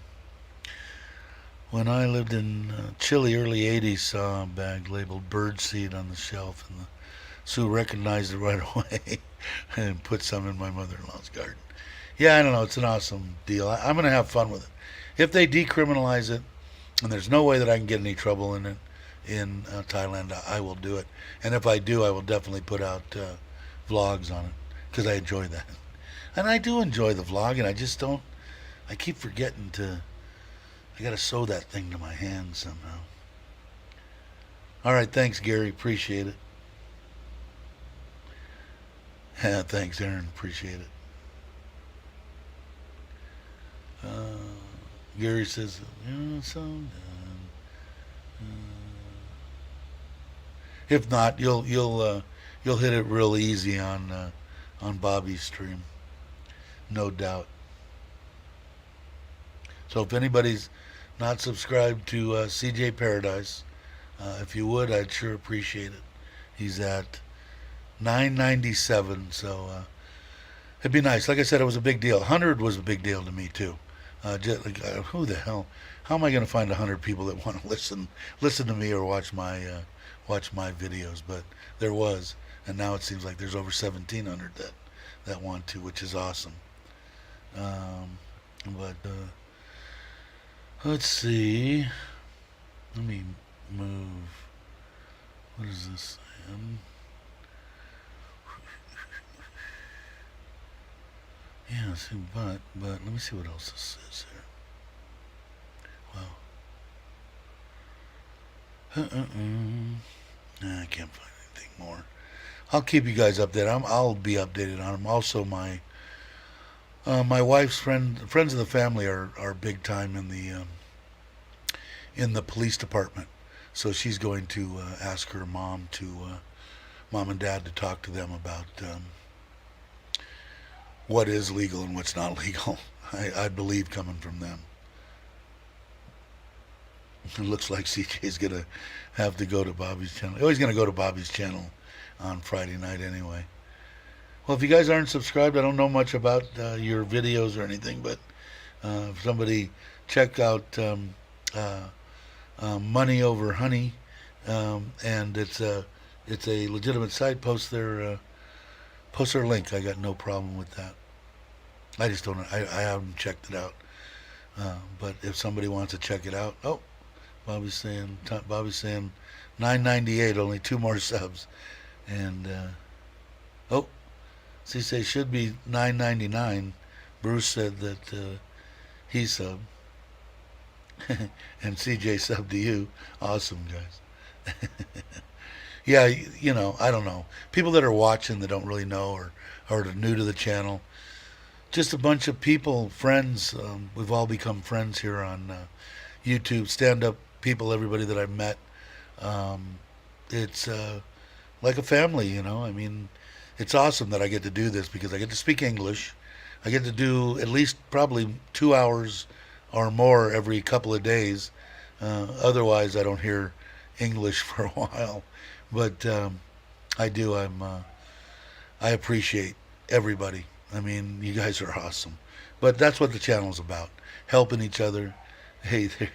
When I lived in Chile, early 80s, saw a bag labeled birdseed on the shelf, and the Sue recognized it right away and put some in my mother-in-law's garden. Yeah, I don't know. It's an awesome deal. I'm going to have fun with it. If they decriminalize it, and there's no way that I can get any trouble in it in Thailand, I will do it. And if I do, I will definitely put out vlogs on it because I enjoy that. And I do enjoy the vlogging. I just don't. I keep forgetting to. I gotta sew that thing to my hand somehow. All right, thanks, Gary. Appreciate it. Yeah, thanks, Aaron. Appreciate it. Gary says, so done. If not, you'll hit it real easy on Bobby's stream, no doubt. So if anybody's not subscribed to CJ Paradise, if you would, I'd sure appreciate it. He's at 997, so it'd be nice. Like I said, it was a big deal. 100 was a big deal to me too. Who the hell? How am I going to find 100 people that want to listen to me or watch my videos? But there was, and now it seems like there's over 1,700 that want to, which is awesome. But let's see. Let me move. What is this? Yeah, see, but let me see what else this says here. Wow. Nah, I can't find anything more. I'll keep you guys updated. I'll be updated on them. Also, my wife's friends of the family are big time in the police department. So she's going to ask her mom and dad to talk to them about what is legal and what's not legal. I believe coming from them. It looks like CJ's gonna have to go to Bobby's channel. Oh, he's gonna go to Bobby's channel on Friday night anyway. Well, if you guys aren't subscribed, I don't know much about your videos or anything, but if somebody check out Money Over Honey, and it's a legitimate site. Post their link. I got no problem with that. I just don't. I haven't checked it out. But if somebody wants to check it out, Bobby's saying 998, only 2 more subs, and CJ should be 999. Bruce said that he subbed, and CJ subbed to you. Awesome, guys. Yeah, I don't know. People that are watching that don't really know or are new to the channel, just a bunch of people, friends. We've all become friends here on YouTube. Stand-up people, everybody that I've met. It's like a family, I mean, it's awesome that I get to do this because I get to speak English. I get to do at least probably 2 hours or more every couple of days. Otherwise, I don't hear English for a while. But I do. I appreciate everybody. I mean, you guys are awesome. But that's what the channel's about: helping each other. Hey, there.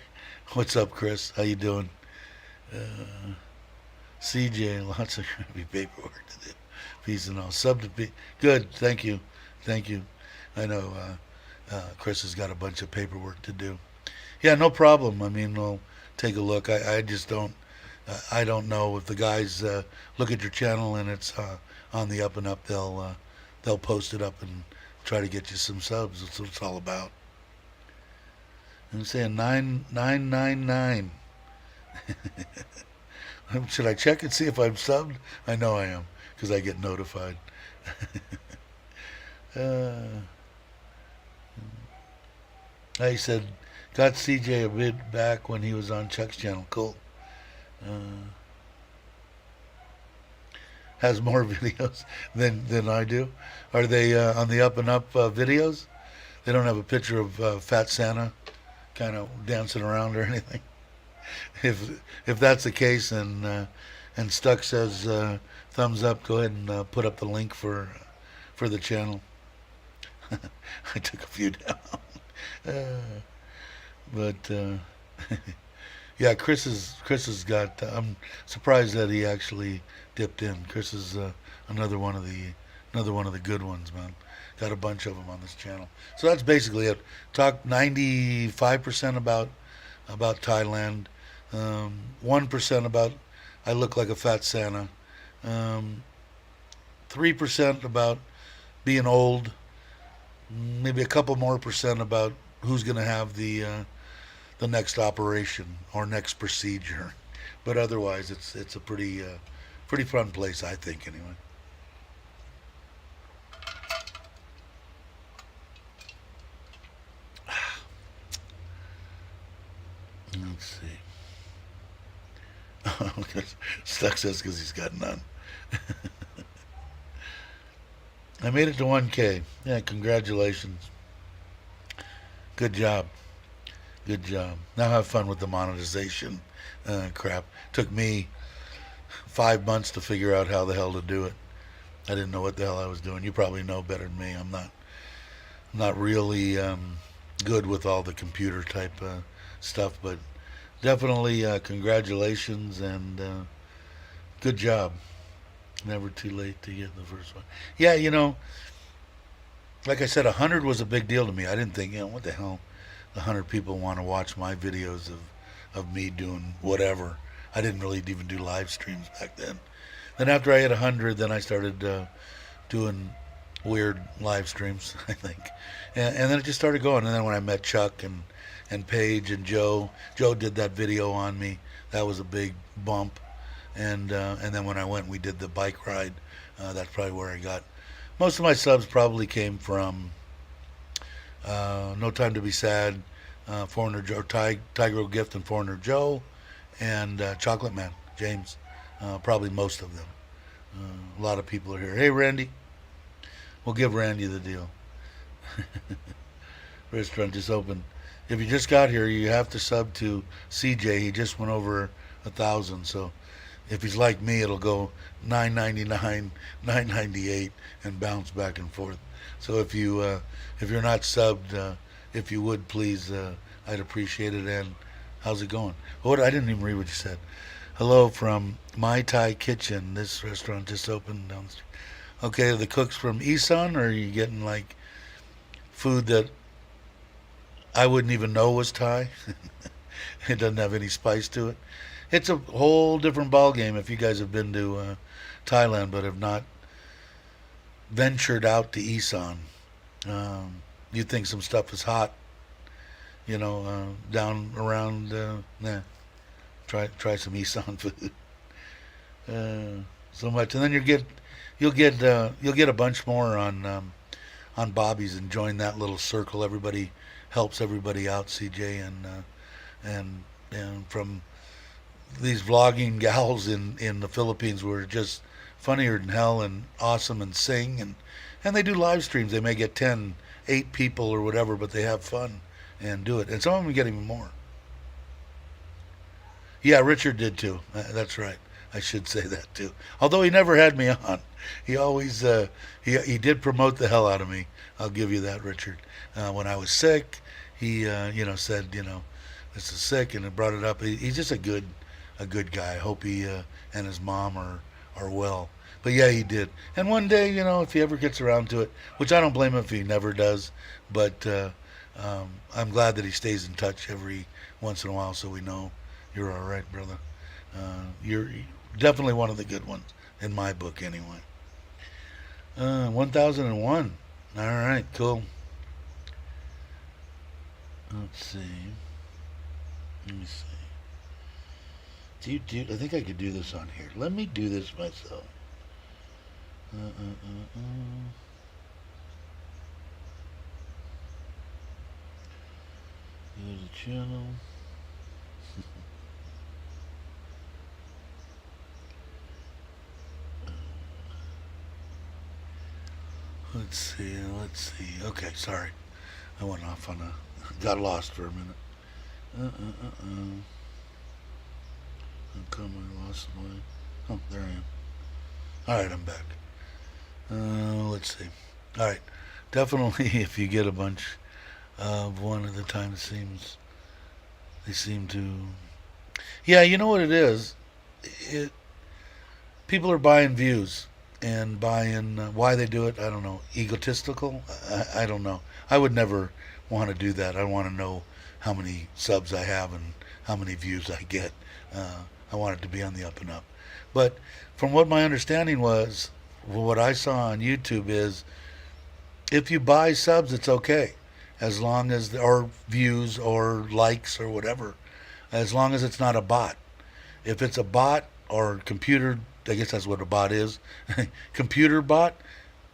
What's up, Chris? How you doing? CJ, lots of crappy paperwork to do. Peace and all. Sub to good. Thank you. I know Chris has got a bunch of paperwork to do. Yeah, no problem. I mean, we'll take a look. I just don't. I don't know if the guys look at your channel and it's on the up and up. They'll post it up and try to get you some subs. That's what it's all about. I'm saying 999. Should I check and see if I'm subbed? I know I am because I get notified. I said got CJ a bit back when he was on Chuck's channel. Cool. Has more videos than I do. Are they on the up and up videos? They don't have a picture of Fat Santa kind of dancing around or anything. If that's the case, and Stuck says thumbs up, go ahead and put up the link for the channel. I took a few down, but yeah, Chris has got. I'm surprised that he actually dipped in. Chris is another one of the good ones, man. Got a bunch of them on this channel. So that's basically it. Talk 95% about Thailand, 1% about I look like a fat Santa, 3% about being old, maybe a couple more percent about who's going to have the next operation or next procedure. But otherwise, it's a pretty fun place, I think, anyway. Let's see. Stuck says because he's got none. I made it to 1K. Yeah, congratulations. Good job. Good job. Now have fun with the monetization crap. Took me 5 months to figure out how the hell to do it. I didn't know what the hell I was doing. You probably know better than me. I'm not really good with all the computer type stuff, but definitely congratulations and good job. Never too late to get the first one. Yeah, like I said, 100 was a big deal to me. I didn't think, what the hell, 100 people want to watch my videos of me doing whatever. I didn't really even do live streams back then. Then after I hit 100, then I started doing weird live streams, I think. And then it just started going. And then when I met Chuck and Paige and Joe did that video on me. That was a big bump. And then when I went, we did the bike ride. That's probably where I got most of my subs. Probably came from No Time to Be Sad, Foreigner Joe, Tiger Gift, and Foreigner Joe, and Chocolate Man James. Probably most of them. A lot of people are here. Hey, Randy. We'll give Randy the deal. Restaurant just opened. If you just got here, you have to sub to CJ. He just went over 1,000. So if he's like me, it'll go $9.99, $9.98, and bounce back and forth. So if you're not subbed, if you would please, I'd appreciate it. And how's it going? What I didn't even read what you said. Hello from My Thai Kitchen. This restaurant just opened down the street. Okay, are the cooks from Isan, or are you getting like food that I wouldn't even know was Thai? It doesn't have any spice to it. It's a whole different ball game if you guys have been to Thailand but have not ventured out to Isan. You think some stuff is hot, down around. Nah, try some Isan food. So much, and then you'll get a bunch more on Bobby's and join that little circle. Everybody helps everybody out. CJ and from these vlogging gals in the Philippines were just funnier than hell and awesome and sing and they do live streams. They may get 8 people or whatever, but they have fun and do it. And some of them get even more. Yeah, Richard did too. That's right. I should say that too. Although he never had me on, he always he did promote the hell out of me. I'll give you that, Richard. When I was sick, he said this is sick and brought it up. He's just a good guy. I hope he and his mom are well. But yeah, he did. And one day, if he ever gets around to it, which I don't blame him if he never does, but I'm glad that he stays in touch every once in a while, so we know you're all right, brother. You're definitely one of the good ones in my book, anyway. 1001. All right, cool. Let's see. Let me see. I think I could do this on here. Let me do this myself. Go to the channel. Let's see. Okay, sorry. I went off on got lost for a minute. How come I lost my way? Oh, there I am. Alright, I'm back. Let's see. Alright. Definitely if you get a bunch of one at a time, they seem to. Yeah, you know what it is? People are buying views and buying why they do it. I don't know. Egotistical. I don't know. I would never want to do that. I want to know how many subs I have and how many views I get. I want it to be on the up and up. But from what my understanding was, what I saw on YouTube is if you buy subs, it's okay, as long as or views or likes or whatever, as long as it's not a bot. If it's a bot or computer, I guess that's what a bot is, computer bot,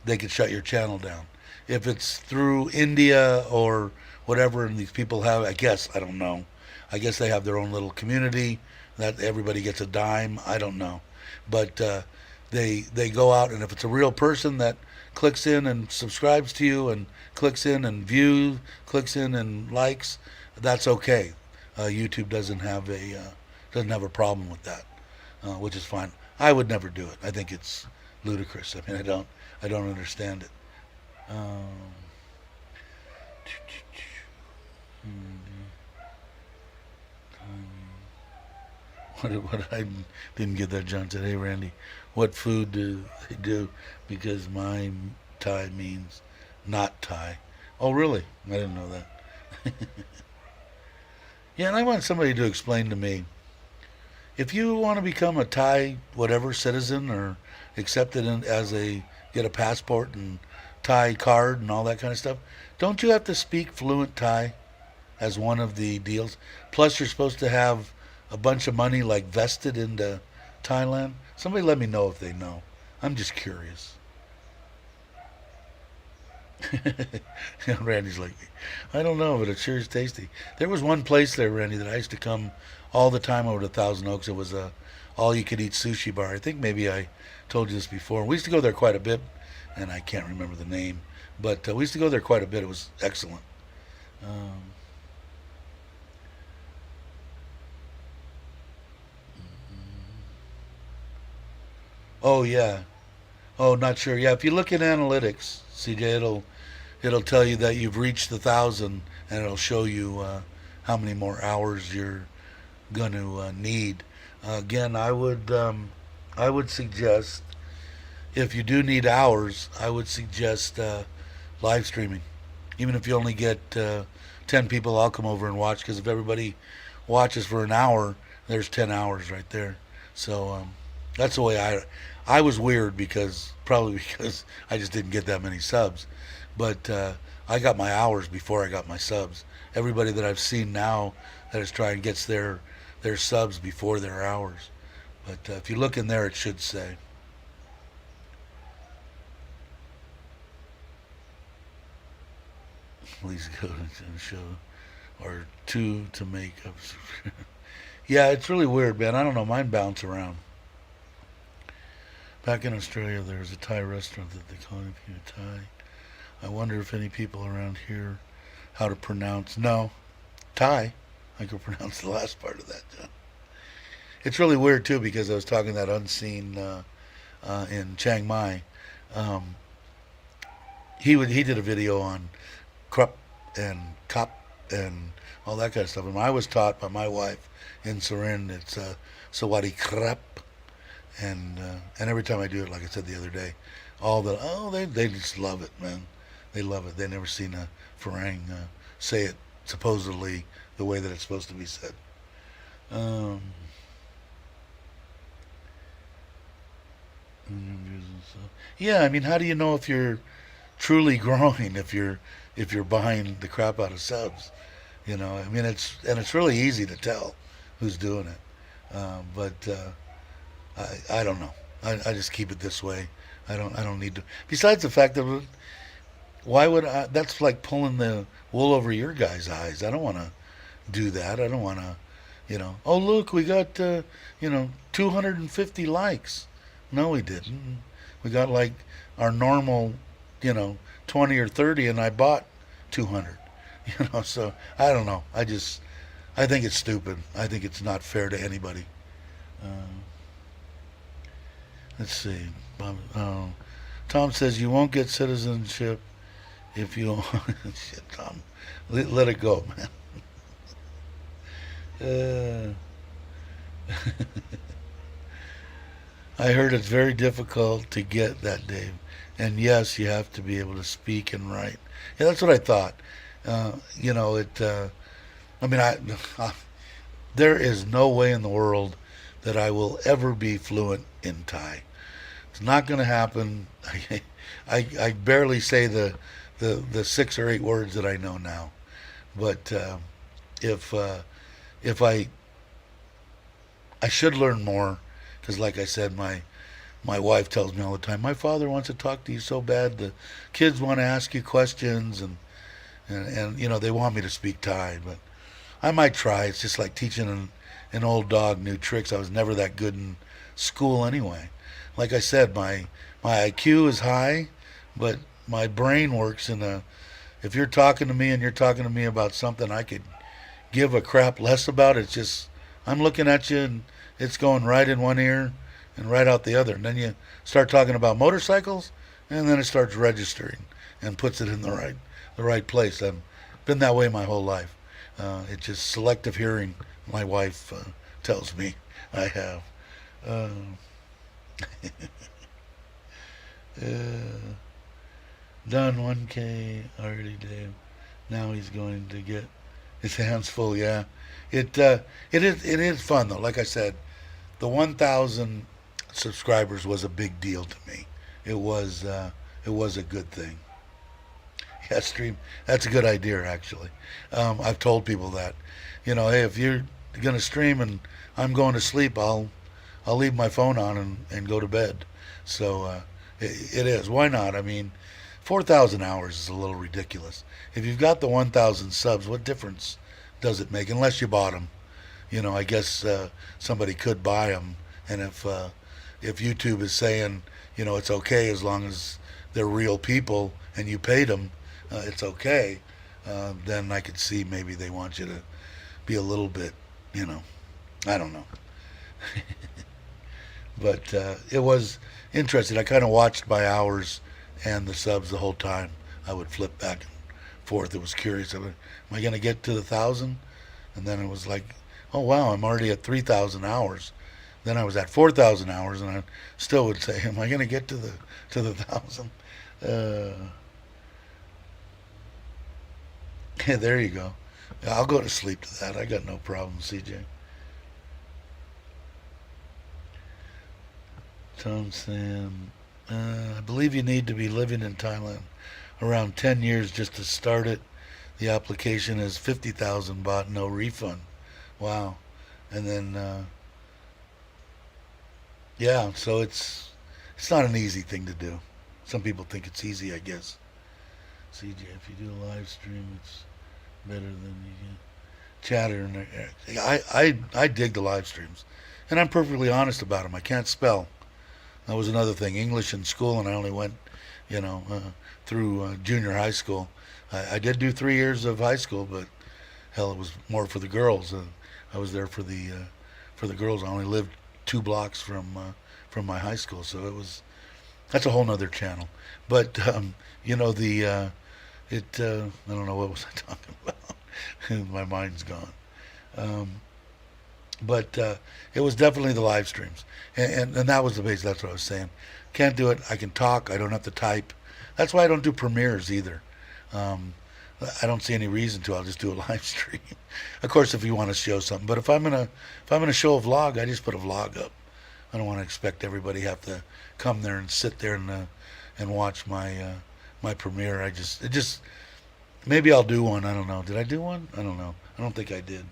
they could shut your channel down. If it's through India or whatever, and these people have, I guess, I don't know. I guess they have their own little community that everybody gets a dime. I don't know, but they go out, and if it's a real person that clicks in and subscribes to you and clicks in and views, clicks in and likes, that's okay. YouTube doesn't have a problem with that, which is fine. I would never do it. I think it's ludicrous. I mean, I don't understand it. Um, what I didn't get that. John said, "Hey Randy, what food do they do? Because my Thai means not Thai." Oh really? I didn't know that. Yeah, and I want somebody to explain to me, if you want to become a Thai whatever citizen or accepted in, as a get a passport and Thai card and all that kind of stuff, don't you have to speak fluent Thai as one of the deals? Plus, you're supposed to have a bunch of money like vested into Thailand. Somebody let me know if they know. I'm just curious. Randy's like, I don't know, but it sure is tasty. There was one place there, Randy, that I used to come all the time over to Thousand Oaks. It was a all-you-could-eat sushi bar. I think maybe I told you this before. We used to go there quite a bit, and I can't remember the name, but we used to go there quite a bit. It was excellent. Um, oh yeah. Oh, not sure. Yeah, if you look in analytics, CJ, it'll tell you that you've reached the 1,000, and it'll show you how many more hours you're going to need. Again, I would suggest, if you do need hours, I would suggest live streaming. Even if you only get 10 people, I'll come over and watch, because if everybody watches for an hour, there's 10 hours right there. So that's the way I was weird, because probably because I just didn't get that many subs. But I got my hours before I got my subs. Everybody that I've seen now that is trying gets their subs before their hours. But if you look in there, it should say. Please go to the show or two to make up. Yeah, it's really weird, man. I don't know. Mine bounce around. Back in Australia, there's a Thai restaurant that they call it Thai. I wonder if any people around here how to pronounce. No, Thai. I can pronounce the last part of that, John. It's really weird too, because I was talking that unseen in Chiang Mai. Um, he did a video on krup and cup and all that kind of stuff. And I was taught by my wife in Surin, it's sawadi krap, and every time I do it, like I said the other day, they just love it, man. They love it. They never seen a Farang say it supposedly the way that it's supposed to be said. Um, yeah, I mean, how do you know if you're truly growing if you're buying the crap out of subs? You know, I mean, it's really easy to tell who's doing it. But I don't know. I just keep it this way. I don't need to. Besides the fact that why would I? That's like pulling the wool over your guys' eyes. I don't want to do that. I don't want to, Oh look, we got 250 likes. No, we didn't. We got like our normal, 20 or 30, and I bought 200. So I don't know. I think it's stupid. I think it's not fair to anybody. Uh, let's see. Tom says you won't get citizenship if you. Shit, Tom. Let it go, man. I heard it's very difficult to get that, Dave. And yes, you have to be able to speak and write. Yeah, that's what I thought. It. I mean, there is no way in the world that I will ever be fluent in Thai. It's not going to happen. I barely say the 6 or 8 words that I know now. But if if I should learn more, because like I said, my wife tells me all the time, my father wants to talk to you so bad. The kids want to ask you questions, and you know they want me to speak Thai, but I might try. It's just like teaching an old dog new tricks. I was never that good in school anyway. Like I said, my IQ is high, but my brain works in a. If you're talking to me and you're talking to me about something I could give a crap less about, it's just I'm looking at you and it's going right in one ear and right out the other. And then you start talking about motorcycles, and then it starts registering and puts it in the right place. I've been that way my whole life. It's just selective hearing. My wife tells me I have. Uh, uh, Done 1K already, Dave. Now he's going to get his hands full. Yeah, it is fun though. Like I said, the 1,000 subscribers was a big deal to me. It was a good thing. Yeah, stream. That's a good idea, actually. I've told people that. Hey, if you're gonna stream and I'm going to sleep, I'll leave my phone on and go to bed. So it is. Why not? I mean, 4,000 hours is a little ridiculous. If you've got the 1,000 subs, what difference does it make? Unless you bought them. I guess somebody could buy them, and if YouTube is saying it's okay as long as they're real people and you paid them, it's okay. Then I could see maybe they want you to be a little bit, I don't know. But it was interesting. I kind of watched by hours and the subs the whole time. I would flip back and forth. It was curious. Am I going to get to the 1,000? And then it was like, oh wow, I'm already at 3,000 hours. Then I was at 4,000 hours, and I still would say, am I going to get to the 1,000? Yeah, there you go. I'll go to sleep to that. I got no problem, CJ. Tom Sam, I believe you need to be living in Thailand around 10 years just to start it. The application is 50,000 baht, no refund. Wow. And then, yeah, so it's not an easy thing to do. Some people think it's easy, I guess. CJ, if you do a live stream, it's better than you get chatter. And I dig the live streams, and I'm perfectly honest about them. I can't spell. That was another thing. English in school, and I only went, through junior high school. I did do 3 years of high school, but hell, it was more for the girls. I was there for the girls. I only lived 2 blocks from my high school, so that's a whole nother channel. But I don't know what was I talking about. My mind's gone. But it was definitely the live streams, and that was the base. That's what I was saying. Can't do it. I can talk. I don't have to type. That's why I don't do premieres either. I don't see any reason to. I'll just do a live stream. Of course, if you want to show something, but if I'm gonna show a vlog, I just put a vlog up. I don't want to expect everybody have to come there and sit there and watch my premiere. Maybe I'll do one. I don't know. Did I do one? I don't know. I don't think I did.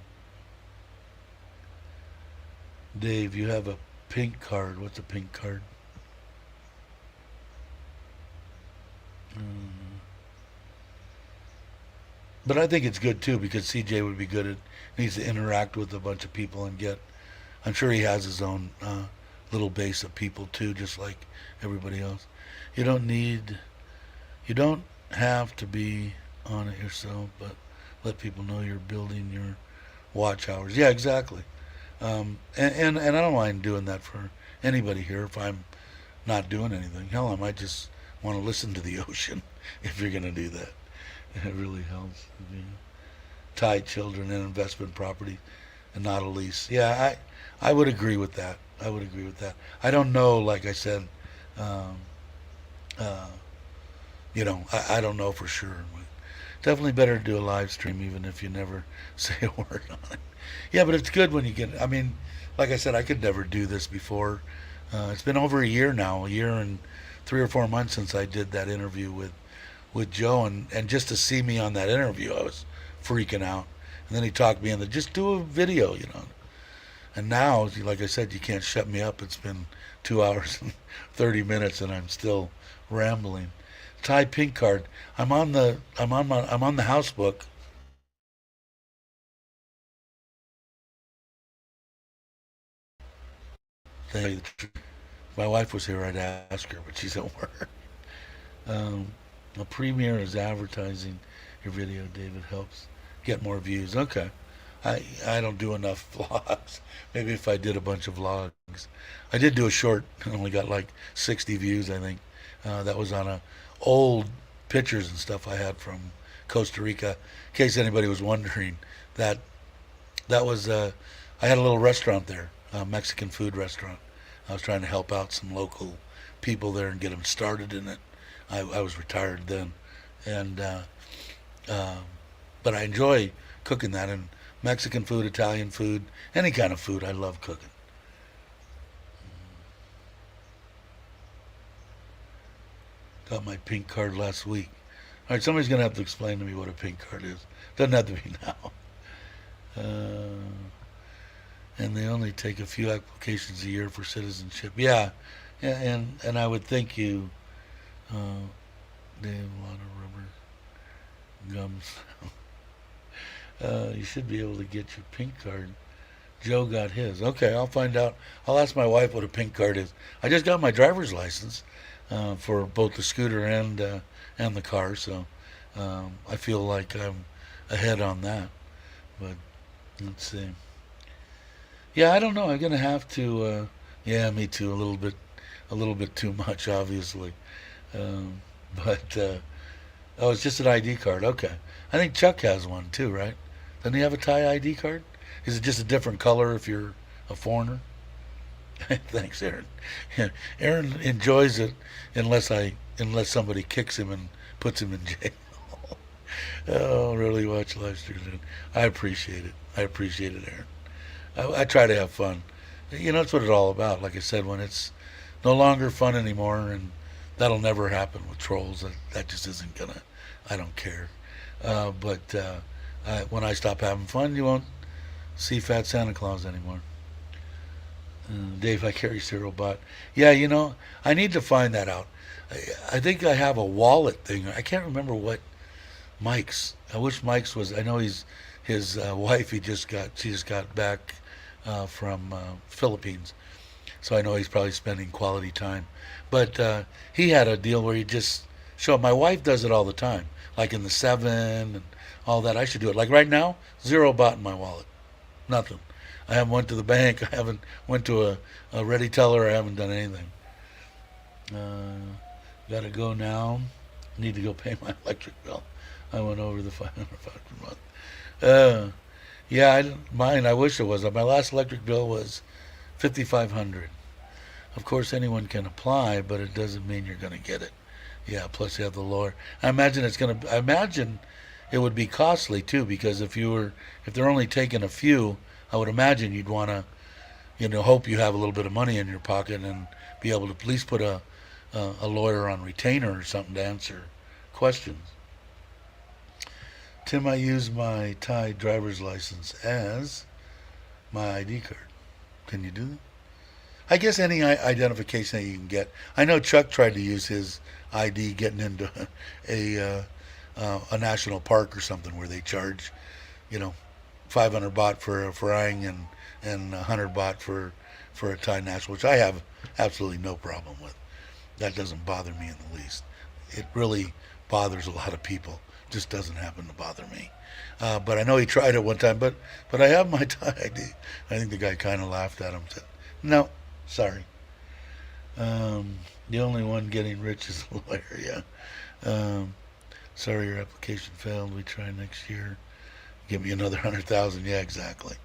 Dave, you have a pink card. What's a pink card? But I think it's good too because CJ would be good at needs to interact with a bunch of people and get. I'm sure he has his own little base of people too, just like everybody else. You don't have to be on it yourself, but let people know you're building your watch hours. Yeah, exactly. And I don't mind doing that for anybody here if I'm not doing anything. Hell, I might just want to listen to the ocean if you're going to do that. It really helps. Thai children and investment property and not a lease. Yeah, I would agree with that. I don't know, like I said, I don't know for sure. But definitely better to do a live stream even if you never say a word on it. Yeah, but it's good when you get, I mean, like I said, I could never do this before. It's been over a year now, a year and 3 or 4 months since I did that interview with with Joe, and just to see me on that interview, I was freaking out. And then he talked me into just do a video, you know. And now, like I said, you can't shut me up. It's been 2 hours and 30 minutes, and I'm still rambling. Thai pink card. I'm on the house book. My wife was here. I'd ask her, but she's at work. Um, a premiere is advertising your video. David helps get more views. Okay. I don't do enough vlogs. Maybe if I did a bunch of vlogs. I did do a short. I only got like 60 views, I think. That was on a old pictures and stuff I had from Costa Rica. In case anybody was wondering, that that was I had a little restaurant there, a Mexican food restaurant. I was trying to help out some local people there and get them started in it. I was retired then, and uh, but I enjoy cooking that, and Mexican food, Italian food, any kind of food. I love cooking. Got my pink card last week. All right, somebody's gonna have to explain to me what a pink card is. Doesn't have to be now. Uh, and they only take a few applications a year for citizenship. Yeah, and I would think you. Uh, they have a lot of rubber gums. You should be able to get your pink card. Joe got his. Okay, I'll find out. I'll ask my wife what a pink card is. I just got my driver's license for both the scooter and the car, so I feel like I'm ahead on that. But let's see. Yeah, I don't know. I'm gonna have to. Yeah, me too. A little bit too much, obviously. Um, but oh, it's just an ID card. Okay, I think Chuck has one too, right? Doesn't he have a Thai ID card? Is it just a different color if you're a foreigner? Thanks, Aaron. Yeah, Aaron enjoys it unless somebody kicks him and puts him in jail. Oh, really watch live streams. I appreciate it. I appreciate it, Aaron. I try to have fun. You know, that's what it's all about. Like I said, when it's no longer fun anymore, and that'll never happen with trolls. That just isn't gonna. I don't care. But when I stop having fun, you won't see Fat Santa Claus anymore. Dave, I carry cereal bot. Yeah, you know, I need to find that out. I think I have a wallet thing. I can't remember what Mike's. I wish Mike's was. I know his wife. She just got back from Philippines, so I know he's probably spending quality time. But he had a deal where he just show up. My wife does it all the time, like in the 7 and all that. I should do it. Like right now, zero baht in my wallet, nothing. I haven't went to the bank. I haven't went to a ready teller. I haven't done anything. Gotta go now. Need to go pay my electric bill. I went over the 500 per month. Yeah, mine. I wish it was. My last electric bill was 5,500. Of course, anyone can apply, but it doesn't mean you're going to get it. Yeah. Plus, you have the lower. I imagine it's going to. I imagine it would be costly too, because if they're only taking a few, I would imagine you'd want to, hope you have a little bit of money in your pocket and be able to at least put a lawyer on retainer or something to answer questions. Tim, I use my Thai driver's license as my ID card. Can you do that? I guess any identification that you can get. I know Chuck tried to use his ID getting into a national park or something where they charge, 500 baht for a Farang and 100 baht for a Thai national, which I have absolutely no problem with. That doesn't bother me in the least. It really bothers a lot of people. Just doesn't happen to bother me. But I know he tried it one time. But I have my Thai ID. I think the guy kind of laughed at him. Said, "No, sorry. The only one getting rich is the lawyer." Yeah. Sorry, your application failed. We try next year. Give me another 100,000. Yeah, exactly.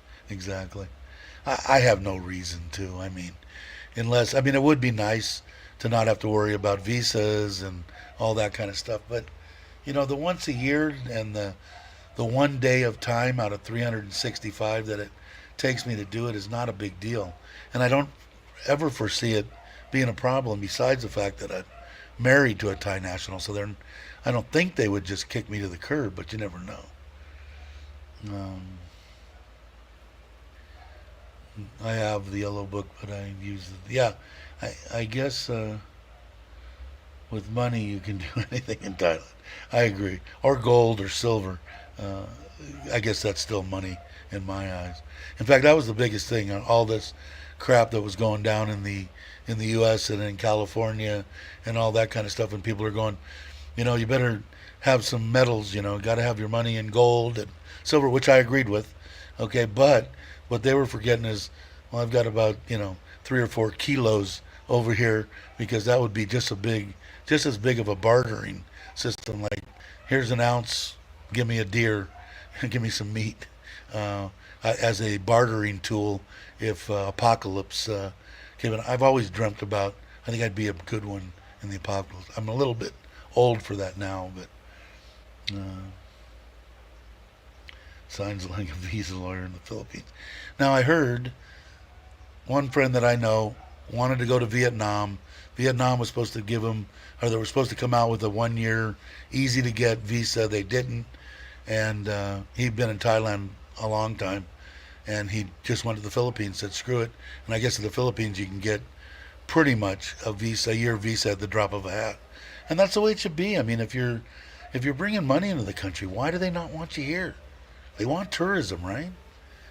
I have no reason to. It would be nice to not have to worry about visas and all that kind of stuff. But the once a year and the one day of time out of 365 that it takes me to do it is not a big deal. And I don't ever foresee it being a problem, besides the fact that I'd married to a Thai national, so I don't think they would just kick me to the curb, but you never know. Um, I have the yellow book, but I use it. Yeah, I guess with money you can do anything in Thailand. I agree. Or gold or silver. Uh, I guess that's still money in my eyes. In fact, that was the biggest thing on all this crap that was going down in the U.S. and in California and all that kind of stuff. And people are going, you better have some metals. Got to have your money in gold and silver, which I agreed with. Okay, but what they were forgetting is, well, I've got about 3 or 4 kilos over here because that would be just as big of a bartering system. Like, here's an ounce, give me a deer, give me some meat, as a bartering tool if apocalypse came in. I've always dreamt about. I think I'd be a good one in the apocalypse. I'm a little bit old for that now, but signs like a visa lawyer in the Philippines. Now I heard one friend that I know wanted to go to Vietnam. Vietnam was supposed to give him, or they were supposed to come out with a 1 year easy to get visa. They didn't, and he'd been in Thailand a long time, and he just went to the Philippines. Said screw it, and I guess in the Philippines you can get pretty much a year visa at the drop of a hat, and that's the way it should be. I mean, if you're bringing money into the country, why do they not want you here? They want tourism, right?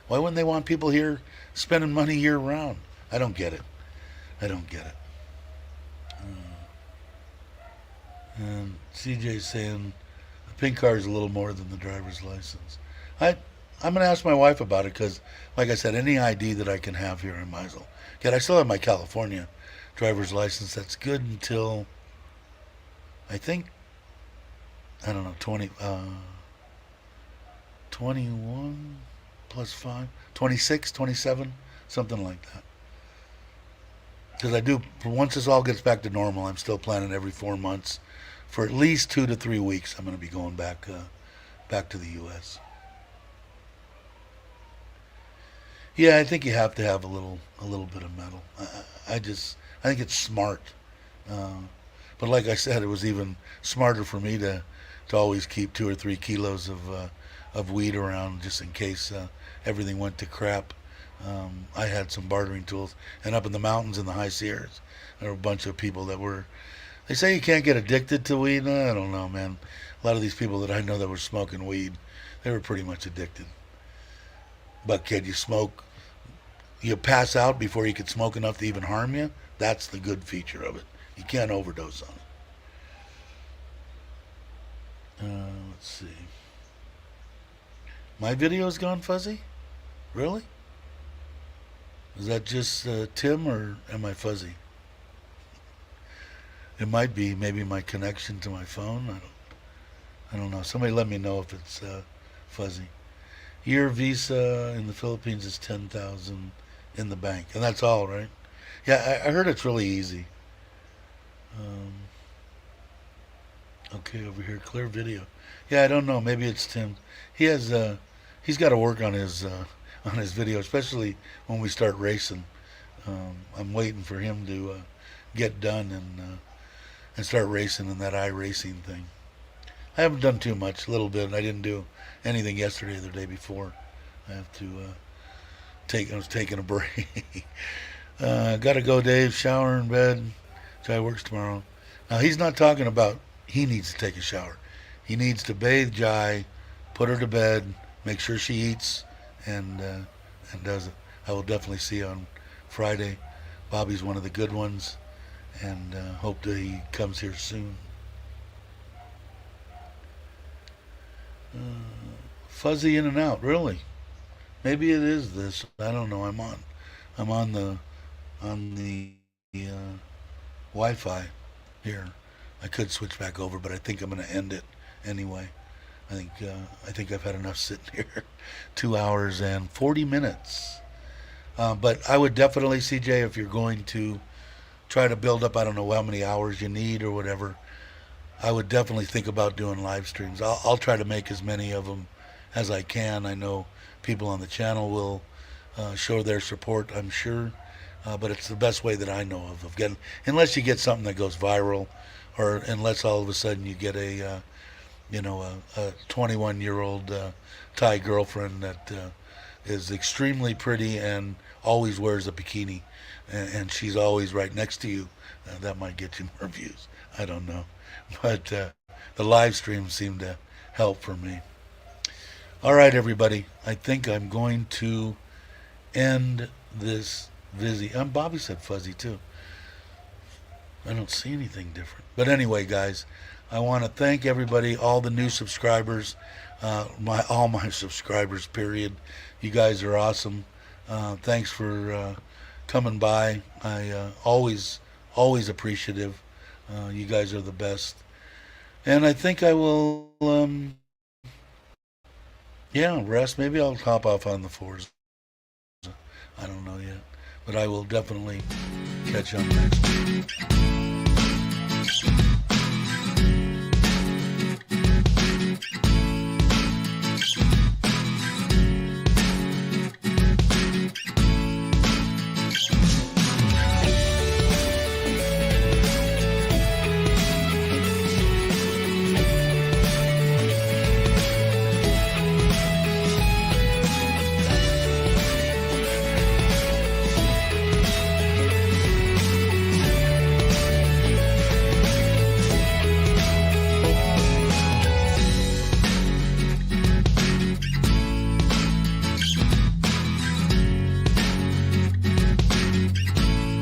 Why wouldn't they want people here spending money year round? I don't get it. I don't get it. And CJ's saying the pink card is a little more than the driver's license. I'm going to ask my wife about it because, like I said, any ID that I can have here, I might as well get. I still have my California driver's license. That's good until, I think, I don't know, 21 plus 5, 26, 27, something like that. Because I do, once this all gets back to normal, I'm still planning every 4 months for at least 2 to 3 weeks. I'm going to be going back to the U.S. Yeah, I think you have to have a little bit of metal. I think it's smart. But like I said, it was even smarter for me to always keep 2 or 3 kilos of weed around just in case everything went to crap. I had some bartering tools, and up in the mountains in the high Sierras, there were a bunch of people that were. They say you can't get addicted to weed. No, I don't know, man. A lot of these people that I know that were smoking weed, they were pretty much addicted. But can you smoke? You pass out before you could smoke enough to even harm you. That's the good feature of it. You can't overdose on it. Let's see. My video's gone fuzzy? Really? Is that just Tim, or am I fuzzy? It might be maybe my connection to my phone. I don't know. Somebody let me know if it's fuzzy. Year visa in the Philippines is 10,000 in the bank, and that's all, right? Yeah, I heard it's really easy. Okay, over here, clear video. Yeah, I don't know. Maybe it's Tim. He's got to work on his video, especially when we start racing. I'm waiting for him to get done and start racing in that iRacing thing. I haven't done too much, a little bit. I didn't do anything yesterday or the day before. I have to I was taking a break. Gotta go, Dave. Shower in bed. Jai works tomorrow. Now, he's not talking about he needs to take a shower. He needs to bathe Jai, put her to bed, make sure she eats, and does it. I will definitely see you on Friday. Bobby's one of the good ones, and hope that he comes here soon. Fuzzy in and out, really. Maybe it is this. I don't know. I'm on the Wi-Fi here. I could switch back over, but I think I'm going to end it anyway. I think I've had enough sitting here. 2 hours and 40 minutes. But I would definitely, CJ, if you're going to try to build up, I don't know how many hours you need or whatever, I would definitely think about doing live streams. I'll try to make as many of them as I can. I know people on the channel will show their support, I'm sure. But it's the best way that I know of getting, unless you get something that goes viral or unless all of a sudden you get a you know, a 21-year-old Thai girlfriend that is extremely pretty and always wears a bikini, and she's always right next to you. That might get you more views. I don't know, but the live streams seem to help for me. All right, everybody. I think I'm going to end this Vizzy. Bobby said fuzzy too. I don't see anything different. But anyway, guys, I want to thank everybody, all the new subscribers, all my subscribers. Period. You guys are awesome. Thanks for coming by. I always appreciative. You guys are the best. And I think I will, yeah, rest. Maybe I'll hop off on the fours. I don't know yet. But I will definitely catch you on the next one.